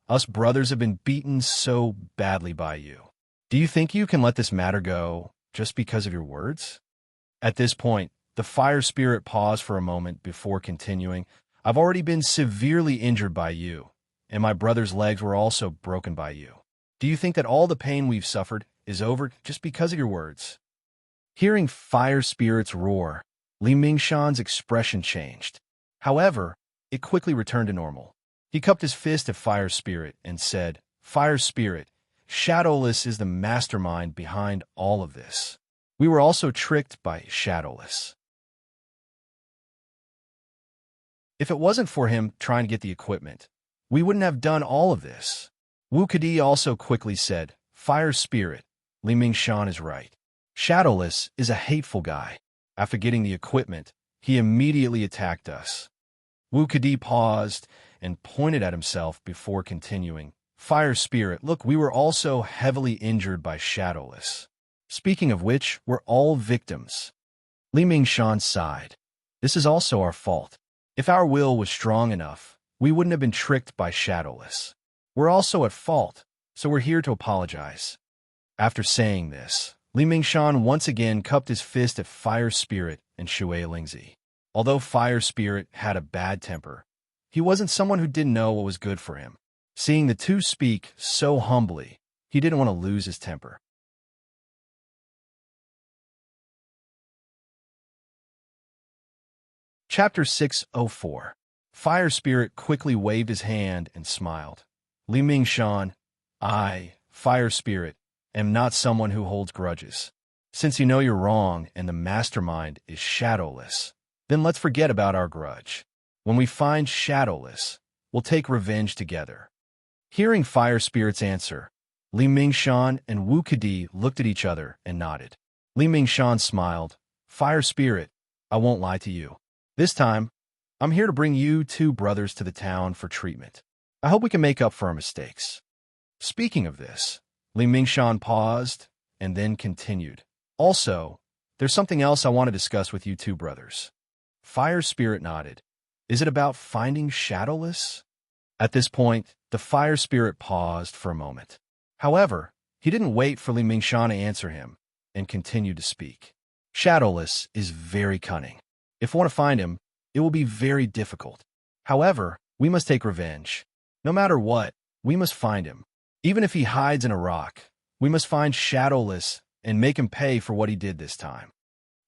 us brothers have been beaten so badly by you. Do you think you can let this matter go just because of your words? At this point, the Fire Spirit paused for a moment before continuing, I've already been severely injured by you, and my brother's legs were also broken by you. Do you think that all the pain we've suffered is over just because of your words? Hearing Fire Spirit's roar, Li Mingshan's expression changed. However, it quickly returned to normal. He cupped his fist at Fire Spirit and said, Fire Spirit, Shadowless is the mastermind behind all of this. We were also tricked by Shadowless. If it wasn't for him trying to get the equipment, we wouldn't have done all of this. Wu Kadi also quickly said, Fire Spirit, Li Mingshan is right. Shadowless is a hateful guy. After getting the equipment, he immediately attacked us. Wu Kadi paused and pointed at himself before continuing, Fire Spirit, look, we were also heavily injured by Shadowless. Speaking of which, we're all victims. Li Mingshan sighed. This is also our fault. If our will was strong enough, we wouldn't have been tricked by Shadowless. We're also at fault, so we're here to apologize. After saying this, Li Mingshan once again cupped his fist at Fire Spirit and Shui Lingzi. Although Fire Spirit had a bad temper, he wasn't someone who didn't know what was good for him. Seeing the two speak so humbly, he didn't want to lose his temper. Chapter 604. Fire Spirit quickly waved his hand and smiled. Li Mingshan, I, Fire Spirit, am not someone who holds grudges. Since you know you're wrong and the mastermind is Shadowless, then let's forget about our grudge. When we find Shadowless, we'll take revenge together. Hearing Fire Spirit's answer, Li Mingshan and Wu Kadi looked at each other and nodded. Li Mingshan smiled. Fire Spirit, I won't lie to you. This time, I'm here to bring you two brothers to the town for treatment. I hope we can make up for our mistakes. Speaking of this, Li Mingshan paused and then continued. Also, there's something else I want to discuss with you two brothers. Fire Spirit nodded. Is it about finding Shadowless? At this point, the Fire Spirit paused for a moment. However, he didn't wait for Li Mingshan to answer him and continued to speak. Shadowless is very cunning. If we want to find him, it will be very difficult. However, we must take revenge. No matter what, we must find him. Even if he hides in a rock, we must find Shadowless and make him pay for what he did this time.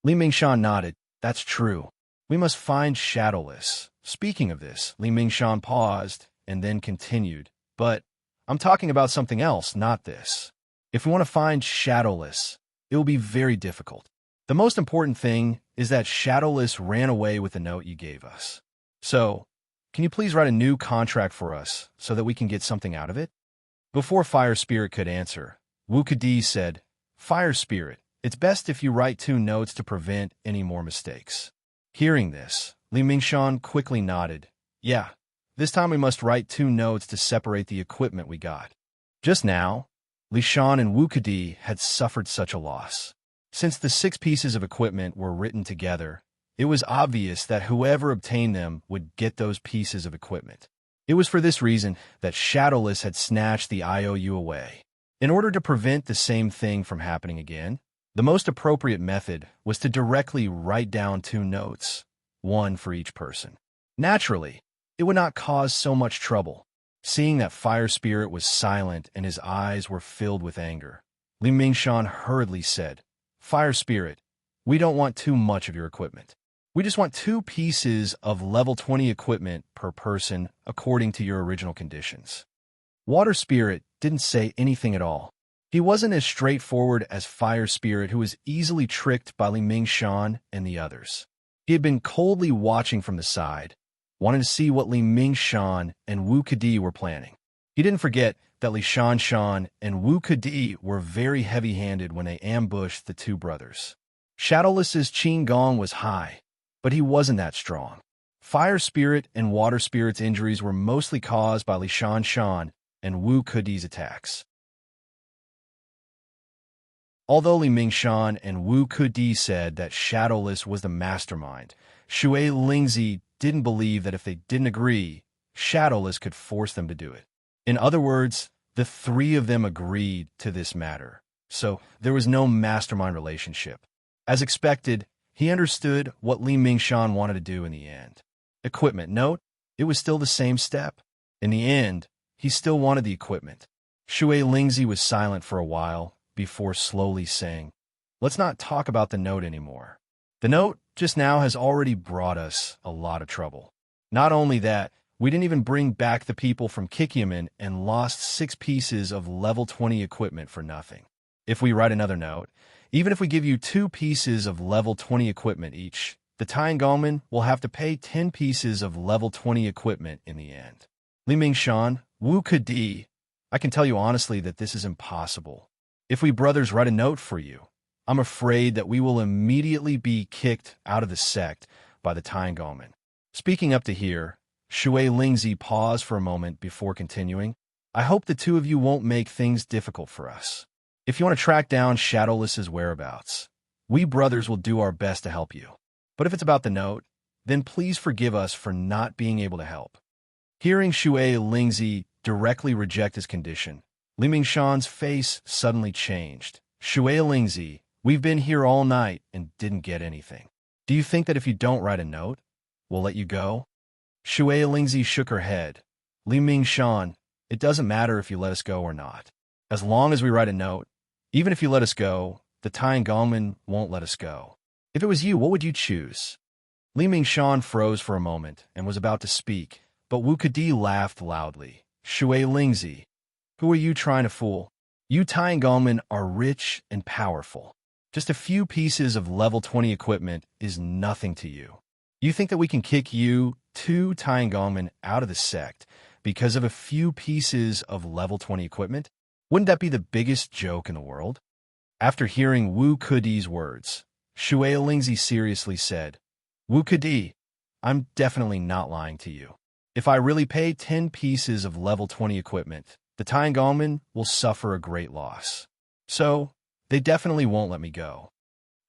Li Mingshan nodded. That's true. We must find Shadowless. Speaking of this, Li Mingshan paused and then continued. But I'm talking about something else, not this. If we want to find Shadowless, it will be very difficult. The most important thing is that Shadowless ran away with the note you gave us. So, can you please write a new contract for us so that we can get something out of it? Before Fire Spirit could answer, Wu Kadi said, Fire Spirit, it's best if you write 2 notes to prevent any more mistakes. Hearing this, Li Mingshan quickly nodded. Yeah, this time we must write 2 notes to separate the equipment we got. Just now, Li Shan and Wu Kadi had suffered such a loss. Since the 6 pieces of equipment were written together, it was obvious that whoever obtained them would get those pieces of equipment. It was for this reason that Shadowless had snatched the IOU away. In order to prevent the same thing from happening again, the most appropriate method was to directly write down 2 notes, 1 for each person. Naturally, it would not cause so much trouble. Seeing that Fire Spirit was silent and his eyes were filled with anger, Li Mingshan hurriedly said, Fire Spirit, we don't want too much of your equipment. We just want 2 pieces of level 20 equipment per person according to your original conditions. Water Spirit didn't say anything at all. He wasn't as straightforward as Fire Spirit, who was easily tricked by Li Mingshan and the others. He had been coldly watching from the side, wanting to see what Li Mingshan and Wu Kedi were planning. He didn't forget that Li Shanshan and Wu Kedi were very heavy-handed when they ambushed the two brothers. Shadowless's Qin Gong was high, but he wasn't that strong. Fire Spirit and Water Spirit's injuries were mostly caused by Li Shanshan and Wu Kedi's attacks. Although Li Mingshan and Wu Kedi said that Shadowless was the mastermind, Shui Lingzi didn't believe that if they didn't agree, Shadowless could force them to do it. In other words, the three of them agreed to this matter, so there was no mastermind relationship. As expected, he understood what Li Mingshan wanted to do in the end. Equipment. Note, it was still the same step. In the end, he still wanted the equipment. Shui Lingzi was silent for a while before slowly saying, "Let's not talk about the note anymore. The note just now has already brought us a lot of trouble. Not only that, we didn't even bring back the people from Kikyaman and lost 6 pieces of level 20 equipment for nothing. If we write another note, even if we give you 2 pieces of level 20 equipment each, the Tiangongmen will have to pay 10 pieces of level 20 equipment in the end. Li Mingshan, Wu Kedi, I can tell you honestly that this is impossible. If we brothers write a note for you, I'm afraid that we will immediately be kicked out of the sect by the Tiangongmen." Speaking up to here, Shui Lingzi paused for a moment before continuing, "I hope the 2 of you won't make things difficult for us. If you want to track down Shadowless's whereabouts, we brothers will do our best to help you. But if it's about the note, then please forgive us for not being able to help." Hearing Shui Lingzi directly reject his condition, Li Mingshan's face suddenly changed. "Shui Lingzi, we've been here all night and didn't get anything. Do you think that if you don't write a note, we'll let you go?" Shui Lingzi shook her head. "Li Mingshan, it doesn't matter if you let us go or not. As long as we write a note, even if you let us go, the Tiangongmen won't let us go. If it was you, what would you choose?" Li Mingshan froze for a moment and was about to speak, but Wu Kedi laughed loudly. "Shui Lingzi, who are you trying to fool? You Tiangongmen are rich and powerful. Just a few pieces of level 20 equipment is nothing to you. You think that we can kick you, 2 Tiangongmen, out of the sect because of a few pieces of level 20 equipment? Wouldn't that be the biggest joke in the world?" After hearing Wu Kedi's words, Shui Lingzi seriously said, "Wu Kedi, I'm definitely not lying to you. If I really pay 10 pieces of level 20 equipment, the Tiangongmen will suffer a great loss. So, they definitely won't let me go."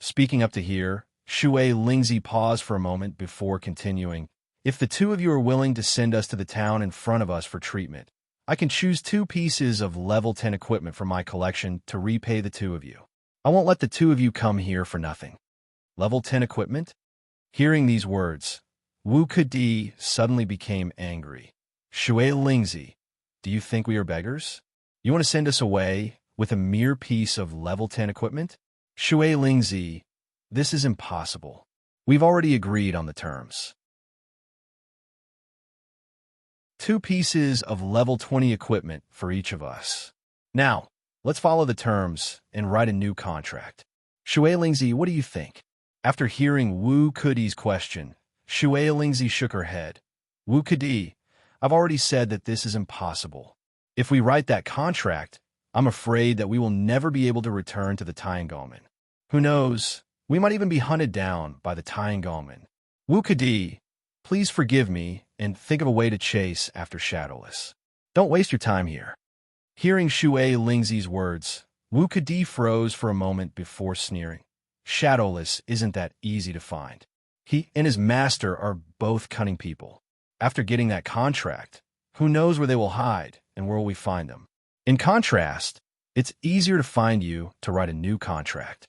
Speaking up to here, Shui Lingzi paused for a moment before continuing, "If the 2 of you are willing to send us to the town in front of us for treatment, I can choose 2 pieces of level 10 equipment from my collection to repay the 2 of you. I won't let the 2 of you come here for nothing." Level 10 equipment? Hearing these words, Wu Kedi suddenly became angry. "Shui Lingzi, do you think we are beggars? You want to send us away with a mere piece of level 10 equipment? Shui Lingzi, this is impossible. We've already agreed on the terms. 2 pieces of level 20 equipment for each of us. Now, let's follow the terms and write a new contract." Shui Lingzi, what do you think? After hearing Wu Kedi's question, Shui Lingzi shook her head. "Wu Kedi, I've already said that this is impossible. If we write that contract, I'm afraid that we will never be able to return to the Tiangongmen. Who knows, we might even be hunted down by the Tiangongmen. Wu Kedi, please forgive me and think of a way to chase after Shadowless. Don't waste your time here." Hearing Shui Lingzi's words, Wu Kedi froze for a moment before sneering. "Shadowless isn't that easy to find. He and his master are both cunning people. After getting that contract, who knows where they will hide and where will we find them? In contrast, it's easier to find you to write a new contract."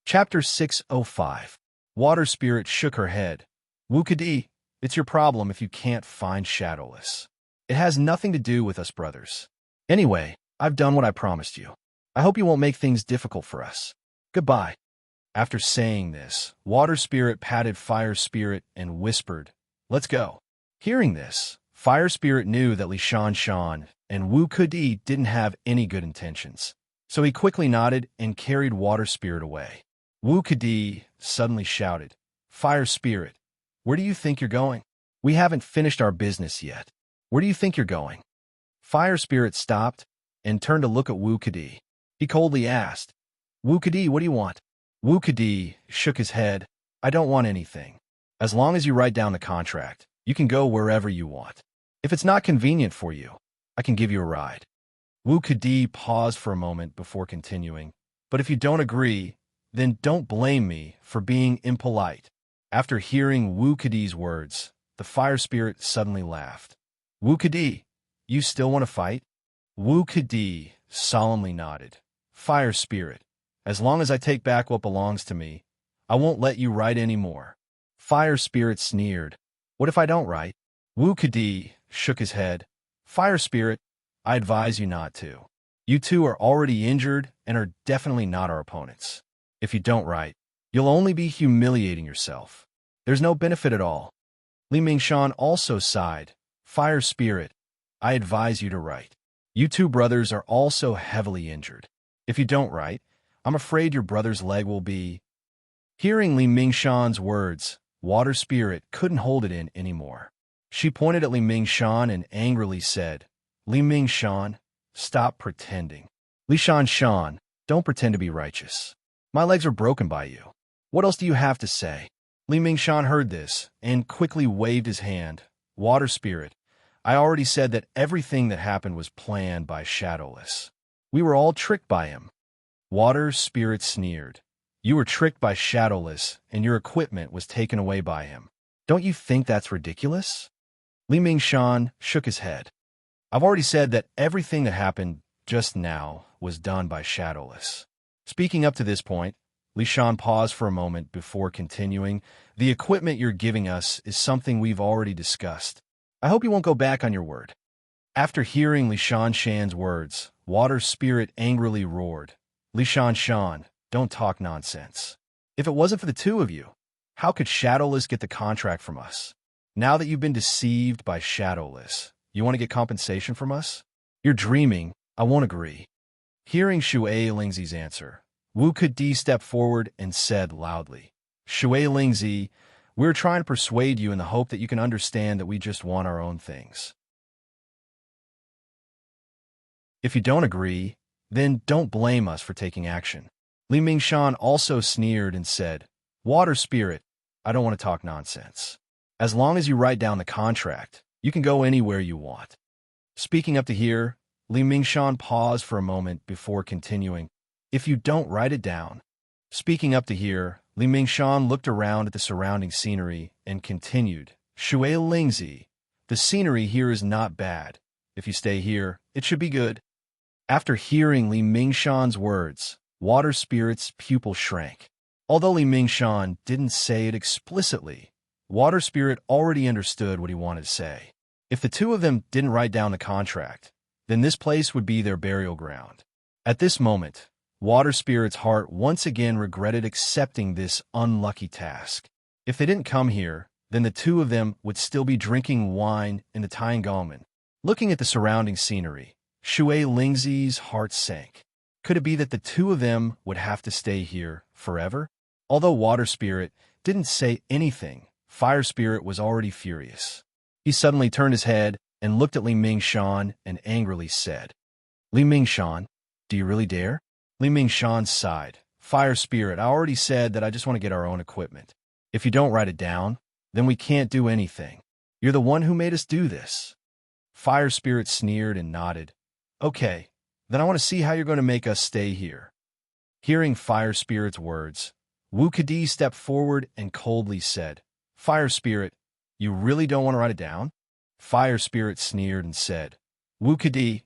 Chapter 605. Water Spirit shook her head. "Wu Kedi, it's your problem if you can't find Shadowless. It has nothing to do with us brothers. Anyway, I've done what I promised you. I hope you won't make things difficult for us. Goodbye." After saying this, Water Spirit patted Fire Spirit and whispered, "Let's go." Hearing this, Fire Spirit knew that Li Shan and Wu Kedi didn't have any good intentions. So he quickly nodded and carried Water Spirit away. Wu Kedi suddenly shouted, "Fire Spirit, where do you think you're going? We haven't finished our business yet. Where do you think you're going?" Fire Spirit stopped and turned to look at Wu Kedi. He coldly asked, "Wu Kedi, what do you want?" Wu Kedi shook his head. "I don't want anything. As long as you write down the contract, you can go wherever you want. If it's not convenient for you, I can give you a ride." Wu Kedi paused for a moment before continuing, "But if you don't agree, then don't blame me for being impolite." After hearing Wu Kedi's words, the Fire Spirit suddenly laughed. "Wu Kedi, you still want to fight?" Wu Kedi solemnly nodded. "Fire Spirit, as long as I take back what belongs to me, I won't let you write any more." Fire Spirit sneered. "What if I don't write?" Wu Kedi shook his head. "Fire Spirit, I advise you not to. You two are already injured and are definitely not our opponents. If you don't write, you'll only be humiliating yourself. There's no benefit at all." Li Mingshan also sighed. "Fire Spirit, I advise you to write. You two brothers are also heavily injured. If you don't write, I'm afraid your brother's leg will be—" Hearing Li Mingshan's words, Water Spirit couldn't hold it in anymore. She pointed at Li Mingshan and angrily said, "Li Mingshan, stop pretending. Li Shan, don't pretend to be righteous. My legs are broken by you. What else do you have to say?" Li Mingshan heard this and quickly waved his hand. "Water Spirit, I already said that everything that happened was planned by Shadowless. We were all tricked by him." Water Spirit sneered. "You were tricked by Shadowless, and your equipment was taken away by him. Don't you think that's ridiculous?" Li Mingshan shook his head. "I've already said that everything that happened just now was done by Shadowless." Speaking up to this point, Li Shan paused for a moment before continuing, "The equipment you're giving us is something we've already discussed. I hope you won't go back on your word." After hearing Li Shan's words, Water Spirit angrily roared, "Li Shan, don't talk nonsense. If it wasn't for the two of you, how could Shadowless get the contract from us? Now that you've been deceived by Shadowless, you want to get compensation from us? You're dreaming. I won't agree." Hearing Shui Lingzi's answer, Wu Kedi stepped forward and said loudly, "Shui Lingzi, we're trying to persuade you in the hope that you can understand that we just want our own things. If you don't agree, then don't blame us for taking action." Li Mingshan also sneered and said, "Water Spirit, I don't want to talk nonsense. As long as you write down the contract, you can go anywhere you want." Speaking up to here, Li Mingshan paused for a moment before continuing, "If you don't write it down." Speaking up to here, Li Mingshan looked around at the surrounding scenery and continued, "Shui Lingzi, the scenery here is not bad. If you stay here, it should be good." After hearing Li Mingshan's words, Water Spirit's pupil shrank. Although Li Mingshan didn't say it explicitly, Water Spirit already understood what he wanted to say. If the two of them didn't write down the contract, then this place would be their burial ground. At this moment, Water Spirit's heart once again regretted accepting this unlucky task. If they didn't come here, then the two of them would still be drinking wine in the Tiangomen. Looking at the surrounding scenery, Shui Lingzi's heart sank. Could it be that the two of them would have to stay here forever? Although Water Spirit didn't say anything, Fire Spirit was already furious. He suddenly turned his head and looked at Li Mingshan and angrily said, "Li Mingshan, do you really dare?" Li Mingshan sighed. "Fire Spirit, I already said that I just want to get our own equipment. If you don't write it down, then we can't do anything. You're the one who made us do this." Fire Spirit sneered and nodded. "Okay, then I want to see how you're going to make us stay here." Hearing Fire Spirit's words, Wu Kedi stepped forward and coldly said, "Fire Spirit, you really don't want to write it down?" Fire Spirit sneered and said, "Wu Kedi,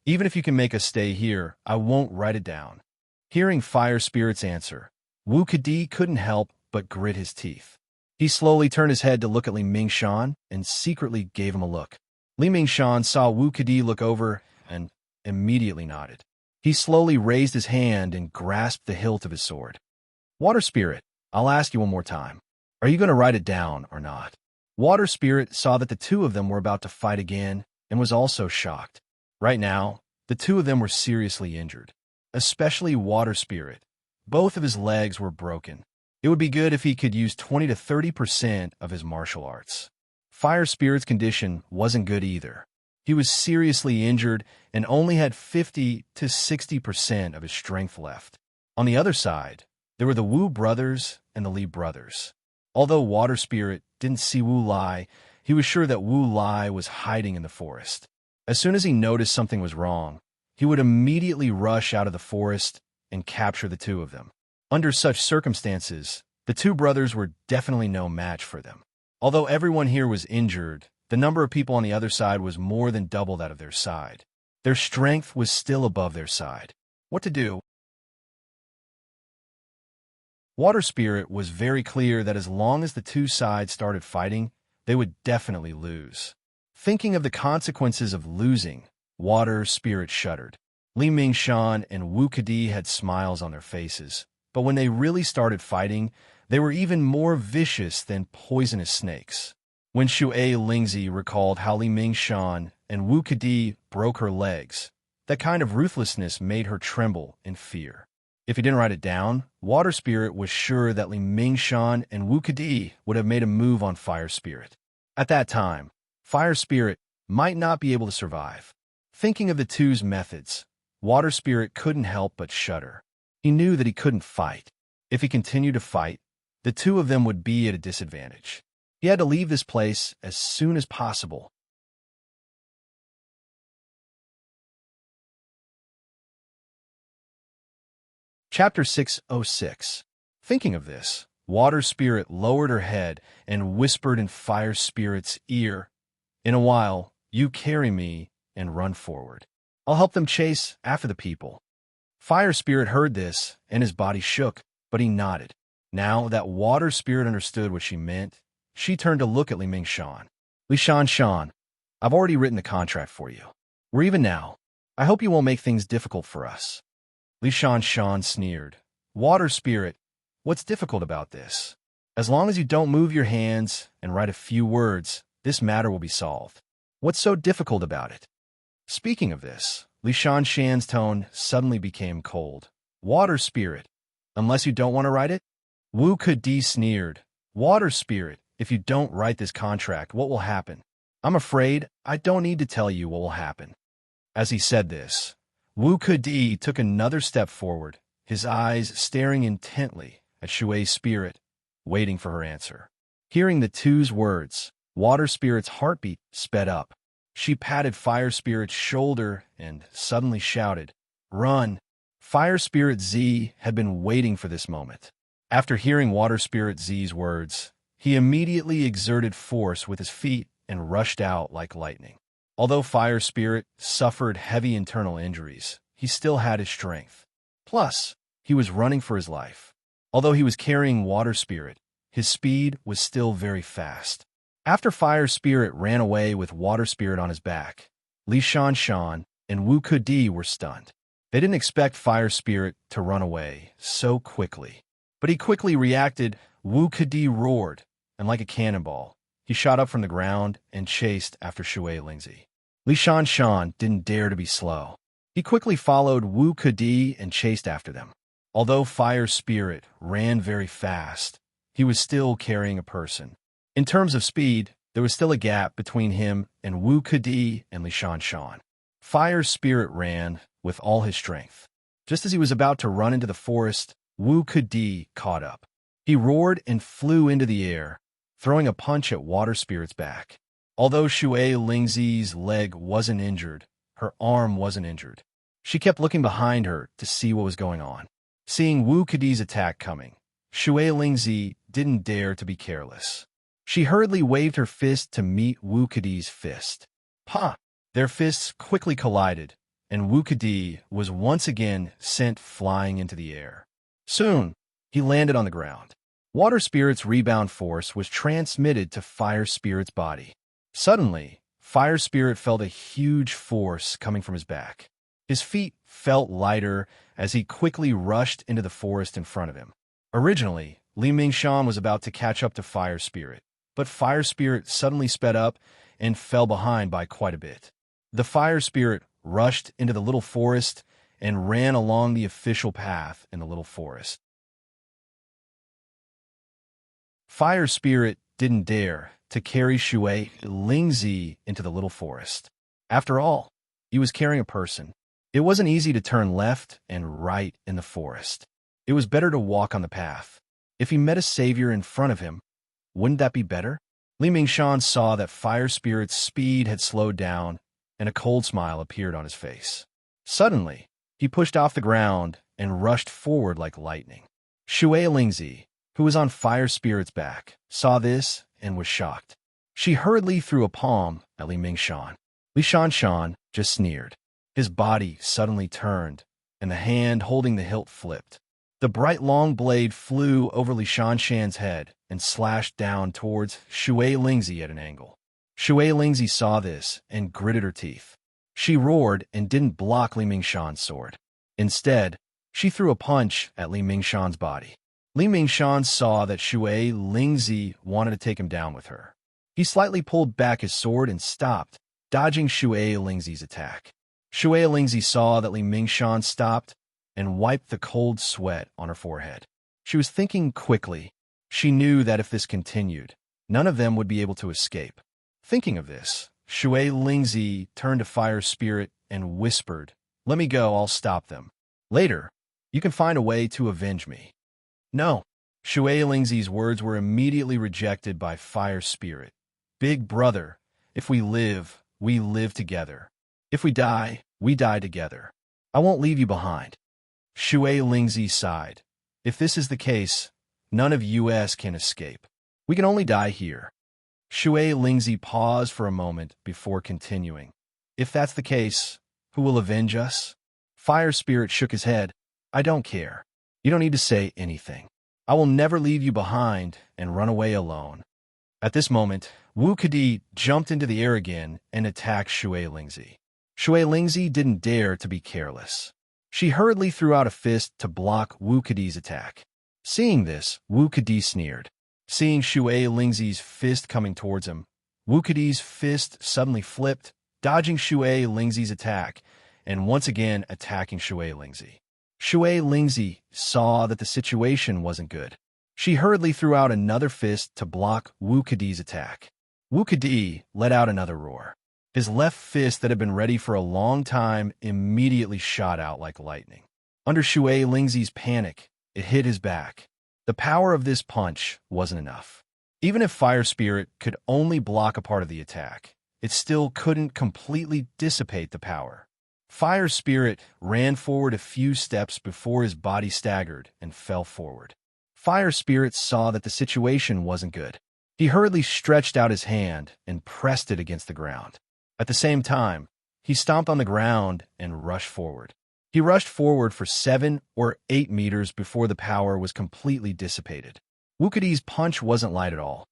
even if you can make us stay here, I won't write it down." Hearing Fire Spirit's answer, Wu Kedi couldn't help but grit his teeth. He slowly turned his head to look at Li Mingshan and secretly gave him a look. Li Mingshan saw Wu Kedi look over and immediately nodded. He slowly raised his hand and grasped the hilt of his sword. Water Spirit, I'll ask you one more time. Are you going to write it down or not? Water Spirit saw that the two of them were about to fight again and was also shocked. Right now, the two of them were seriously injured, especially Water Spirit. Both of his legs were broken. It would be good if he could use 20 to 30% of his martial arts. Fire Spirit's condition wasn't good either. He was seriously injured and only had 50 to 60% of his strength left. On the other side, there were the Wu brothers and the Li brothers. Although Water Spirit didn't see Wu Lai, he was sure that Wu Lai was hiding in the forest. As soon as he noticed something was wrong, he would immediately rush out of the forest and capture the two of them. Under such circumstances, the two brothers were definitely no match for them. Although everyone here was injured, the number of people on the other side was more than double that of their side. Their strength was still above their side. What to do? Water Spirit was very clear that as long as the two sides started fighting, they would definitely lose. Thinking of the consequences of losing, Water Spirit shuddered. Li Mingshan and Wu Kedi had smiles on their faces, but when they really started fighting, they were even more vicious than poisonous snakes. When Xue Lingzi recalled how Li Mingshan and Wu Kedi broke her legs, that kind of ruthlessness made her tremble in fear. If he didn't write it down, Water Spirit was sure that Li Mingshan and Wu Kedi would have made a move on Fire Spirit. At that time, Fire Spirit might not be able to survive. Thinking of the two's methods, Water Spirit couldn't help but shudder. He knew that he couldn't fight. If he continued to fight, the two of them would be at a disadvantage. He had to leave this place as soon as possible. Chapter 606. Thinking of this, Water Spirit lowered her head and whispered in Fire Spirit's ear, "In a while, you carry me and run forward. I'll help them chase after the people." Fire Spirit heard this, and his body shook, but he nodded. Now that Water Spirit understood what she meant, she turned to look at Li Mingshan. "Li Shan, I've already written the contract for you. We're even now. I hope you won't make things difficult for us." Li Shan sneered. "Water Spirit, what's difficult about this? As long as you don't move your hands and write a few words, this matter will be solved. What's so difficult about it?" Speaking of this, Li Shan's tone suddenly became cold. "Water Spirit, unless you don't want to write it?" Wu Kedi sneered. "Water Spirit, if you don't write this contract, what will happen? I'm afraid I don't need to tell you what will happen." As he said this, Wu Kedi took another step forward, his eyes staring intently at Xue Spirit, waiting for her answer. Hearing the two's words, Water Spirit's heartbeat sped up. She patted Fire Spirit's shoulder and suddenly shouted, "Run!" Fire Spirit Z had been waiting for this moment. After hearing Water Spirit Z's words, he immediately exerted force with his feet and rushed out like lightning. Although Fire Spirit suffered heavy internal injuries, he still had his strength. Plus, he was running for his life. Although he was carrying Water Spirit, his speed was still very fast. After Fire Spirit ran away with Water Spirit on his back, Li Shan and Wu Kedi were stunned. They didn't expect Fire Spirit to run away so quickly. But he quickly reacted. Wu Kedi roared, and like a cannonball, he shot up from the ground and chased after Xue Lingzi. Li Shan didn't dare to be slow. He quickly followed Wu Kedi and chased after them. Although Fire Spirit ran very fast, he was still carrying a person. In terms of speed, there was still a gap between him and Wu Kedi and Li Shan. Fire Spirit ran with all his strength. Just as he was about to run into the forest, Wu Kedi caught up. He roared and flew into the air, throwing a punch at Water Spirit's back. Although Xue Lingzi's leg wasn't injured, her arm wasn't injured. She kept looking behind her to see what was going on. Seeing Wu Kedi's attack coming, Xue Lingzi didn't dare to be careless. She hurriedly waved her fist to meet Wu Kedi's fist. Pa! Their fists quickly collided, and Wu Kedi was once again sent flying into the air. Soon, he landed on the ground. Water Spirit's rebound force was transmitted to Fire Spirit's body. Suddenly, Fire Spirit felt a huge force coming from his back. His feet felt lighter as he quickly rushed into the forest in front of him. Originally, Li Mingshan was about to catch up to Fire Spirit, but Fire Spirit suddenly sped up and fell behind by quite a bit. The Fire Spirit rushed into the little forest and ran along the official path in the little forest. Fire Spirit didn't dare to carry Shui Lingzi into the little forest. After all, he was carrying a person. It wasn't easy to turn left and right in the forest. It was better to walk on the path. If he met a savior in front of him, wouldn't that be better? Li Mingshan saw that Fire Spirit's speed had slowed down, and a cold smile appeared on his face. Suddenly, he pushed off the ground and rushed forward like lightning. Shui Lingzi, who was on Fire Spirit's back, saw this and was shocked. She hurriedly threw a palm at Li Mingshan. Li Shanshan just sneered. His body suddenly turned, and the hand holding the hilt flipped. The bright long blade flew over Li Shanshan's head and slashed down towards Shui Lingzi at an angle. Shui Lingzi saw this and gritted her teeth. She roared and didn't block Li Mingshan's sword. Instead, she threw a punch at Li Mingshan's body. Li Mingshan saw that Shui Lingzi wanted to take him down with her. He slightly pulled back his sword and stopped, dodging Shui Lingzi's attack. Shui Lingzi saw that Li Mingshan stopped and wiped the cold sweat on her forehead. She was thinking quickly. She knew that if this continued, none of them would be able to escape. Thinking of this, Shui Lingzi turned to Fire Spirit and whispered, "Let me go, I'll stop them. Later, you can find a way to avenge me." No. Shui Lingzi's words were immediately rejected by Fire Spirit. "Big brother, if we live together. If we die together. I won't leave you behind." Shui Lingzi sighed. "If this is the case, none of us can escape. We can only die here." Shui Lingzi paused for a moment before continuing. "If that's the case, who will avenge us?" Fire Spirit shook his head. "I don't care. You don't need to say anything. I will never leave you behind and run away alone." At this moment, Wu Kadi jumped into the air again and attacked Shui Lingzi. Shui Lingzi didn't dare to be careless. She hurriedly threw out a fist to block Wu Kadi's attack. Seeing this, Wu Kadi sneered. Seeing Shui Lingzi's fist coming towards him, Wu Kadi's fist suddenly flipped, dodging Shui Lingzi's attack, and once again attacking Shui Lingzi. Shui Lingzi saw that the situation wasn't good. She hurriedly threw out another fist to block Wu Kadi's attack. Wu Kadi let out another roar. His left fist that had been ready for a long time immediately shot out like lightning. Under Shui Lingzi's panic, it hit his back. The power of this punch wasn't enough. Even if Fire Spirit could only block a part of the attack, it still couldn't completely dissipate the power. Fire Spirit ran forward a few steps before his body staggered and fell forward. Fire Spirit saw that the situation wasn't good. He hurriedly stretched out his hand and pressed it against the ground. At the same time, he stomped on the ground and rushed forward. He rushed forward for 7 or 8 meters before the power was completely dissipated. Wu Kadi's punch wasn't light at all.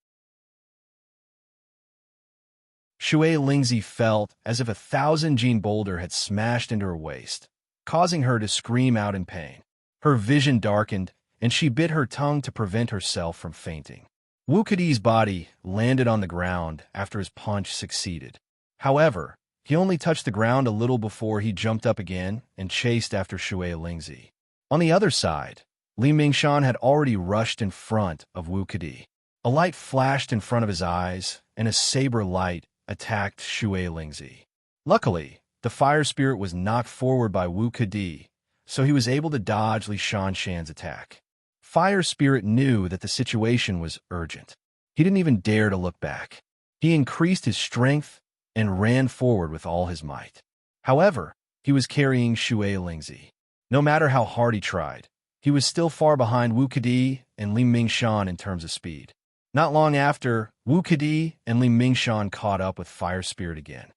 Shui Lingzi felt as if a 1,000-gene boulder had smashed into her waist, causing her to scream out in pain. Her vision darkened, and she bit her tongue to prevent herself from fainting. Wu Kadi's body landed on the ground after his punch succeeded. However, he only touched the ground a little before he jumped up again and chased after Shui Lingzi. On the other side, Li Mingshan had already rushed in front of Wu Kadi. A light flashed in front of his eyes, and a saber light attacked Shui Lingzi. Luckily, the Fire Spirit was knocked forward by Wu Kadi, so he was able to dodge Li Shanshan's attack. Fire Spirit knew that the situation was urgent. He didn't even dare to look back. He increased his strength and ran forward with all his might. However, he was carrying Shui Lingzi. No matter how hard he tried, he was still far behind Wu Kadi and Li Mingshan in terms of speed. Not long after, Wu Kadi and Li Mingshan caught up with Fire Spirit again.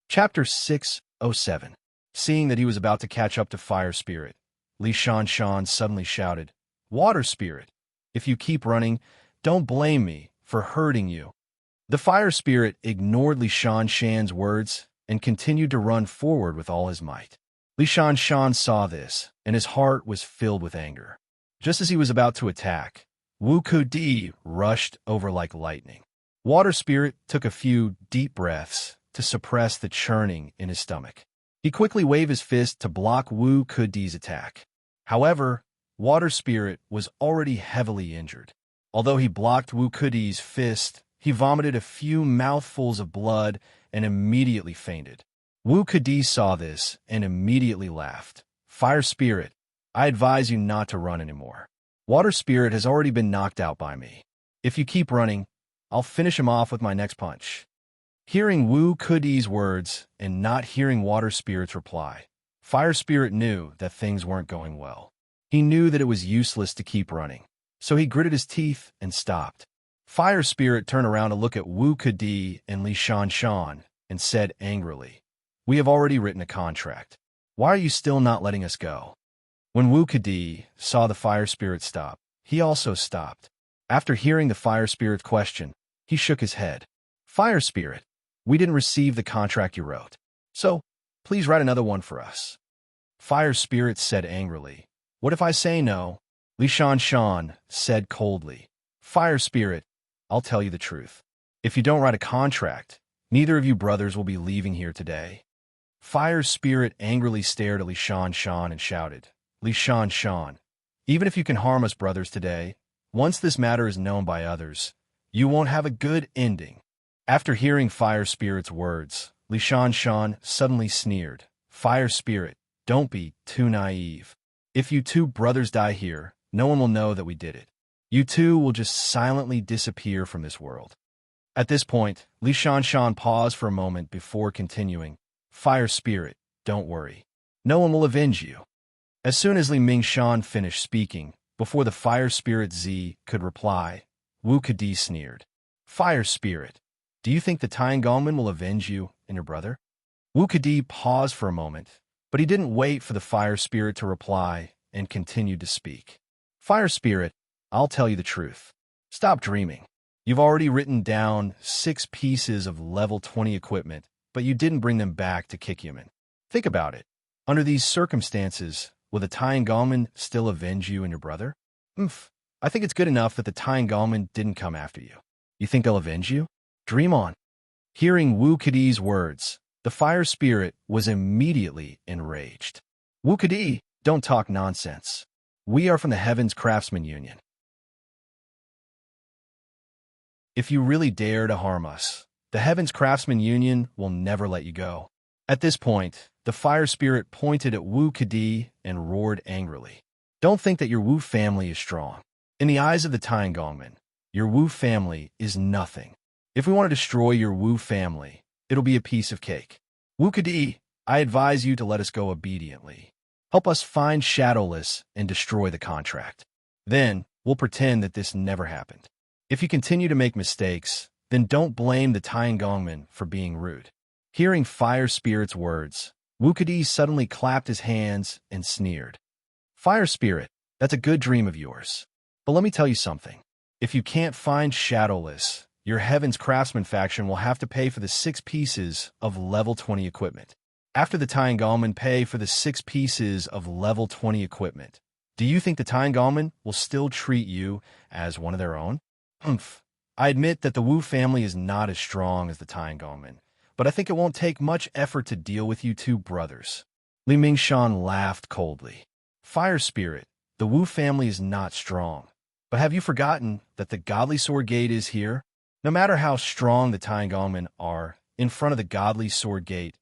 Chapter 607. Seeing that he was about to catch up to Fire Spirit, Li Shanshan suddenly shouted, "Water Spirit, if you keep running, don't blame me for hurting you." The Fire Spirit ignored Li Shanshan's words and continued to run forward with all his might. Li Shan saw this, and his heart was filled with anger. Just as he was about to attack, Wu Kudi rushed over like lightning. Water Spirit took a few deep breaths to suppress the churning in his stomach. He quickly waved his fist to block Wu Kudi's attack. However, Water Spirit was already heavily injured. Although he blocked Wu Kudi's fist, he vomited a few mouthfuls of blood and immediately fainted. Wu Kudi saw this and immediately laughed. Fire Spirit, I advise you not to run anymore. Water Spirit has already been knocked out by me. If you keep running, I'll finish him off with my next punch. Hearing Wu Kudi's words and not hearing Water Spirit's reply, Fire Spirit knew that things weren't going well. He knew that it was useless to keep running, so he gritted his teeth and stopped. Fire Spirit turned around to look at Wu Kudi and Li Shan and said angrily, "We have already written a contract. Why are you still not letting us go?" When Wu Kudi saw the Fire Spirit stop, he also stopped. After hearing the Fire Spirit's question, he shook his head. "Fire Spirit, we didn't receive the contract you wrote, so please write another one for us." Fire Spirit said angrily, "What if I say no?" Li Shan said coldly, "Fire Spirit, I'll tell you the truth. If you don't write a contract, neither of you brothers will be leaving here today." Fire Spirit angrily stared at Li Shan and shouted, "Li Shan, even if you can harm us brothers today, once this matter is known by others, you won't have a good ending." After hearing Fire Spirit's words, Li Shan suddenly sneered, "Fire Spirit, don't be too naive. If you two brothers die here, no one will know that we did it. You two will just silently disappear from this world." At this point, Li Shan paused for a moment before continuing, "Fire Spirit, don't worry. No one will avenge you." As soon as Li Mingshan finished speaking, before the Fire Spirit Z could reply, Wu Kudi sneered, "Fire Spirit, do you think the Tiangongmen will avenge you and your brother?" Wu Kudi paused for a moment, but he didn't wait for the Fire Spirit to reply and continued to speak. "Fire Spirit, I'll tell you the truth. Stop dreaming. You've already written down 6 pieces of level 20 equipment, but you didn't bring them back to Kikyaman. Think about it. Under these circumstances, will the Tiangongmen still avenge you and your brother? I think it's good enough that the Tiangongmen didn't come after you. You think they'll avenge you? Dream on." Hearing Wu Kudi's words, the Fire Spirit was immediately enraged. "Wu Kudi, don't talk nonsense. We are from the Heavens Craftsman Union. If you really dare to harm us, the Heavens Craftsman Union will never let you go." At this point, the Fire Spirit pointed at Wu Kudi and roared angrily, "Don't think that your Wu family is strong. In the eyes of the Tiangongmen, your Wu family is nothing. If we want to destroy your Wu family, it'll be a piece of cake. Wu Kudi, I advise you to let us go obediently. Help us find Shadowless and destroy the contract. Then we'll pretend that this never happened. If you continue to make mistakes, then don't blame the Tiangongmen for being rude." Hearing Fire Spirit's words, Wu Kudi suddenly clapped his hands and sneered. "Fire Spirit, that's a good dream of yours. But let me tell you something. If you can't find Shadowless, your Heaven's Craftsman faction will have to pay for the 6 pieces of level 20 equipment. After the Tiangongmen pay for the 6 pieces of level 20 equipment, do you think the Tiangongmen will still treat you as one of their own?" I admit that the Wu family is not as strong as the Tiangongmen, but I think it won't take much effort to deal with you two brothers. Li Mingshan laughed coldly. "Fire Spirit, the Wu family is not strong. But have you forgotten that the Godly Sword Gate is here? No matter how strong the Tiangongmen are, in front of the Godly Sword Gate,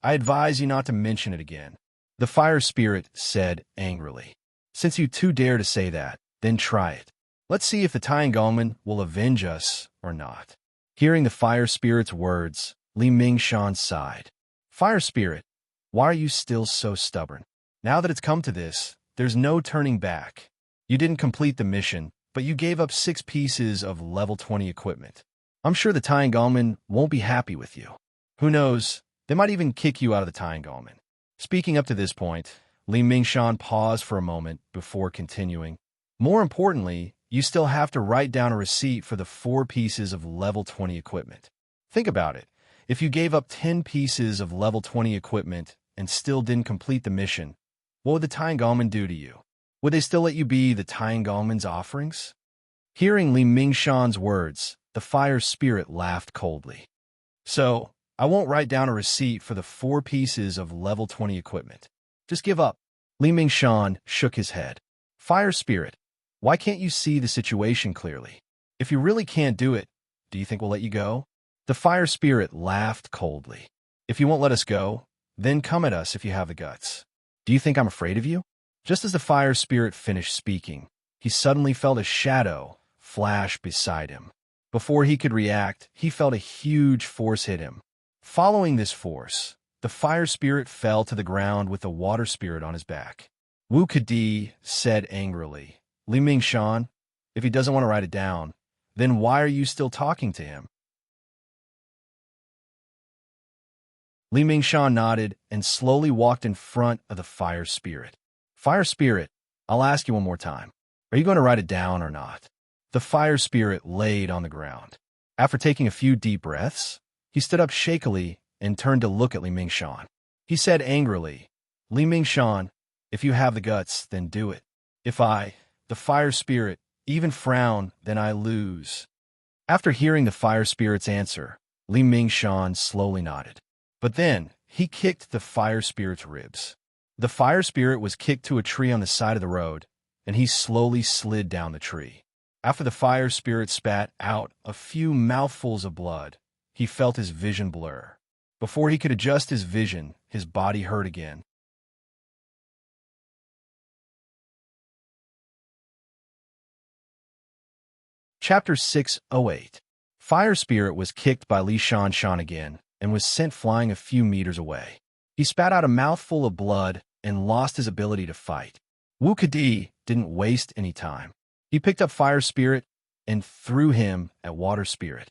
I advise you not to mention it again." The Fire Spirit said angrily, "Since you two dare to say that, then try it. Let's see if the Tiangongmen will avenge us or not." Hearing the Fire Spirit's words, Li Mingshan sighed. "Fire Spirit, why are you still so stubborn? Now that it's come to this, there's no turning back. You didn't complete the mission, but you gave up 6 pieces of level 20 equipment. I'm sure the Tiangongmen won't be happy with you. Who knows, they might even kick you out of the Tiangongmen." Speaking up to this point, Li Mingshan paused for a moment before continuing. "More importantly, you still have to write down a receipt for the 4 pieces of level 20 equipment. Think about it. If you gave up 10 pieces of level 20 equipment and still didn't complete the mission, what would the Taiangolman do to you? Would they still let you be the Taiangolman's offerings? Hearing Li Mingshan's words, the fire spirit laughed coldly. So, I won't write down a receipt for the 4 pieces of level 20 equipment. Just give up. Li Mingshan shook his head. Fire spirit, why can't you see the situation clearly? If you really can't do it, do you think we'll let you go? The fire spirit laughed coldly. If you won't let us go, then come at us if you have the guts. Do you think I'm afraid of you? Just as the fire spirit finished speaking, he suddenly felt a shadow flash beside him. Before he could react, he felt a huge force hit him. Following this force, the fire spirit fell to the ground with the water spirit on his back. Wu Kadi said angrily, Li Mingshan, if he doesn't want to write it down, then why are you still talking to him? Li Mingshan nodded and slowly walked in front of the fire spirit. Fire spirit, I'll ask you one more time. Are you going to write it down or not? The fire spirit laid on the ground. After taking a few deep breaths, he stood up shakily and turned to look at Li Mingshan. He said angrily, Li Mingshan, if you have the guts, then do it. If I, the fire spirit, even frown, then I lose. After hearing the fire spirit's answer, Li Mingshan slowly nodded. But then, he kicked the fire spirit's ribs. The fire spirit was kicked to a tree on the side of the road, and he slowly slid down the tree. After the fire spirit spat out a few mouthfuls of blood, he felt his vision blur. Before he could adjust his vision, his body hurt again. Chapter 608. Fire Spirit was kicked by Li Shan again and was sent flying a few meters away. He spat out a mouthful of blood and lost his ability to fight. Wu Kadi didn't waste any time. He picked up Fire Spirit and threw him at Water Spirit.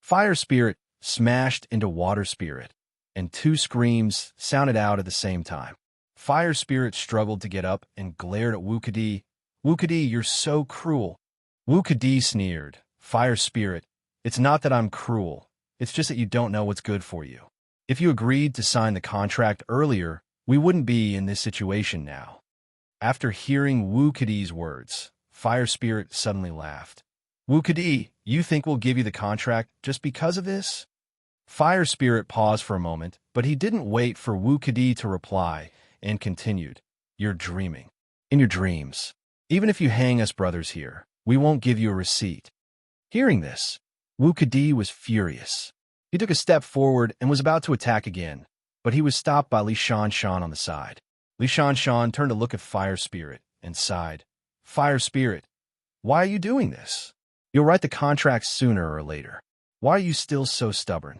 Fire Spirit smashed into Water Spirit, and 2 screams sounded out at the same time. Fire Spirit struggled to get up and glared at Wu Kadi. Wu Kadi, you're so cruel. Wu Kadi sneered. Fire Spirit, it's not that I'm cruel. It's just that you don't know what's good for you. If you agreed to sign the contract earlier, we wouldn't be in this situation now. After hearing Wu Kadi's words, Fire Spirit suddenly laughed. Wu Kadi, you think we'll give you the contract just because of this? Fire Spirit paused for a moment, but he didn't wait for Wu Kadi to reply and continued. You're dreaming. In your dreams. Even if you hang us brothers here, we won't give you a receipt. Hearing this, Wu Kadi was furious. He took a step forward and was about to attack again, but he was stopped by Li Shan on the side. Li Shan turned to look at Fire Spirit and sighed. Fire Spirit, why are you doing this? You'll write the contract sooner or later. Why are you still so stubborn?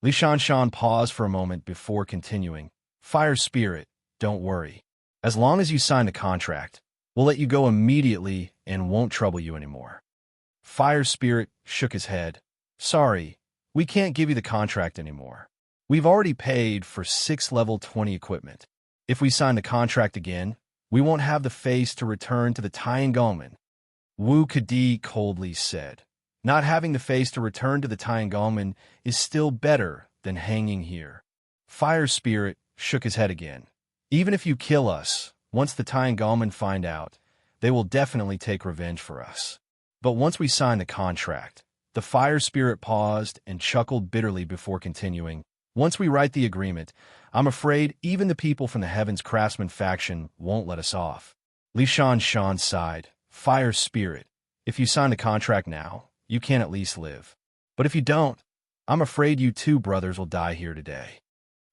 Li Shan paused for a moment before continuing. Fire Spirit, don't worry. As long as you sign the contract, we'll let you go immediately and won't trouble you anymore. Fire Spirit shook his head. Sorry, we can't give you the contract anymore. We've already paid for 6 level 20 equipment. If we sign the contract again, we won't have the face to return to the Taiangolman. Wu Kadi coldly said, not having the face to return to the Taiangolman is still better than hanging here. Fire Spirit shook his head again. Even if you kill us, once the Taiangolman find out, they will definitely take revenge for us. But once we sign the contract, the Fire Spirit paused and chuckled bitterly before continuing. Once we write the agreement, I'm afraid even the people from the Heavens Craftsman faction won't let us off. Li Shan sighed. Fire Spirit, if you sign the contract now, you can at least live. But if you don't, I'm afraid you 2 brothers will die here today.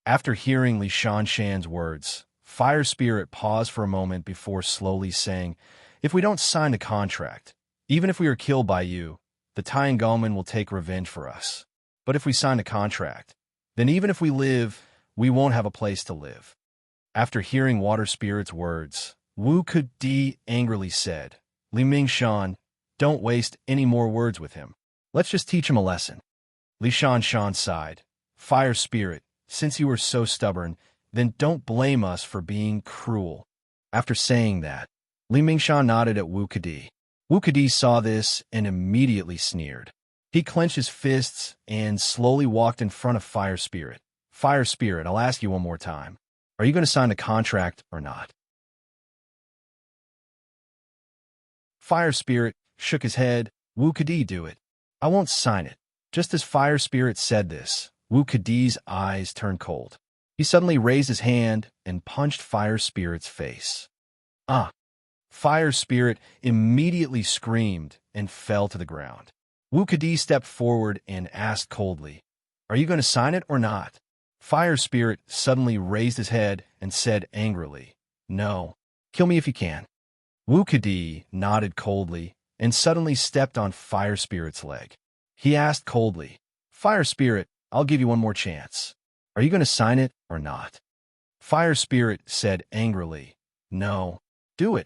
After hearing Li Shan's words, Fire Spirit paused for a moment before slowly saying, if we don't sign the contract, even if we are killed by you, the Taiangolman will take revenge for us. But if we sign the contract, then even if we live, we won't have a place to live. After hearing Water Spirit's words, Wu Kadi angrily said, Li Mingshan, don't waste any more words with him. Let's just teach him a lesson. Li Shan sighed. Fire Spirit, since you are so stubborn, then don't blame us for being cruel. After saying that, Li Mingshan nodded at Wu Kadi. Wu Kadi saw this and immediately sneered. He clenched his fists and slowly walked in front of Fire Spirit. Fire Spirit, I'll ask you one more time. Are you going to sign the contract or not? Fire Spirit shook his head. Wu Kadi, do it. I won't sign it. Just as Fire Spirit said this, Wu Kadi's eyes turned cold. He suddenly raised his hand and punched Fire Spirit's face. Ah! Fire Spirit immediately screamed and fell to the ground. Wu Kadi stepped forward and asked coldly, Are you going to sign it or not? Fire Spirit suddenly raised his head and said angrily, No. Kill me if you can. Wu Kadi nodded coldly and suddenly stepped on Fire Spirit's leg. He asked coldly, Fire Spirit, I'll give you one more chance. Are you going to sign it or not? Fire Spirit said angrily, No. Do it.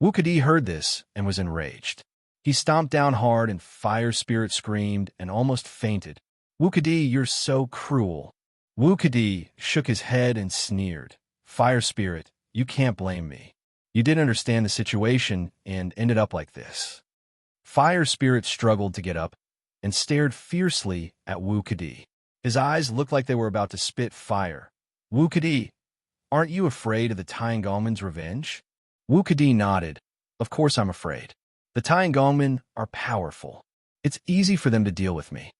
Wu Kadi heard this and was enraged. He stomped down hard and Fire Spirit screamed and almost fainted. Wu Kadi, you're so cruel. Wu Kadi shook his head and sneered. Fire Spirit, you can't blame me. You didn't understand the situation and ended up like this. Fire Spirit struggled to get up and stared fiercely at Wu Kadi. His eyes looked like they were about to spit fire. Wu Kadi, aren't you afraid of the Tiangongmen's revenge? Wu Kadi nodded. Of course I'm afraid. The Tiangongmen are powerful. It's easy for them to deal with me.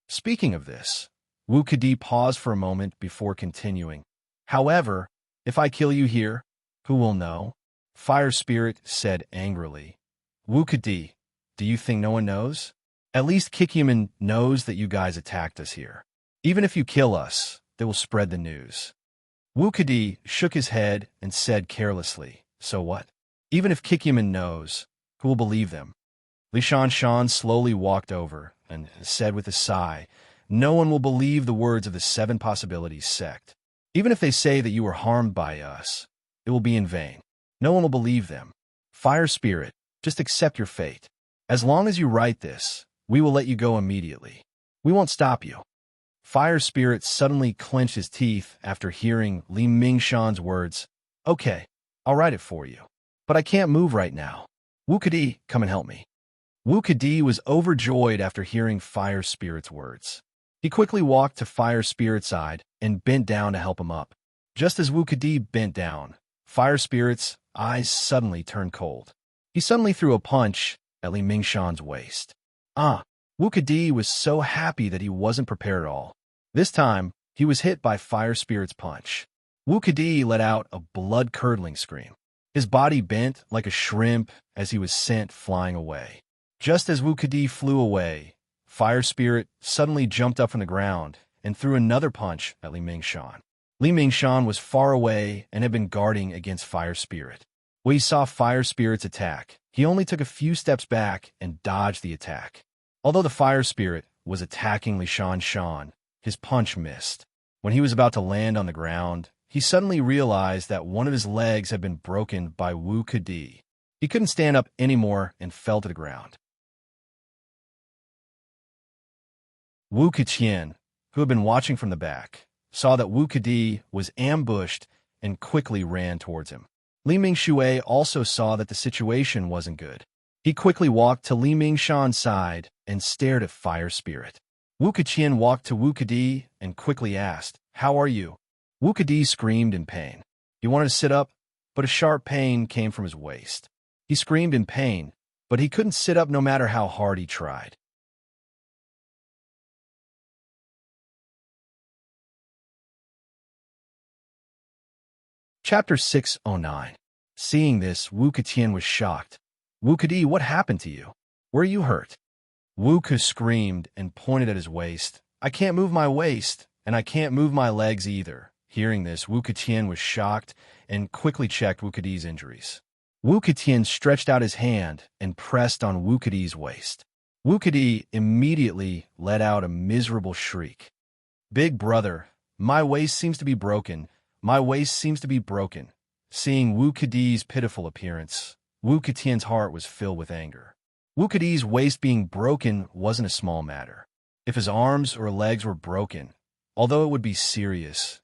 Speaking of this, Wu Kadi paused for a moment before continuing. However, if I kill you here, who will know? Fire Spirit said angrily. Wu Kadi, do you think no one knows? At least Kikyaman knows that you guys attacked us here. Even if you kill us, they will spread the news. Wu Kadi shook his head and said carelessly, So what? Even if Kikyaman knows, who will believe them? Li Shan slowly walked over and said with a sigh, No one will believe the words of the Seven Possibilities sect. Even if they say that you were harmed by us, it will be in vain. No one will believe them. Fire Spirit, just accept your fate. As long as you write this, we will let you go immediately. We won't stop you. Fire Spirit suddenly clenched his teeth after hearing Li Mingshan's words. Okay, I'll write it for you. But I can't move right now. Wu Kadi, come and help me. Wu Kadi was overjoyed after hearing Fire Spirit's words. He quickly walked to Fire Spirit's side and bent down to help him up. Just as Wu Kadi bent down, Fire Spirit's eyes suddenly turned cold. He suddenly threw a punch at Li Mingshan's waist. Wu Kadi was so happy that he wasn't prepared at all. This time, he was hit by Fire Spirit's punch. Wu Kadi let out a blood-curdling scream. His body bent like a shrimp as he was sent flying away. Just as Wu Kadi flew away, Fire Spirit suddenly jumped up from the ground and threw another punch at Li Mingshan. Li Mingshan was far away and had been guarding against Fire Spirit. When he saw Fire Spirit's attack, he only took a few steps back and dodged the attack. Although the Fire Spirit was attacking Li Shan, his punch missed. When he was about to land on the ground, he suddenly realized that one of his legs had been broken by Wu Kadi. He couldn't stand up anymore and fell to the ground. Wu Keqian, who had been watching from the back, saw that Wu Kadi was ambushed and quickly ran towards him. Li Mingshui also saw that the situation wasn't good. He quickly walked to Li Mingshan's side and stared at Fire Spirit. Wu Keqian walked to Wu Kadi and quickly asked, How are you? Wu Kadi screamed in pain. He wanted to sit up, but a sharp pain came from his waist. He screamed in pain, but he couldn't sit up no matter how hard he tried. Chapter 609. Seeing this, Wu Keqian was shocked. Wu Kadi, what happened to you? Were you hurt? Wu Ke screamed and pointed at his waist. I can't move my waist, and I can't move my legs either. Hearing this, Wu Keqian was shocked and quickly checked Wu Kadi's injuries. Wu Keqian stretched out his hand and pressed on Wu Kadi's waist. Wu Kadi immediately let out a miserable shriek. Big brother, my waist seems to be broken. My waist seems to be broken. Seeing Wu Kadi's pitiful appearance, Wu Keqian's heart was filled with anger. Wu Kadi's waist being broken wasn't a small matter. If his arms or legs were broken, although it would be serious,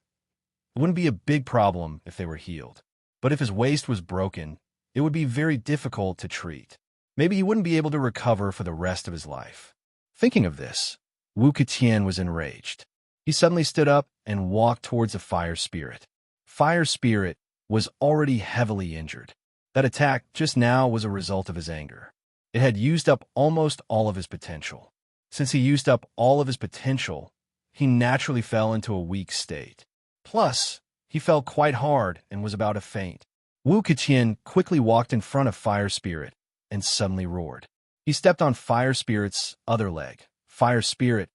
it wouldn't be a big problem if they were healed. But if his waist was broken, it would be very difficult to treat. Maybe he wouldn't be able to recover for the rest of his life. Thinking of this, Wu Ketian was enraged. He suddenly stood up and walked towards the fire spirit. Fire spirit was already heavily injured. That attack just now was a result of his anger. It had used up almost all of his potential. Since he used up all of his potential, he naturally fell into a weak state. Plus, he fell quite hard and was about to faint. Wu Ketian quickly walked in front of Fire Spirit and suddenly roared. He stepped on Fire Spirit's other leg. Fire Spirit,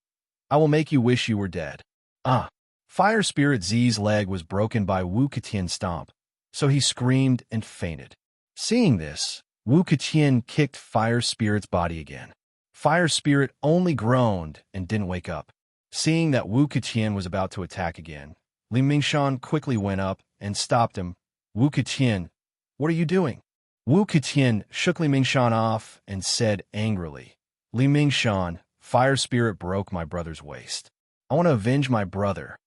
I will make you wish you were dead. Ah! Fire Spirit Z's leg was broken by Wu Ketian's stomp, so he screamed and fainted. Seeing this, Wu Ketian kicked Fire Spirit's body again. Fire Spirit only groaned and didn't wake up. Seeing that Wu Ketian was about to attack again, Li Mingshan quickly went up and stopped him. Wu Ketian, what are you doing? Wu Ketian shook Li Mingshan off and said angrily, Li Mingshan, Fire Spirit broke my brother's waist. I want to avenge my brother.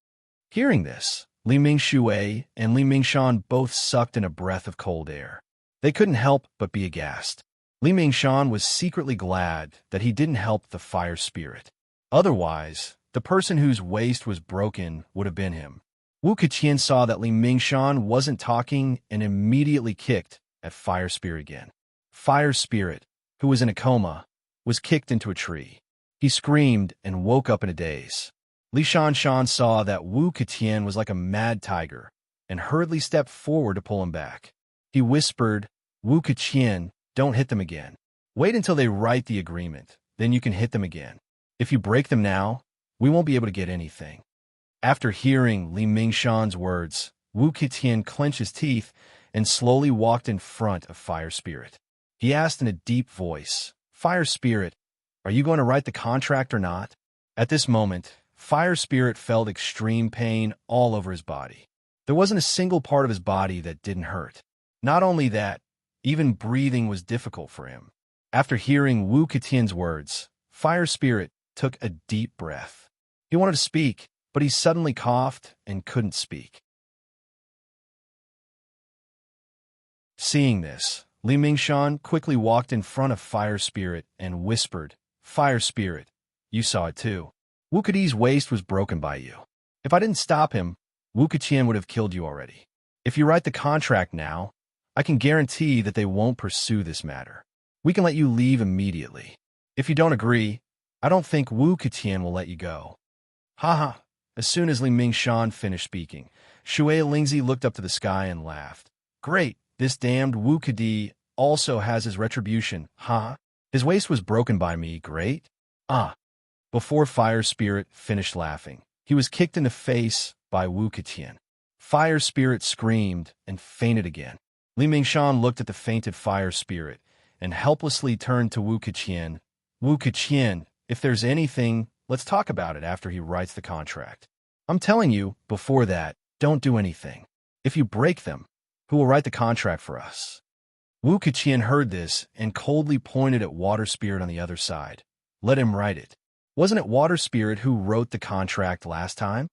Hearing this, Li Mingshui and Li Mingshan both sucked in a breath of cold air. They couldn't help but be aghast. Li Mingshan was secretly glad that he didn't help the fire spirit. Otherwise, the person whose waist was broken would have been him. Wu Ketian saw that Li Mingshan wasn't talking and immediately kicked at Fire Spirit again. Fire Spirit, who was in a coma, was kicked into a tree. He screamed and woke up in a daze. Li Shanshan saw that Wu Ketian was like a mad tiger and hurriedly stepped forward to pull him back. He whispered, Wu Ketian, don't hit them again. Wait until they write the agreement, then you can hit them again. If you break them now, we won't be able to get anything. After hearing Li Mingshan's words, Wu Ketian clenched his teeth and slowly walked in front of Fire Spirit. He asked in a deep voice, Fire Spirit, are you going to write the contract or not? At this moment, Fire Spirit felt extreme pain all over his body. There wasn't a single part of his body that didn't hurt. Not only that, even breathing was difficult for him. After hearing Wu Ketian's words, Fire Spirit took a deep breath. He wanted to speak, but he suddenly coughed and couldn't speak. Seeing this, Li Mingshan quickly walked in front of Fire Spirit and whispered, Fire Spirit, you saw it too. Wu Keti's waist was broken by you. If I didn't stop him, Wu Ketian would have killed you already. If you write the contract now, I can guarantee that they won't pursue this matter. We can let you leave immediately. If you don't agree, I don't think Wu Ketian will let you go. Haha. As soon as Li Mingshan finished speaking, Shui Lingzi looked up to the sky and laughed. Great, this damned Wu Kedi also has his retribution, huh? His waist was broken by me, great? Ah. Before Fire Spirit finished laughing, he was kicked in the face by Wu Ketian. Fire Spirit screamed and fainted again. Li Mingshan looked at the fainted Fire Spirit and helplessly turned to Wu Ketian. Wu Ketian, if there's anything, let's talk about it after he writes the contract. I'm telling you, before that, don't do anything. If you break them, who will write the contract for us? Wu Ketian heard this and coldly pointed at Water Spirit on the other side. Let him write it. Wasn't it Water Spirit who wrote the contract last time?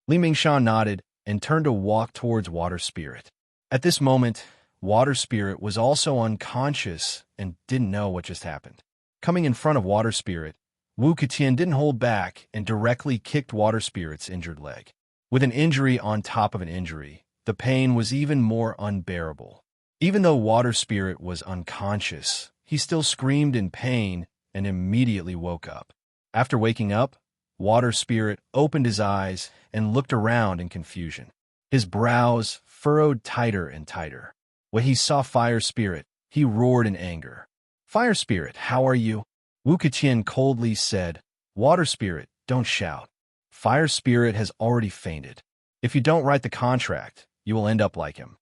Li Mingshan nodded and turned to walk towards Water Spirit. At this moment, Water Spirit was also unconscious and didn't know what just happened. Coming in front of Water Spirit, Wu Ketian didn't hold back and directly kicked Water Spirit's injured leg. With an injury on top of an injury, the pain was even more unbearable. Even though Water Spirit was unconscious, he still screamed in pain and immediately woke up. After waking up, Water Spirit opened his eyes and looked around in confusion. His brows furrowed tighter and tighter. When he saw Fire Spirit, he roared in anger. Fire Spirit, how are you? Wu Ketian coldly said, Water Spirit, don't shout. Fire Spirit has already fainted. If you don't write the contract, you will end up like him.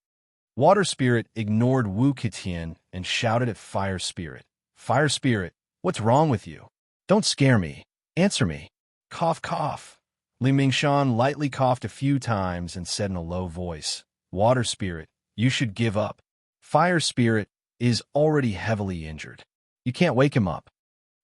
Water Spirit ignored Wu Ketian and shouted at Fire Spirit. Fire Spirit, what's wrong with you? Don't scare me. Answer me. Cough, cough. Li Mingshan lightly coughed a few times and said in a low voice, Water Spirit, you should give up. Fire Spirit is already heavily injured. You can't wake him up.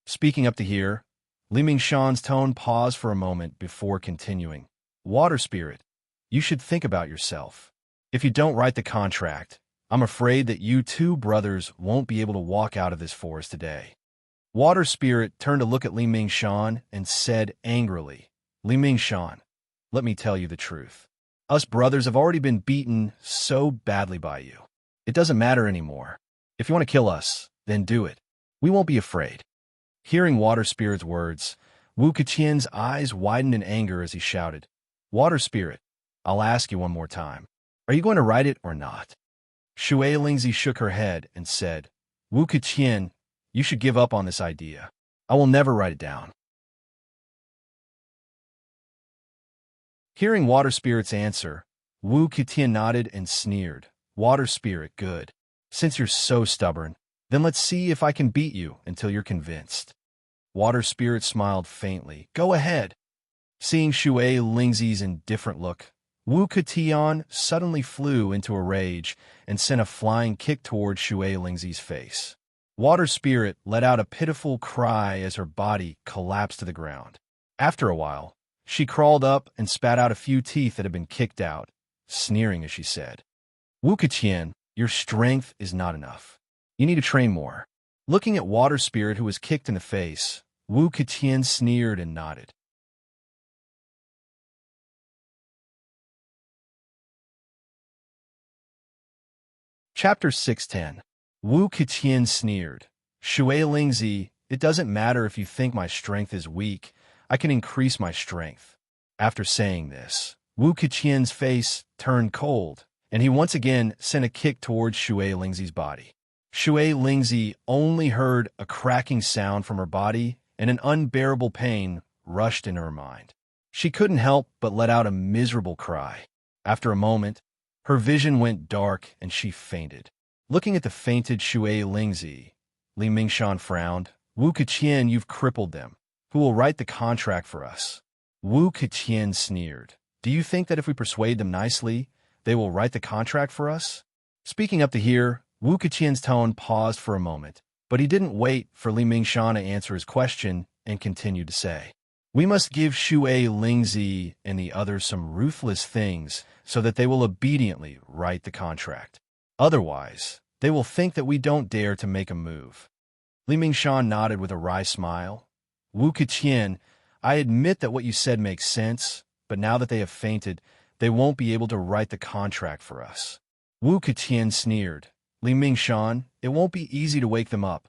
Speaking up to here, Li Mingshan's tone paused for a moment before continuing. Water Spirit, you should think about yourself. If you don't write the contract, I'm afraid that you two brothers won't be able to walk out of this forest today. Water Spirit turned to look at Li Mingshan and said angrily, Li Mingshan, let me tell you the truth. Us brothers have already been beaten so badly by you. It doesn't matter anymore. If you want to kill us, then do it. We won't be afraid. Hearing Water Spirit's words, Wu Keqian's eyes widened in anger as he shouted, Water Spirit, I'll ask you one more time. Are you going to write it or not? Shui Lingzi shook her head and said, Wu Keqian, you should give up on this idea. I will never write it down. Hearing Water Spirit's answer, Wu Keqian nodded and sneered, Water Spirit, good. Since you're so stubborn, then let's see if I can beat you until you're convinced. Water Spirit smiled faintly. Go ahead. Seeing Shui Lingzi's indifferent look, Wu Keqian suddenly flew into a rage and sent a flying kick toward Shui Lingzi's face. Water Spirit let out a pitiful cry as her body collapsed to the ground. After a while, she crawled up and spat out a few teeth that had been kicked out, sneering as she said, Wu Keqian, your strength is not enough. You need to train more. Looking at Water Spirit, who was kicked in the face, Wu Keqian sneered and nodded. Chapter 610. Wu Keqian sneered. Shui Lingzi, it doesn't matter if you think my strength is weak. I can increase my strength. After saying this, Wu Keqian's face turned cold, and he once again sent a kick towards Shui Lingzi's body. Shui Lingzi only heard a cracking sound from her body, and an unbearable pain rushed into her mind. She couldn't help but let out a miserable cry. After a moment, her vision went dark and she fainted. Looking at the fainted Shui Lingzi, Li Mingshan frowned. Wu Keqian, you've crippled them. Who will write the contract for us? Wu Keqian sneered. Do you think that if we persuade them nicely, they will write the contract for us? Speaking up to here, Wu Keqian's tone paused for a moment, but he didn't wait for Li Mingshan to answer his question and continued to say, we must give Shui Lingzi and the others some ruthless things so that they will obediently write the contract. Otherwise, they will think that we don't dare to make a move. Li Mingshan nodded with a wry smile. Wu Keqian, I admit that what you said makes sense, but now that they have fainted, they won't be able to write the contract for us. Wu Keqian sneered. Li Mingshan, it won't be easy to wake them up.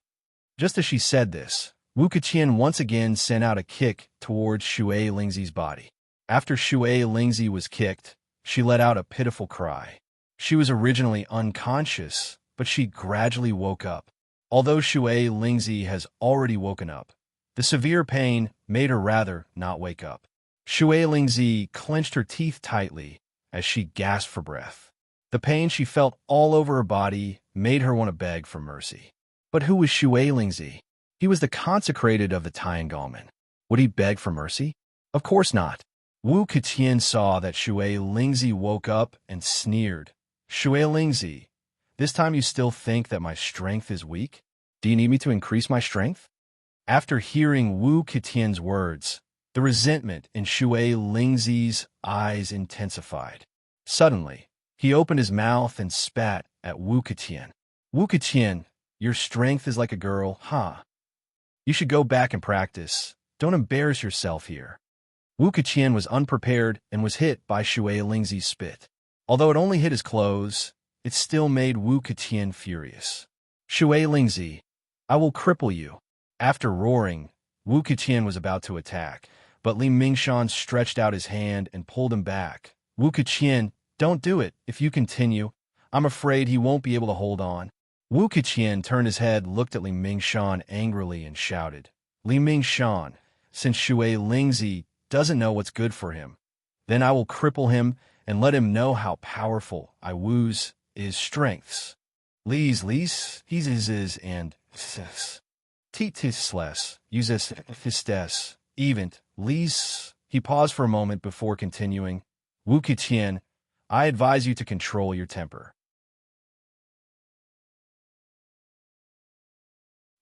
Just as she said this, Wu Keqian once again sent out a kick towards Shui Lingzi's body. After Shui Lingzi was kicked, she let out a pitiful cry. She was originally unconscious, but she gradually woke up. Although Shui Lingzi has already woken up, the severe pain made her rather not wake up. Shui Lingzi clenched her teeth tightly as she gasped for breath. The pain she felt all over her body made her want to beg for mercy. But who was Shui Lingzi? He was the consecrated of the Tiangalmen. Would he beg for mercy? Of course not. Wu Keqian saw that Shui Lingzi woke up and sneered. Shui Lingzi, this time you still think that my strength is weak? Do you need me to increase my strength? After hearing Wu Keqian's words, the resentment in Shui Lingzi's eyes intensified. Suddenly, he opened his mouth and spat at Wu Keqian. Wu Keqian, your strength is like a girl, huh? You should go back and practice. Don't embarrass yourself here. Wu Keqian was unprepared and was hit by Shui Lingzi's spit. Although it only hit his clothes, it still made Wu Keqian furious. Shui Lingzi, I will cripple you. After roaring, Wu Keqian was about to attack, but Li Mingshan stretched out his hand and pulled him back. Wu Keqian, don't do it. If you continue, I'm afraid he won't be able to hold on. Wu Keqian turned his head, looked at Li Mingshan angrily, and shouted, Li Mingshan, since Shui Lingzi doesn't know what's good for him, then I will cripple him and let him know how powerful I Wu's is strengths. His and sis. Titisles, uses fistes, event, Lees. He paused for a moment before continuing. Wu Keqian, I advise you to control your temper.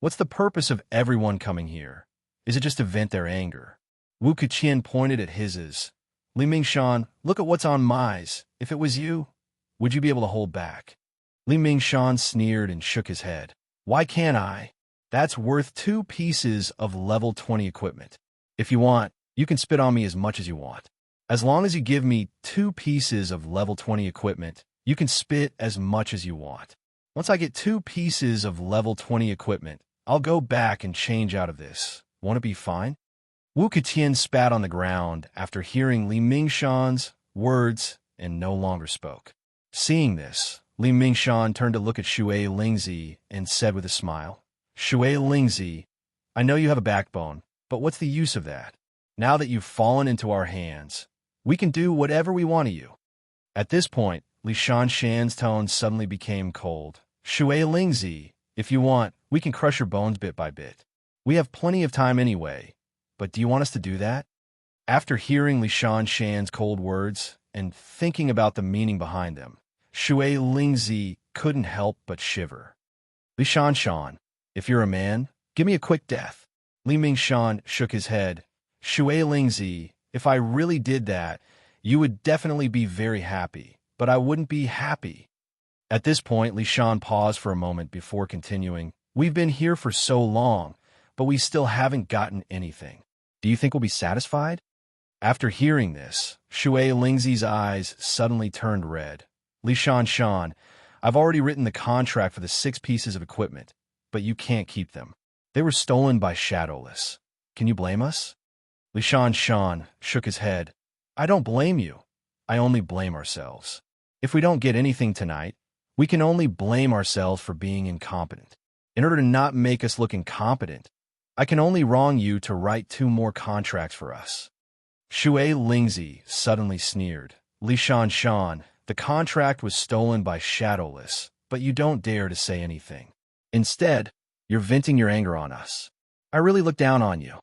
What's the purpose of everyone coming here? Is it just to vent their anger? Wu Keqian pointed at his's. Li Mingshan, look at what's on my's. If it was you, would you be able to hold back? Li Mingshan sneered and shook his head. Why can't I? That's worth 2 pieces of level 20 equipment. If you want, you can spit on me as much as you want. As long as you give me 2 pieces of level 20 equipment, you can spit as much as you want. Once I get 2 pieces of level 20 equipment, I'll go back and change out of this. Won't it be fine? Wu Ketian spat on the ground after hearing Li Mingshan's words and no longer spoke. Seeing this, Li Mingshan turned to look at Shui Lingzi and said with a smile, Shui Lingzi, I know you have a backbone, but what's the use of that? Now that you've fallen into our hands, we can do whatever we want to you. At this point, Li Shanshan's tone suddenly became cold. Shui Lingzi, if you want, we can crush your bones bit by bit. We have plenty of time anyway, but do you want us to do that? After hearing Li Shanshan's cold words and thinking about the meaning behind them, Shui Lingzi couldn't help but shiver. Li Shanshan, if you're a man, give me a quick death. Li Mingshan shook his head. Shui Lingzi, if I really did that, you would definitely be very happy, but I wouldn't be happy. At this point, Li Shan paused for a moment before continuing. We've been here for so long, but we still haven't gotten anything. Do you think we'll be satisfied? After hearing this, Shui Lingzi's eyes suddenly turned red. Li Shanshan, I've already written the contract for the 6 pieces of equipment, but you can't keep them. They were stolen by Shadowless. Can you blame us? Li Shanshan shook his head. I don't blame you. I only blame ourselves. If we don't get anything tonight, we can only blame ourselves for being incompetent. In order to not make us look incompetent, I can only wrong you to write 2 more contracts for us. Shui Lingzi suddenly sneered. Li Shanshan, the contract was stolen by Shadowless, but you don't dare to say anything. Instead, you're venting your anger on us. I really look down on you.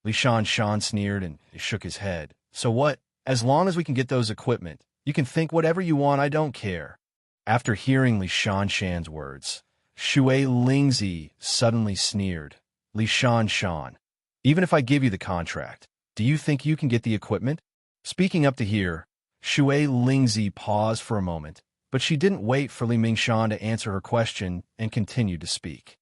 Li Shanshan sneered and shook his head. So what? As long as we can get those equipment, you can think whatever you want, I don't care. After hearing Li Shanshan's words, Shui Lingzi suddenly sneered. Li Shanshan, even if I give you the contract, do you think you can get the equipment? Speaking up to here, Shui Lingzi paused for a moment, but she didn't wait for Li Mingshan to answer her question and continued to speak.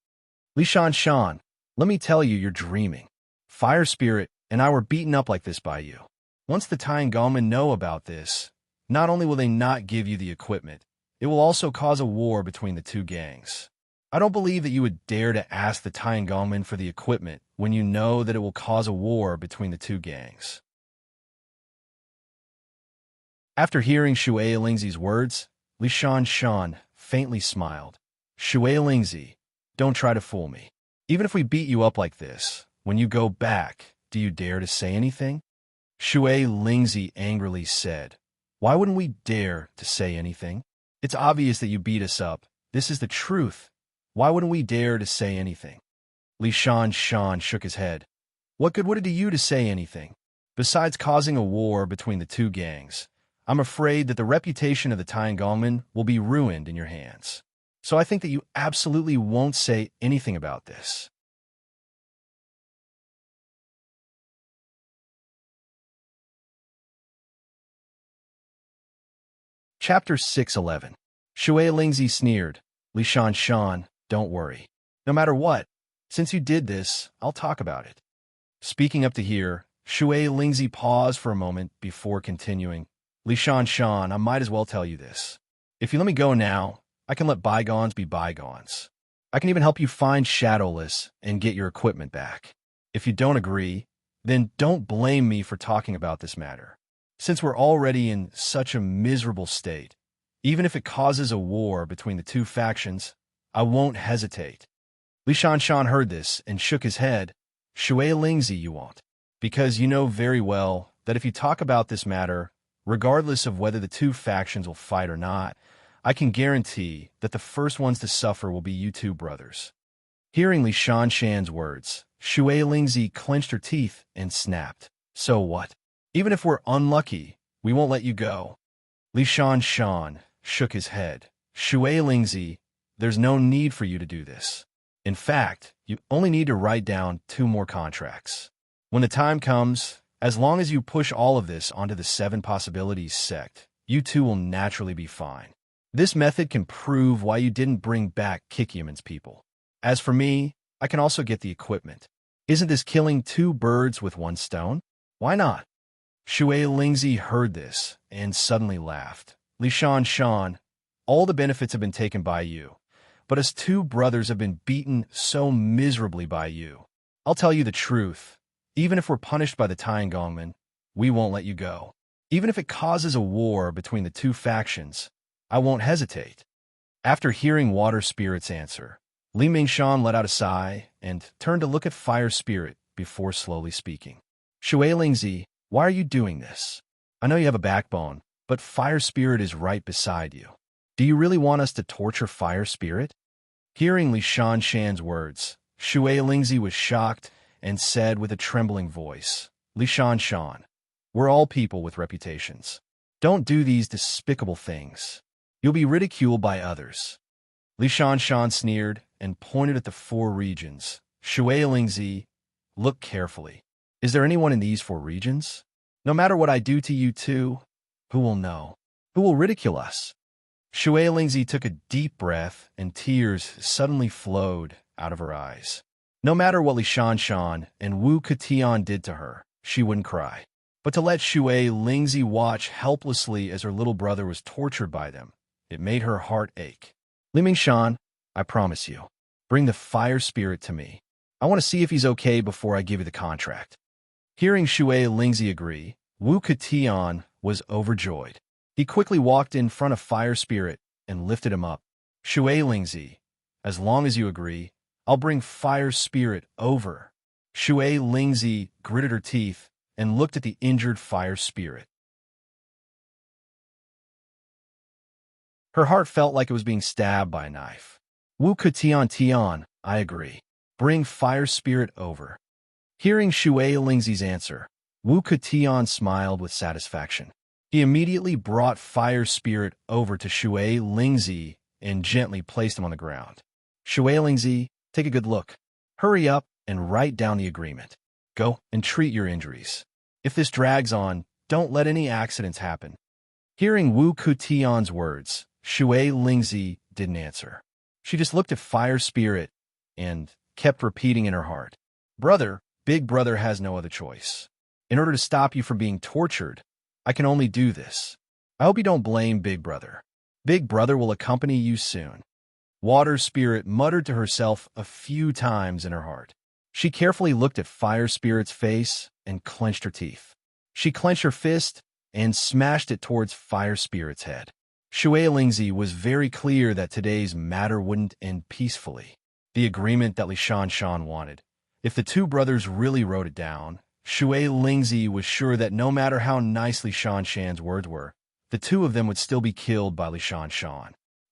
Li Shanshan, let me tell you, you're dreaming. Fire Spirit and I were beaten up like this by you. Once the Tiangongmen know about this, not only will they not give you the equipment, it will also cause a war between the 2 gangs. I don't believe that you would dare to ask the Tiangongmen for the equipment when you know that it will cause a war between the 2 gangs. After hearing Shui Lingzi's words, Li Shanshan faintly smiled. Shui Lingzi, don't try to fool me. Even if we beat you up like this, when you go back, do you dare to say anything? Shui Lingzi angrily said, Why wouldn't we dare to say anything? It's obvious that you beat us up. This is the truth. Why wouldn't we dare to say anything? Li Shanshan shook his head. What good would it do you to say anything? Besides causing a war between the 2 gangs, I'm afraid that the reputation of the Tiangongmen will be ruined in your hands. So I think that you absolutely won't say anything about this. Chapter 611. Shui Lingzi sneered. Li Shanshan, don't worry. No matter what, since you did this, I'll talk about it. Speaking up to here, Shui Lingzi paused for a moment before continuing. Li Shanshan, I might as well tell you this. If you let me go now, I can let bygones be bygones. I can even help you find Shadowless and get your equipment back. If you don't agree, then don't blame me for talking about this matter. Since we're already in such a miserable state, even if it causes a war between the 2 factions, I won't hesitate. Li Shanshan heard this and shook his head. Shui Lingzi, you won't. Because you know very well that if you talk about this matter, regardless of whether the 2 factions will fight or not, I can guarantee that the first ones to suffer will be you 2 brothers. Hearing Li Shanshan's words, Shui Lingzi clenched her teeth and snapped. So what? Even if we're unlucky, we won't let you go. Li Shanshan shook his head. Shui Lingzi, there's no need for you to do this. In fact, you only need to write down 2 more contracts. When the time comes, as long as you push all of this onto the 7 possibilities sect, you 2 will naturally be fine. This method can prove why you didn't bring back Kikyaman's people. As for me, I can also get the equipment. Isn't this killing two birds with one stone? Why not? Shui Lingzi heard this and suddenly laughed. Li Shan, all the benefits have been taken by you, but us two brothers have been beaten so miserably by you. I'll tell you the truth. Even if we're punished by the Tiangongmen, we won't let you go. Even if it causes a war between the two factions, I won't hesitate. After hearing Water Spirit's answer, Li Mingshan let out a sigh and turned to look at Fire Spirit before slowly speaking. Shui Lingzi, why are you doing this? I know you have a backbone, but Fire Spirit is right beside you. Do you really want us to torture Fire Spirit? Hearing Li Shan's words, Shui Lingzi was shocked and said with a trembling voice, Li Shan, we're all people with reputations. Don't do these despicable things. You'll be ridiculed by others. Li Shan sneered and pointed at the four regions. Shui Lingzi, look carefully. Is there anyone in these four regions? No matter what I do to you two, who will know? Who will ridicule us? Shui Lingzi took a deep breath and tears suddenly flowed out of her eyes. No matter what Li Shan and Wu Ketian did to her, she wouldn't cry. But to let Shui Lingzi watch helplessly as her little brother was tortured by them, it made her heart ache. Li Mingshan, I promise you, bring the Fire Spirit to me. I want to see if he's okay before I give you the contract. Hearing Shui Lingzi agree, Wu Ketian was overjoyed. He quickly walked in front of Fire Spirit and lifted him up. Shui Lingzi, as long as you agree, I'll bring Fire Spirit over. Shui Lingzi gritted her teeth and looked at the injured Fire Spirit. Her heart felt like it was being stabbed by a knife. Wu Tian, I agree. Bring Fire Spirit over. Hearing Shui Lingzi's answer, Wu Tian smiled with satisfaction. He immediately brought Fire Spirit over to Shui Lingzi and gently placed him on the ground. Shui Lingzi, take a good look. Hurry up and write down the agreement. Go and treat your injuries. If this drags on, don't let any accidents happen. Hearing Wu Tian's words, Shui Lingzi didn't answer. She just looked at Fire Spirit and kept repeating in her heart, Brother, Big Brother has no other choice. In order to stop you from being tortured, I can only do this. I hope you don't blame Big Brother. Big Brother will accompany you soon. Water Spirit muttered to herself a few times in her heart. She carefully looked at Fire Spirit's face and clenched her teeth. She clenched her fist and smashed it towards Fire Spirit's head. Shui Lingzi was very clear that today's matter wouldn't end peacefully. The agreement that Li Shan wanted. If the two brothers really wrote it down, Shui Lingzi was sure that no matter how nice Li Shan's words were, the two of them would still be killed by Li Shan.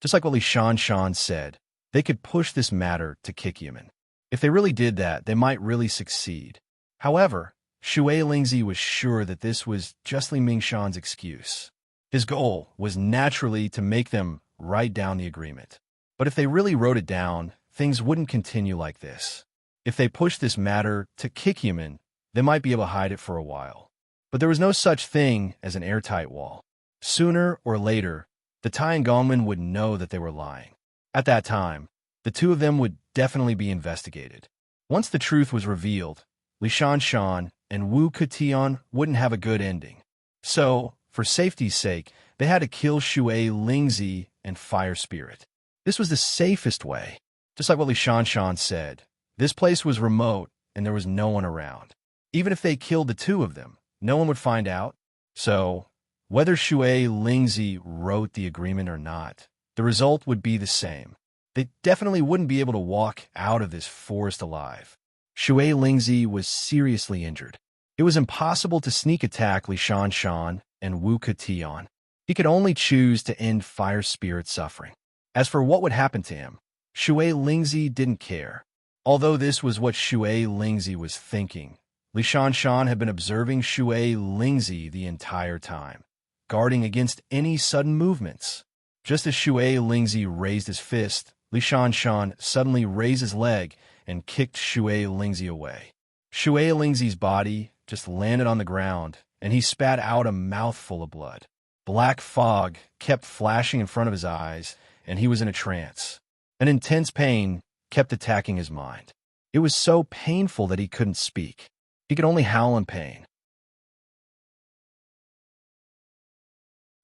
Just like what Li Shan said, they could push this matter to Kikyaman. If they really did that, they might really succeed. However, Shui Lingzi was sure that this was just Li Mingshan's excuse. His goal was naturally to make them write down the agreement. But if they really wrote it down, things wouldn't continue like this. If they pushed this matter to Kikyaman, they might be able to hide it for a while. But there was no such thing as an airtight wall. Sooner or later, the Tiangongmen would know that they were lying. At that time, the two of them would definitely be investigated. Once the truth was revealed, Li Shan and Wu Ketian wouldn't have a good ending. So, for safety's sake, they had to kill Shui Lingzi and Fire Spirit. This was the safest way. Just like what Li Shan said, this place was remote and there was no one around. Even if they killed the two of them, no one would find out. So, whether Shui Lingzi wrote the agreement or not, the result would be the same. They definitely wouldn't be able to walk out of this forest alive. Shui Lingzi was seriously injured. It was impossible to sneak attack Li Shan and Wu Ketian. He could only choose to end Fire Spirit's suffering. As for what would happen to him, Shui Lingzi didn't care. Although this was what Shui Lingzi was thinking, Li Shan had been observing Shui Lingzi the entire time, guarding against any sudden movements. Just as Shui Lingzi raised his fist, Li Shan suddenly raised his leg and kicked Shui Lingzi away. Shui Lingzi's body just landed on the ground, and he spat out a mouthful of blood. Black fog kept flashing in front of his eyes, and he was in a trance. An intense pain kept attacking his mind. It was so painful that he couldn't speak. He could only howl in pain.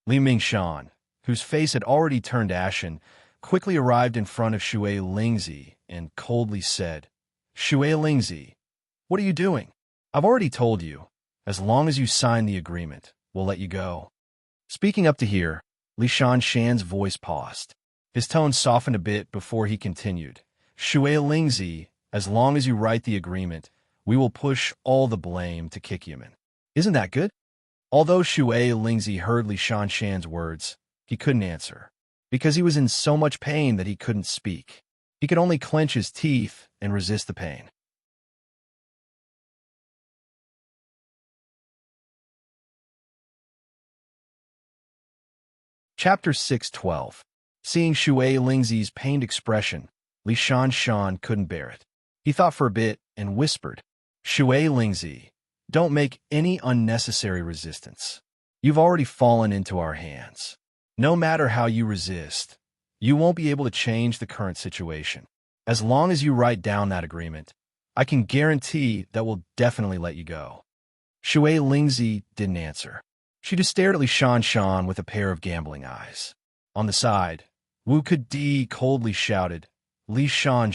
Li Mingshan, whose face had already turned ashen, quickly arrived in front of Shui Lingzi and coldly said, "Shui Lingzi, what are you doing? I've already told you, as long as you sign the agreement, we'll let you go." Speaking up to here, Li Shan's voice paused. His tone softened a bit before he continued, "Shui Lingzi, as long as you write the agreement, we will push all the blame to Kikyaman. Isn't that good?" Although Shui Lingzi heard Li Shan's words, he couldn't answer, because he was in so much pain that he couldn't speak. He could only clench his teeth and resist the pain. Chapter 6:12. Seeing Shui Lingzi's pained expression, Li Shan couldn't bear it. He thought for a bit and whispered, "Shui Lingzi, don't make any unnecessary resistance. You've already fallen into our hands. No matter how you resist, you won't be able to change the current situation. As long as you write down that agreement, I can guarantee that we'll definitely let you go." Shui Lingzi didn't answer. She just stared at Li Shan with a pair of gambling eyes. On the side, Wu Kedi coldly shouted, "Li Shan,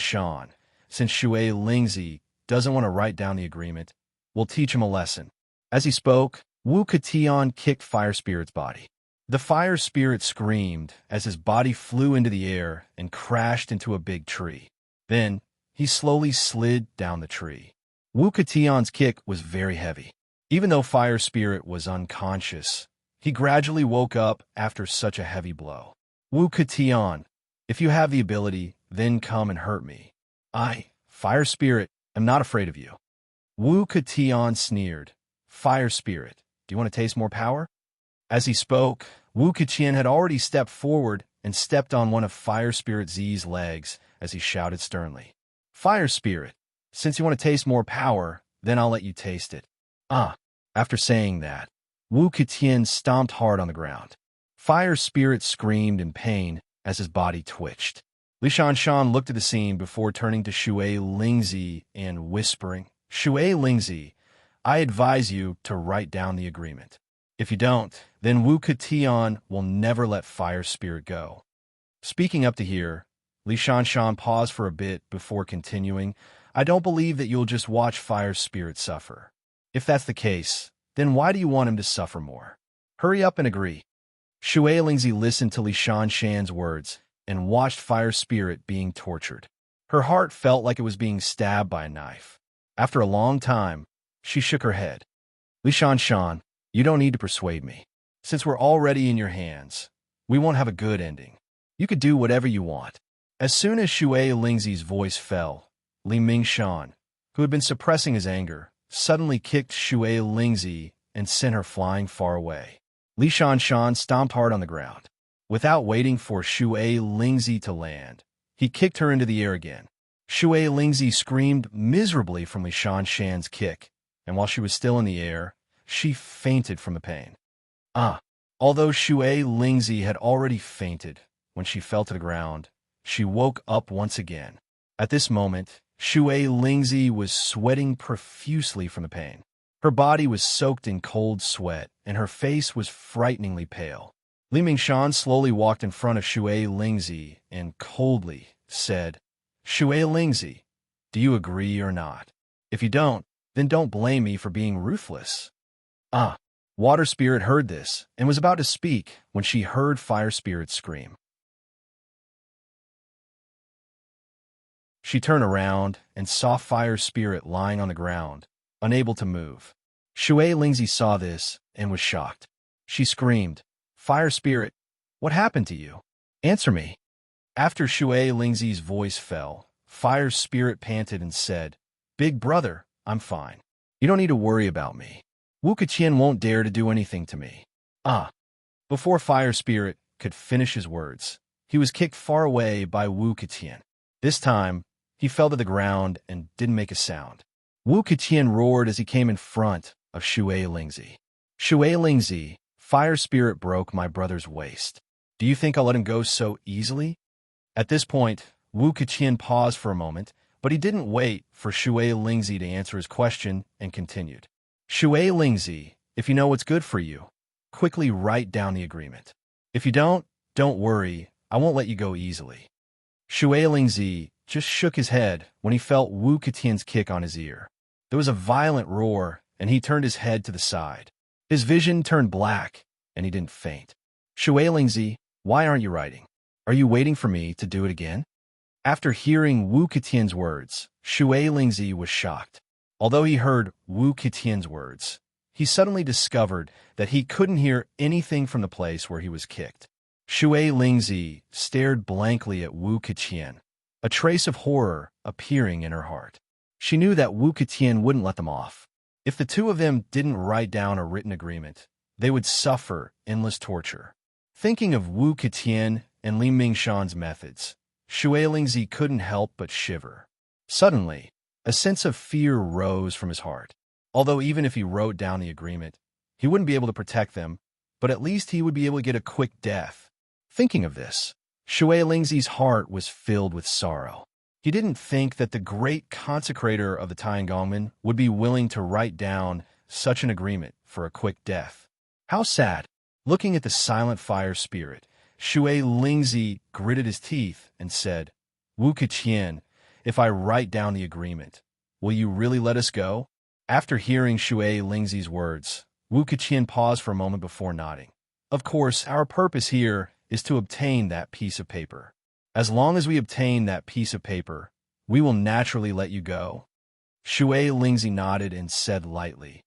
since Shui Lingzi doesn't want to write down the agreement, we'll teach him a lesson." As he spoke, Wu Ketian kicked Fire Spirit's body. The Fire Spirit screamed as his body flew into the air and crashed into a big tree. Then, he slowly slid down the tree. Wu Ketian's kick was very heavy. Even though Fire Spirit was unconscious, he gradually woke up after such a heavy blow. "Wu Ketian, if you have the ability, then come and hurt me. I, Fire Spirit, am not afraid of you." Wu Ketian sneered. "Fire Spirit, do you want to taste more power?" As he spoke, Wu Ketian had already stepped forward and stepped on one of Fire Spirit Z's legs as he shouted sternly, "Fire Spirit, since you want to taste more power, then I'll let you taste it." After saying that, Wu Ketian stomped hard on the ground. Fire Spirit screamed in pain as his body twitched. Li Shan looked at the scene before turning to Shui Lingzi and whispering, "Shui Lingzi, I advise you to write down the agreement. If you don't, then Wu Ketian will never let Fire Spirit go." Speaking up to here, Li Shan paused for a bit before continuing, "I don't believe that you'll just watch Fire Spirit suffer. If that's the case, then why do you want him to suffer more? Hurry up and agree." Shui Lingzi listened to Li Shan's words and watched Fire Spirit being tortured. Her heart felt like it was being stabbed by a knife. After a long time, she shook her head. "Li Shan, you don't need to persuade me. Since we're already in your hands, we won't have a good ending. You could do whatever you want." As soon as Shui Lingzi's voice fell, Li Mingshan, who had been suppressing his anger, suddenly kicked Shui Lingzi and sent her flying far away. Li Shan stomped hard on the ground. Without waiting for Shui Lingzi to land, he kicked her into the air again. Shui Lingzi screamed miserably from Li Shan's kick, and while she was still in the air, she fainted from the pain. Although Shui Lingzi had already fainted when she fell to the ground, she woke up once again. At this moment, Shui Lingzi was sweating profusely from the pain. Her body was soaked in cold sweat, and her face was frighteningly pale. Li Mingshan slowly walked in front of Shui Lingzi and coldly said, "Shui Lingzi, do you agree or not? If you don't, then don't blame me for being ruthless." Water Spirit heard this and was about to speak when she heard Fire Spirit scream. She turned around and saw Fire Spirit lying on the ground, unable to move. Shui Lingzi saw this and was shocked. She screamed, "Fire Spirit, what happened to you? Answer me." After Shui Lingzi's voice fell, Fire Spirit panted and said, "Big brother, I'm fine. You don't need to worry about me. Wu Ketian won't dare to do anything to me." Before Fire Spirit could finish his words, he was kicked far away by Wu Ketian. This time, he fell to the ground and didn't make a sound. Wu Ketian roared as he came in front of Shui Lingzi. "Shui Lingzi, Fire Spirit broke my brother's waist. Do you think I'll let him go so easily?" At this point, Wu Ketian paused for a moment But he didn't wait for Shui Lingzi to answer his question and continued. Shui Lingzi, if you know what's good for you, quickly write down the agreement. If you don't worry, I won't let you go easily. Shui Lingzi just shook his head when he felt Wu Ketian's kick on his ear. There was a violent roar, and he turned his head to the side. His vision turned black, and he didn't faint. Shui Lingzi, why aren't you writing? Are you waiting for me to do it again? After hearing Wu Ketian's words, Shui Lingzi was shocked. Although he heard Wu Ketian's words, he suddenly discovered that he couldn't hear anything from the place where he was kicked. Shui Lingzi stared blankly at Wu Ketian, a trace of horror appearing in her heart. She knew that Wu Ketian wouldn't let them off. If the two of them didn't write down a written agreement, they would suffer endless torture. Thinking of Wu Ketian and Li Mingshan's methods, Shui Lingzi couldn't help but shiver. Suddenly, a sense of fear rose from his heart. Although even if he wrote down the agreement, he wouldn't be able to protect them, but at least he would be able to get a quick death. Thinking of this, Shui Lingzi's heart was filled with sorrow. He didn't think that the great consecrator of the Tiangongmen would be willing to write down such an agreement for a quick death. How sad! Looking at the silent fire spirit, Shui Lingzi gritted his teeth and said, Wu Ketian, if I write down the agreement, will you really let us go? After hearing Shui Lingzi's words, Wu Ketian paused for a moment before nodding. Of course, our purpose here is to obtain that piece of paper. As long as we obtain that piece of paper, we will naturally let you go. Shui Lingzi nodded and said lightly,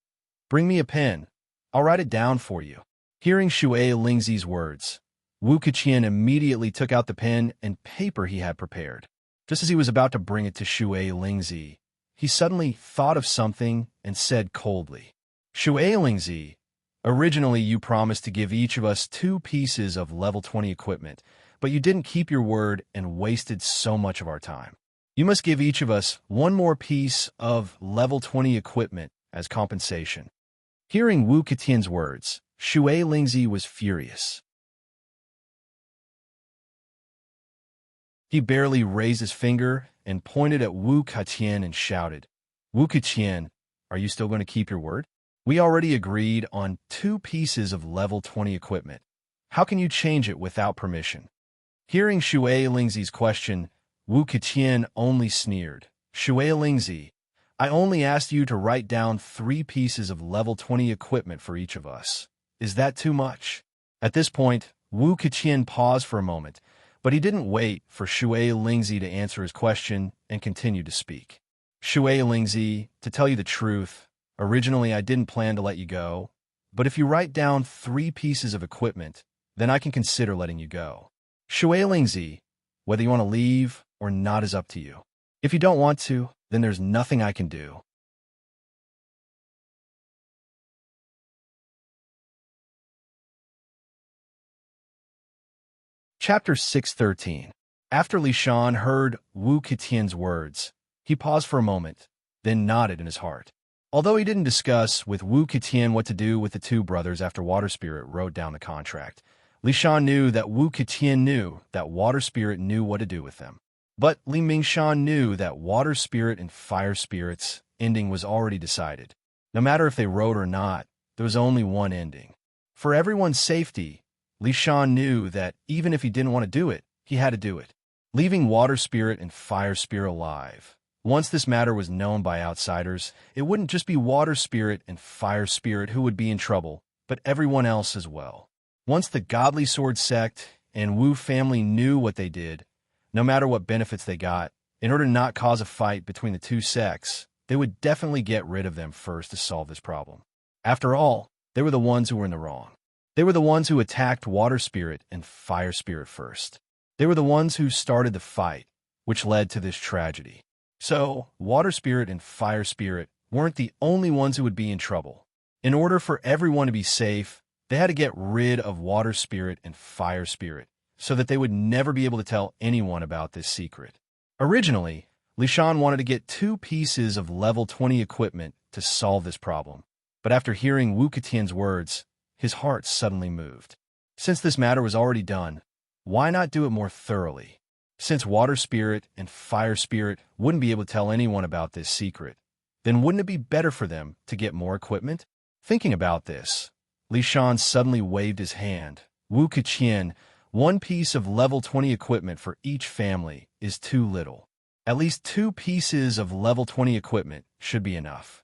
Bring me a pen. I'll write it down for you. Hearing Shui Lingzi's words, Wu Ketian immediately took out the pen and paper he had prepared. Just as he was about to bring it to Shui Lingzi, he suddenly thought of something and said coldly, Shui Lingzi, originally you promised to give each of us 2 pieces of level 20 equipment, but you didn't keep your word and wasted so much of our time. You must give each of us 1 more piece of level 20 equipment as compensation. Hearing Wu Ketian's words, Shui Lingzi was furious. He barely raised his finger and pointed at Wu Ketian and shouted, Wu Ketian, are you still going to keep your word? We already agreed on 2 pieces of level 20 equipment. How can you change it without permission? Hearing Shui Lingzi's question, Wu Ketian only sneered. Shui Lingzi, I only asked you to write down 3 pieces of level 20 equipment for each of us. Is that too much? At this point, Wu Ketian paused for a moment, but he didn't wait for Shui Lingzi to answer his question and continued to speak. Shui Lingzi, to tell you the truth, originally I didn't plan to let you go, but if you write down 3 pieces of equipment, then I can consider letting you go. Shui Lingzi, whether you want to leave or not is up to you. If you don't want to, then there's nothing I can do. Chapter 613. After Li Shan heard Wu Ketian's words, he paused for a moment, then nodded in his heart. Although he didn't discuss with Wu Ketian what to do with the 2 brothers after Water Spirit wrote down the contract, Li Shan knew that Wu Ketian knew that Water Spirit knew what to do with them. But Li Mingshan knew that Water Spirit and Fire Spirit's ending was already decided. No matter if they wrote or not, there was only one ending. For everyone's safety, Li Shan knew that even if he didn't want to do it, he had to do it. Leaving Water Spirit and Fire Spirit alive. Once this matter was known by outsiders, it wouldn't just be Water Spirit and Fire Spirit who would be in trouble, but everyone else as well. Once the Godly Sword sect and Wu family knew what they did, no matter what benefits they got, in order to not cause a fight between the 2 sects, they would definitely get rid of them first to solve this problem. After all, they were the ones who were in the wrong. They were the ones who attacked Water Spirit and Fire Spirit first. They were the ones who started the fight, which led to this tragedy. So, Water Spirit and Fire Spirit weren't the only ones who would be in trouble. In order for everyone to be safe, they had to get rid of Water Spirit and Fire Spirit, so that they would never be able to tell anyone about this secret. Originally, Li Shan wanted to get 2 pieces of level 20 equipment to solve this problem, but after hearing Wu Ketian's words, his heart suddenly moved. Since this matter was already done, why not do it more thoroughly? Since water spirit and fire spirit wouldn't be able to tell anyone about this secret, then wouldn't it be better for them to get more equipment? Thinking about this, Li Shan suddenly waved his hand. Wu Keqian, one piece of level 20 equipment for each family is too little. At least 2 pieces of level 20 equipment should be enough.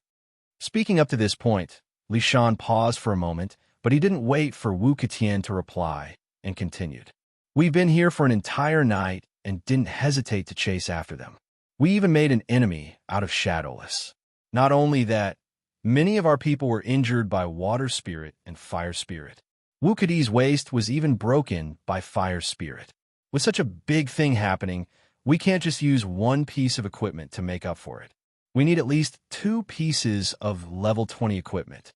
Speaking up to this point, Li Shan paused for a moment, but he didn't wait for Wu Keqian to reply, and continued. We've been here for an entire night and didn't hesitate to chase after them. We even made an enemy out of Shadowless. Not only that, many of our people were injured by water spirit and fire spirit. Wu Kedi's waist was even broken by fire spirit. With such a big thing happening, we can't just use 1 piece of equipment to make up for it. We need at least 2 pieces of level 20 equipment.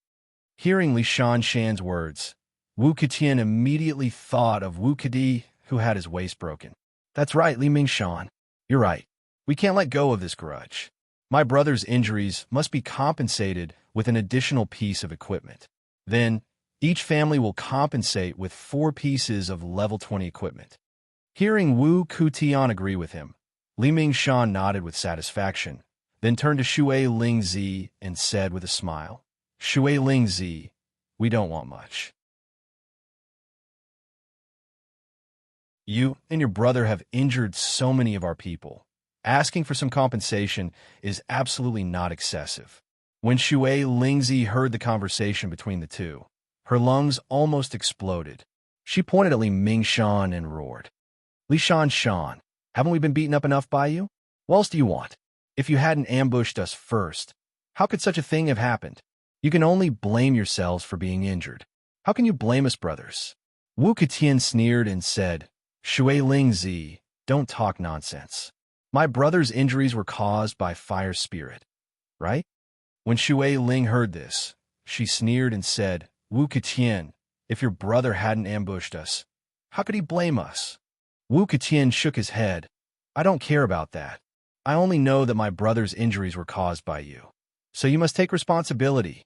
Hearing Li Shan's words, Wu Keqian immediately thought of Wu Kedi, who had his waist broken. That's right, Li Mingshan. You're right. We can't let go of this grudge. My brother's injuries must be compensated with an additional piece of equipment. Then, each family will compensate with 4 pieces of level 20 equipment. Hearing Wu Kutian agree with him, Li Mingshan nodded with satisfaction, then turned to Shui Lingzi and said with a smile, Shui Lingzi, we don't want much. You and your brother have injured so many of our people. Asking for some compensation is absolutely not excessive. When Shui Lingzi heard the conversation between the two, her lungs almost exploded. She pointed at Li Mingshan and roared, Li Shan, haven't we been beaten up enough by you? What else do you want? If you hadn't ambushed us first, how could such a thing have happened? You can only blame yourselves for being injured. How can you blame us, brothers? Wu Keqian sneered and said, Shui Lingzi, don't talk nonsense. My brother's injuries were caused by fire spirit, right? When Shui Ling heard this, she sneered and said, Wu Keqian, if your brother hadn't ambushed us, how could he blame us? Wu Keqian shook his head. I don't care about that. I only know that my brother's injuries were caused by you. So you must take responsibility.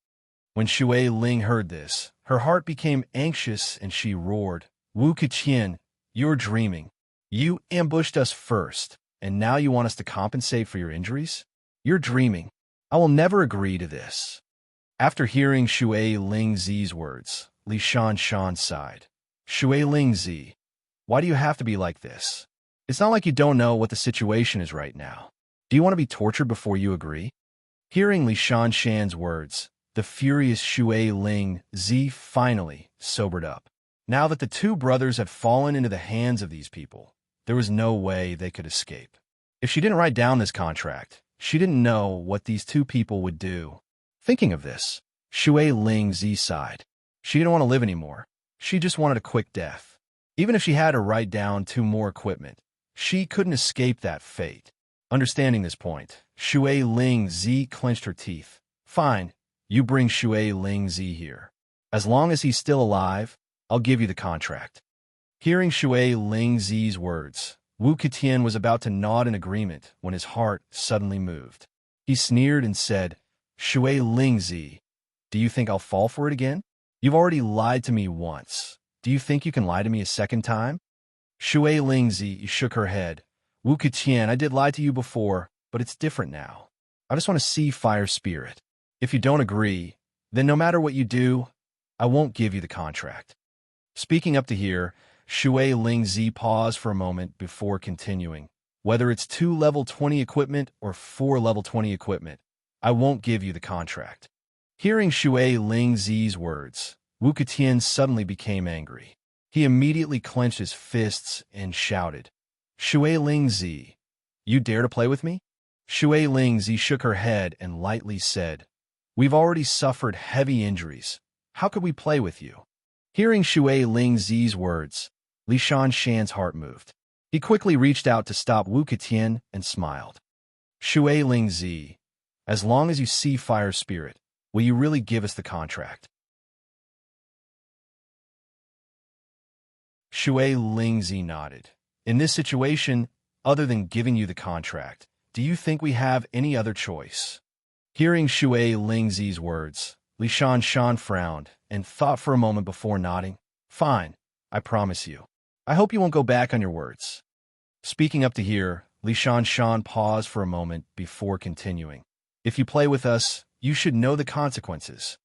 When Shui Ling heard this, her heart became anxious and she roared, Wu Keqian, you're dreaming. You ambushed us first, and now you want us to compensate for your injuries? You're dreaming. I will never agree to this. After hearing Shui Lingzi's words, Li Shan sighed. Shui Lingzi, why do you have to be like this? It's not like you don't know what the situation is right now. Do you want to be tortured before you agree? Hearing Li Shan's words, the furious Shui Lingzi finally sobered up. Now that the 2 brothers had fallen into the hands of these people, there was no way they could escape. If she didn't write down this contract, she didn't know what these 2 people would do. Thinking of this, Shui Lingzi sighed. She didn't want to live anymore. She just wanted a quick death. Even if she had to write down 2 more equipment, she couldn't escape that fate. Understanding this point, Shui Lingzi clenched her teeth. Fine, you bring Shui Lingzi here. As long as he's still alive, I'll give you the contract. Hearing Shui Lingzi's words, Wu Keqian was about to nod in agreement when his heart suddenly moved. He sneered and said, Shui Lingzi, do you think I'll fall for it again? You've already lied to me once. Do you think you can lie to me a second time? Shui Lingzi shook her head. Wu Keqian, I did lie to you before, but it's different now. I just want to see fire spirit. If you don't agree, then no matter what you do, I won't give you the contract. Speaking up to here, Shui Lingzi paused for a moment before continuing. Whether it's 2 level 20 equipment or 4 level 20 equipment, I won't give you the contract. Hearing Shui Lingzi's words, Wu Keqian suddenly became angry. He immediately clenched his fists and shouted, Shui Lingzi, you dare to play with me? Shui Lingzi shook her head and lightly said, We've already suffered heavy injuries. How could we play with you? Hearing Shui Lingzi's words, Li Shan's heart moved. He quickly reached out to stop Wu Keqian and smiled. Shui Lingzi, as long as you see fire spirit, will you really give us the contract? Shui Lingzi nodded. In this situation, other than giving you the contract, do you think we have any other choice? Hearing Shui Lingzi's words, Li Shan frowned and thought for a moment before nodding. Fine, I promise you. I hope you won't go back on your words. Speaking up to here, Li Shan paused for a moment before continuing. If you play with us, you should know the consequences.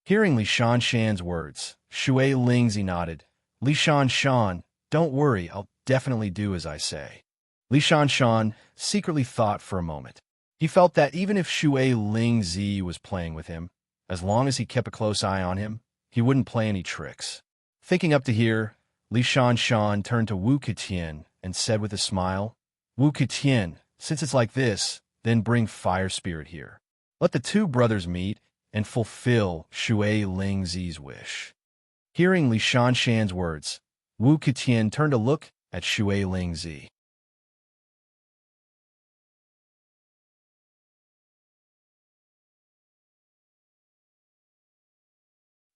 Hearing Li Shan's words, Shui Lingzi nodded. Li Shan, don't worry, I'll definitely do as I say. Li Shan secretly thought for a moment. He felt that even if Shui Lingzi was playing with him, as long as he kept a close eye on him, he wouldn't play any tricks. Thinking up to here, Li Shan turned to Wu Ketian and said with a smile, Wu Ketian, since it's like this, then bring fire spirit here. Let the two brothers meet and fulfill Shui Lingzi's wish. Hearing Li Shan's words, Wu Ketian turned to look at Shui Lingzi.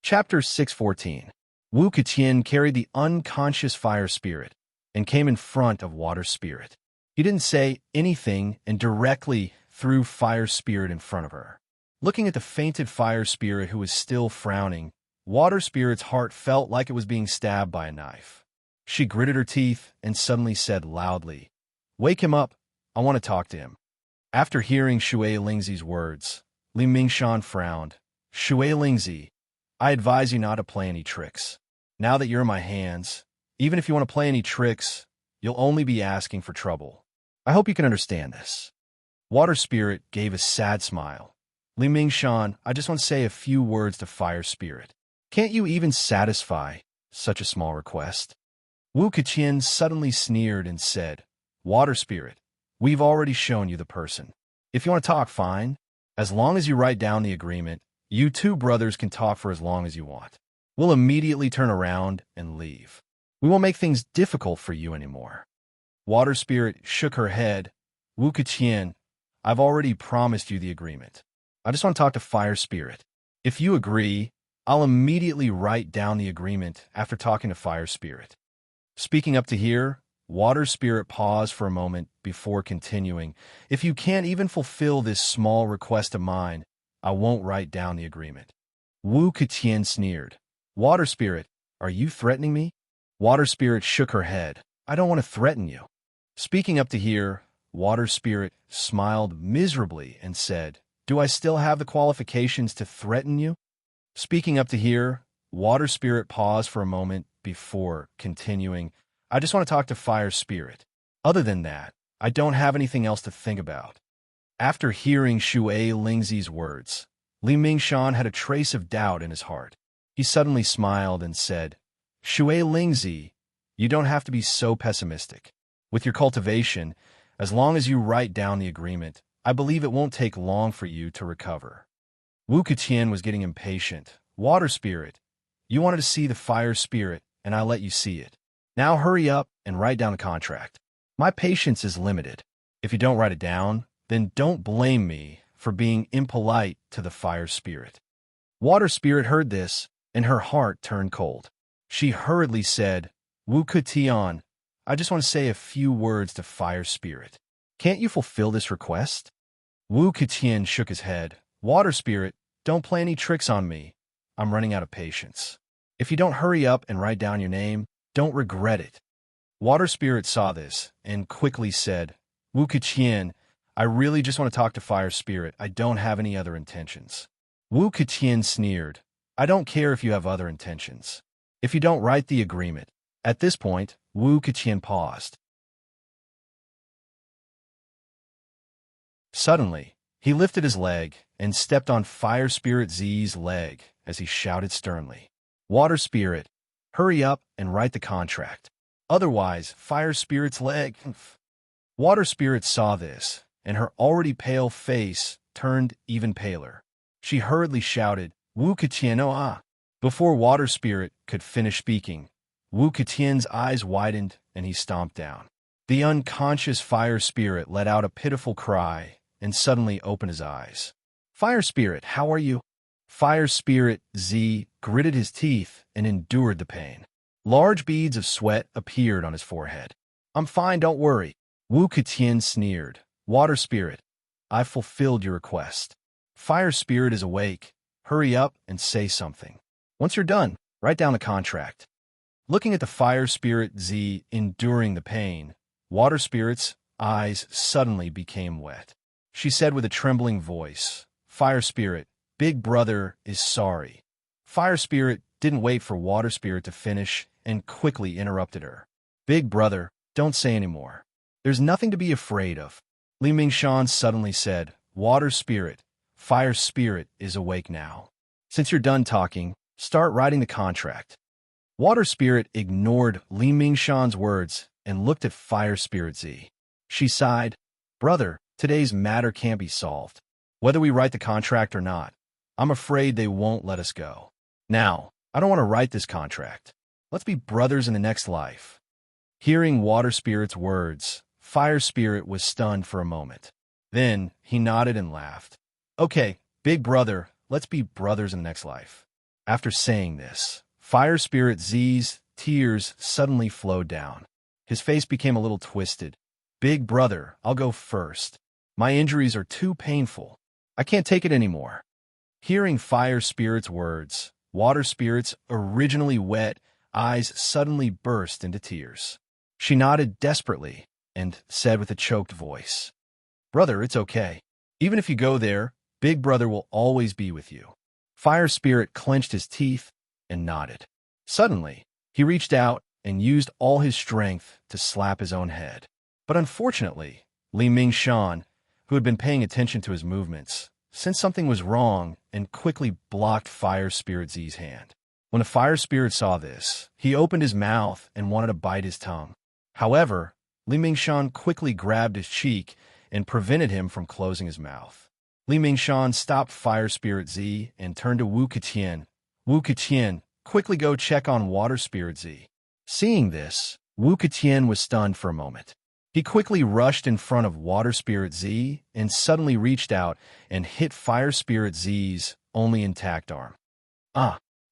Chapter 614. Wu Ketian carried the unconscious fire spirit and came in front of water spirit. He didn't say anything and directly threw fire spirit in front of her. Looking at the fainted fire spirit who was still frowning, water spirit's heart felt like it was being stabbed by a knife. She gritted her teeth and suddenly said loudly, Wake him up, I want to talk to him. After hearing Shui Lingzi's words, Li Mingshan frowned. Shui Lingzi, I advise you not to play any tricks. Now that you're in my hands, even if you want to play any tricks, you'll only be asking for trouble. I hope you can understand this. Water Spirit gave a sad smile. Li Mingshan, I just want to say a few words to Fire Spirit. Can't you even satisfy such a small request? Wu Ketian suddenly sneered and said, Water Spirit, we've already shown you the person. If you want to talk, fine. As long as you write down the agreement, you two brothers can talk for as long as you want. We'll immediately turn around and leave. We won't make things difficult for you anymore. Water Spirit shook her head. Wu Ketian, I've already promised you the agreement. I just want to talk to Fire Spirit. If you agree, I'll immediately write down the agreement after talking to Fire Spirit. Speaking up to here, Water Spirit paused for a moment before continuing. If you can't even fulfill this small request of mine, I won't write down the agreement. Wu Ketian sneered. Water Spirit, are you threatening me? Water Spirit shook her head. I don't want to threaten you. Speaking up to here, Water Spirit smiled miserably and said, Do I still have the qualifications to threaten you? Speaking up to here, Water Spirit paused for a moment before continuing. I just want to talk to Fire Spirit. Other than that, I don't have anything else to think about. After hearing Shui Lingzi's words, Li Mingshan had a trace of doubt in his heart. He suddenly smiled and said, Shui Lingzi, you don't have to be so pessimistic. With your cultivation, as long as you write down the agreement, I believe it won't take long for you to recover. Wu Ketian was getting impatient. Water Spirit, you wanted to see the Fire Spirit, and I let you see it. Now hurry up and write down the contract. My patience is limited. If you don't write it down, then don't blame me for being impolite to the Fire Spirit. Water Spirit heard this, and her heart turned cold. She hurriedly said, Wu Ketian, I just want to say a few words to Fire Spirit. Can't you fulfill this request? Wu Ketian shook his head. Water Spirit, don't play any tricks on me. I'm running out of patience. If you don't hurry up and write down your name, don't regret it. Water Spirit saw this and quickly said, Wu Ketian, I really just want to talk to Fire Spirit. I don't have any other intentions. Wu Ketian sneered. I don't care if you have other intentions. If you don't write the agreement. At this point, Wu Ketian paused. Suddenly, he lifted his leg and stepped on Fire Spirit Z's leg as he shouted sternly, Water Spirit, hurry up and write the contract. Otherwise, Fire Spirit's leg... Water Spirit saw this, and her already pale face turned even paler. She hurriedly shouted, Wu Ketian, oh ah! Before Water Spirit could finish speaking, Wu Ketian's eyes widened and he stomped down. The unconscious Fire Spirit let out a pitiful cry and suddenly opened his eyes. Fire Spirit, how are you? Fire Spirit Z gritted his teeth and endured the pain. Large beads of sweat appeared on his forehead. I'm fine, don't worry. Wu Ketian sneered. Water Spirit, I've fulfilled your request. Fire Spirit is awake. Hurry up and say something. Once you're done, write down the contract. Looking at the Fire Spirit Z enduring the pain, Water Spirit's eyes suddenly became wet. She said with a trembling voice, Fire Spirit, Big Brother is sorry. Fire Spirit didn't wait for Water Spirit to finish and quickly interrupted her. Big Brother, don't say any more. There's nothing to be afraid of. Li Mingshan suddenly said, Water Spirit, Fire Spirit is awake now. Since you're done talking, start writing the contract. Water Spirit ignored Li Mingshan's words and looked at Fire Spirit Z. She sighed, Brother, today's matter can't be solved. Whether we write the contract or not, I'm afraid they won't let us go. Now, I don't want to write this contract. Let's be brothers in the next life. Hearing Water Spirit's words, Fire Spirit was stunned for a moment. Then, he nodded and laughed. Okay, Big Brother, let's be brothers in the next life. After saying this, Fire Spirit Z's tears suddenly flowed down. His face became a little twisted. Big Brother, I'll go first. My injuries are too painful. I can't take it anymore. Hearing Fire Spirit's words, Water Spirit's originally wet eyes suddenly burst into tears. She nodded desperately and said with a choked voice, Brother, it's okay. Even if you go there, Big Brother will always be with you. Fire Spirit clenched his teeth and nodded. Suddenly, he reached out and used all his strength to slap his own head. But unfortunately, Li Mingshan, who had been paying attention to his movements, sensed something was wrong and quickly blocked Fire Spirit Z's hand. When the Fire Spirit saw this, he opened his mouth and wanted to bite his tongue. However, Li Mingshan quickly grabbed his cheek and prevented him from closing his mouth. Li Mingshan stopped Fire Spirit Z and turned to Wu Ketian. Wu Ketian, quickly go check on Water Spirit Z. Seeing this, Wu Ketian was stunned for a moment. He quickly rushed in front of Water Spirit Z and suddenly reached out and hit Fire Spirit Z's only intact arm.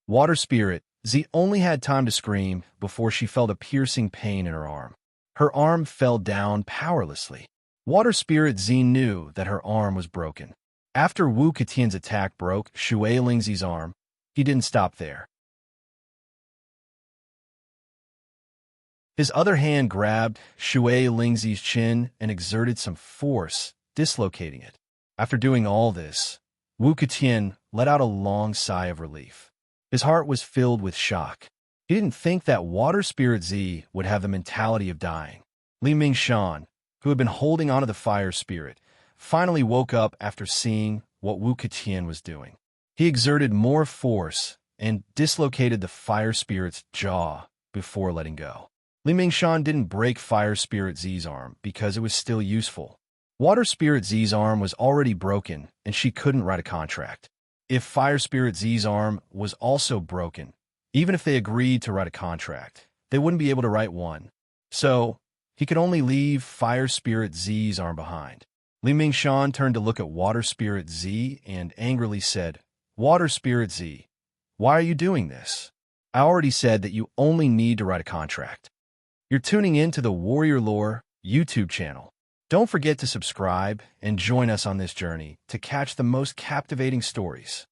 Water Spirit Z only had time to scream before she felt a piercing pain in her arm. Her arm fell down powerlessly. Water Spirit Z knew that her arm was broken. After Wu Ketian's attack broke Shui Lingzi's arm, he didn't stop there. His other hand grabbed Shui Lingzi's chin and exerted some force, dislocating it. After doing all this, Wu Ketian let out a long sigh of relief. His heart was filled with shock. He didn't think that Water Spirit Z would have the mentality of dying. Li Mingshan, who had been holding onto the Fire Spirit, finally woke up after seeing what Wu Ketian was doing. He exerted more force and dislocated the Fire Spirit's jaw before letting go. Li Mingshan didn't break Fire Spirit Z's arm because it was still useful. Water Spirit Z's arm was already broken and she couldn't write a contract. If Fire Spirit Z's arm was also broken, even if they agreed to write a contract, they wouldn't be able to write one. So, he could only leave Fire Spirit Z's arm behind. Li Mingshan turned to look at Water Spirit Z and angrily said, Water Spirit Z, why are you doing this? I already said that you only need to write a contract. You're tuning in to the Warrior Lore YouTube channel. Don't forget to subscribe and join us on this journey to catch the most captivating stories.